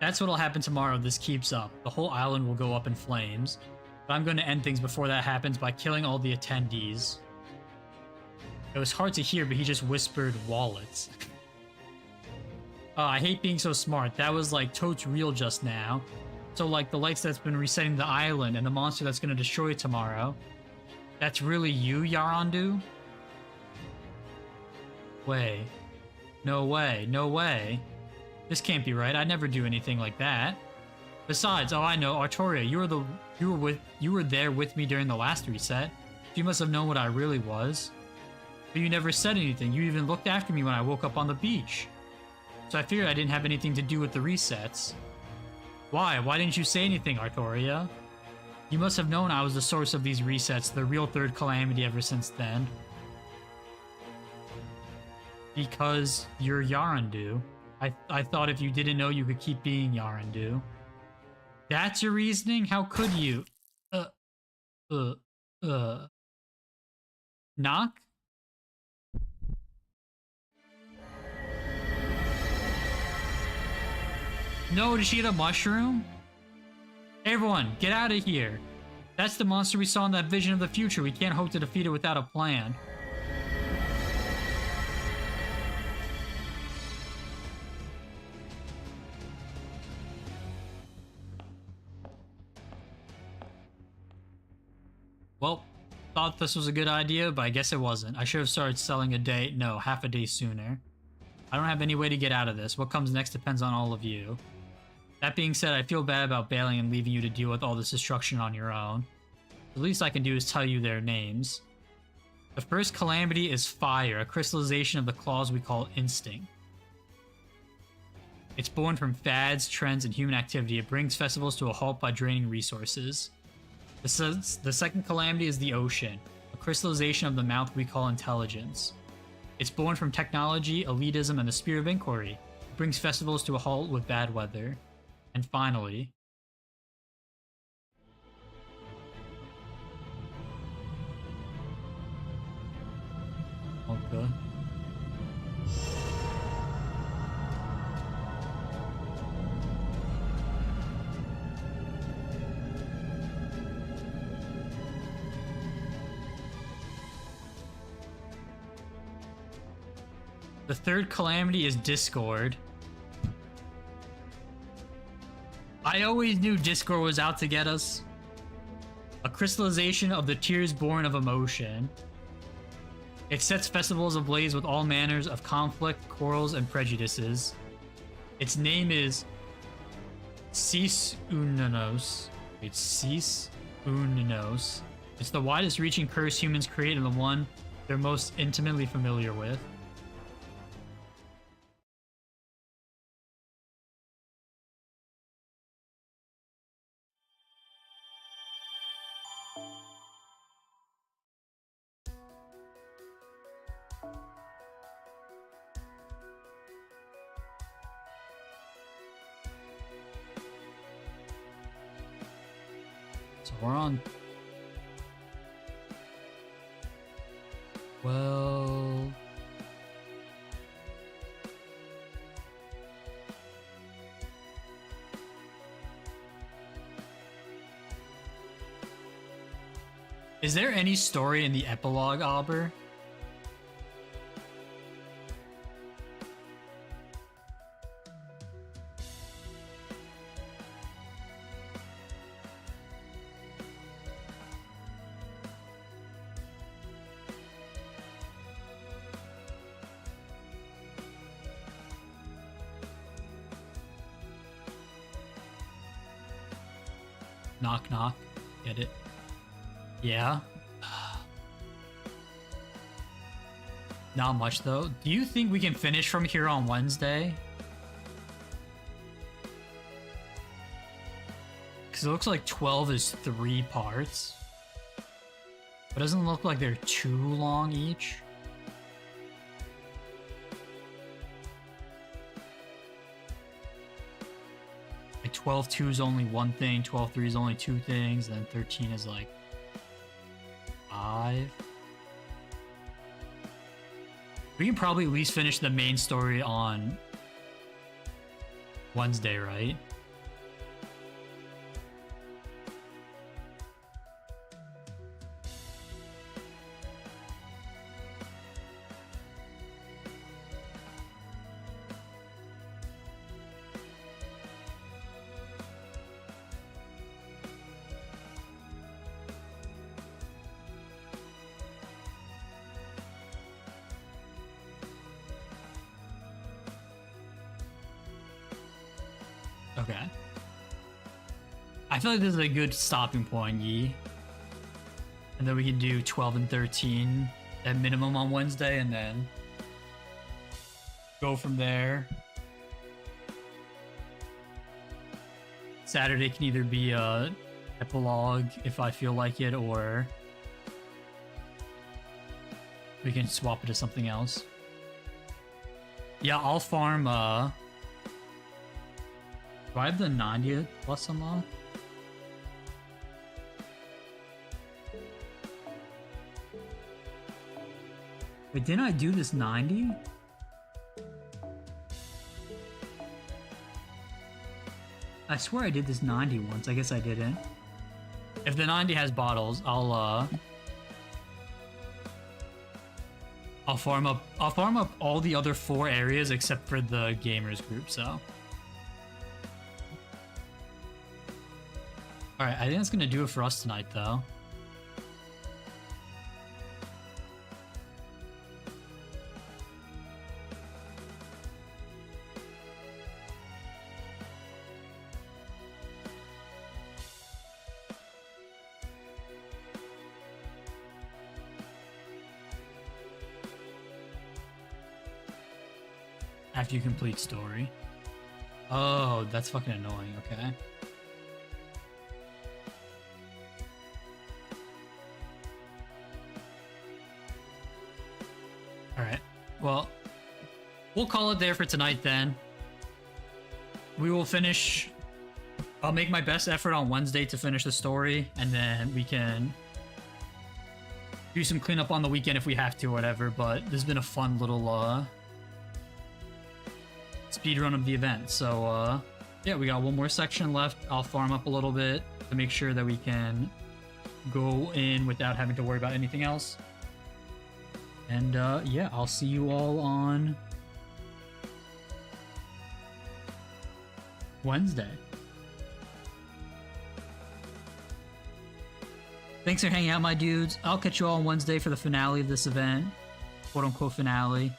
That's what'll happen tomorrow if this keeps up. The whole island will go up in flames. But I'm going to end things before that happens by killing all the attendees. It was hard to hear, but he just whispered wallets. Oh, I hate being so smart. That was like totes real just now. So like the lights that's been resetting the island and the monster that's going to destroy it tomorrow. That's really you, Yarandu? Way. No way. No way. This can't be right. I'd never do anything like that. Besides, oh I know, Artoria, you were there with me during the last reset. You must have known what I really was. But you never said anything. You even looked after me when I woke up on the beach. So I figured I didn't have anything to do with the resets. Why? Why didn't you say anything, Artoria? You must have known I was the source of these resets, the real third calamity ever since then. Because you're Yarandu. I thought if you didn't know, you could keep being Yarandu. That's your reasoning? How could you? Knock? No, did she get a mushroom? Hey everyone, get out of here. That's the monster we saw in that vision of the future. We can't hope to defeat it without a plan. Well, thought this was a good idea, but I guess it wasn't. I should have started selling half a day sooner. I don't have any way to get out of this. What comes next depends on all of you. That being said, I feel bad about bailing and leaving you to deal with all this destruction on your own. The least I can do is tell you their names. The first calamity is fire, a crystallization of the claws we call instinct. It's born from fads, trends, and human activity. It brings festivals to a halt by draining resources. The second calamity is the ocean, a crystallization of the mouth we call intelligence. It's born from technology, elitism, and the spirit of inquiry. It brings festivals to a halt with bad weather. And finally... Okay. The third calamity is Discord. I always knew Discord was out to get us. A crystallization of the tears born of emotion. It sets festivals ablaze with all manners of conflict, quarrels, and prejudices. Its name is Cis Unanos. It's Cis Unanos. It's the widest reaching curse humans create and the one they're most intimately familiar with. So we're on Well... Is there any story in the epilogue, Auber? Knock knock. Get it? Yeah. Not much though. Do you think we can finish from here on Wednesday? Because it looks like 12 is 3 parts. But it doesn't look like they're too long each. Like 12-2 is only one thing, 12-3 is only 2 things, then 13 is like 5. We can probably at least finish the main story on Wednesday, right? Okay. I feel like this is a good stopping point, Yi. And then we can do 12 and 13 at minimum on Wednesday, and then go from there. Saturday can either be a epilogue if I feel like it, or we can swap it to something else. Yeah, I'll farm, do I have the 90 plus unlocked? Wait, didn't I do this 90? I swear I did this 90 once. I guess I didn't. If the 90 has bottles, I'll farm up all the other 4 areas except for the gamers group, so. Alright, I think that's gonna do it for us tonight, though. After you complete story. Oh, that's fucking annoying, okay. Alright, well, we'll call it there for tonight then. We will finish... I'll make my best effort on Wednesday to finish the story, and then we can do some cleanup on the weekend if we have to or whatever, but this has been a fun little, speedrun of the event. So, yeah, we got one more section left. I'll farm up a little bit to make sure that we can go in without having to worry about anything else. And, yeah, I'll see you all on Wednesday. Thanks for hanging out, my dudes. I'll catch you all on Wednesday for the finale of this event. Quote-unquote finale.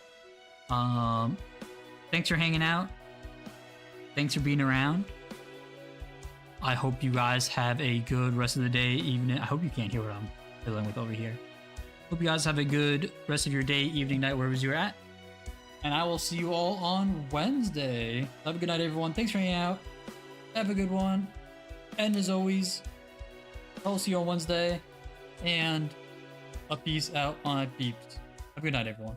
Thanks for hanging out. Thanks for being around. I hope you guys have a good rest of the day, evening. I hope you can't hear what I'm dealing with over here. Hope you guys have a good rest of your day, evening, night, wherever you're at. And I will see you all on Wednesday. Have a good night, everyone. Thanks for hanging out. Have a good one. And as always, I'll see you on Wednesday. And a peace out on a beeped. Have a good night, everyone.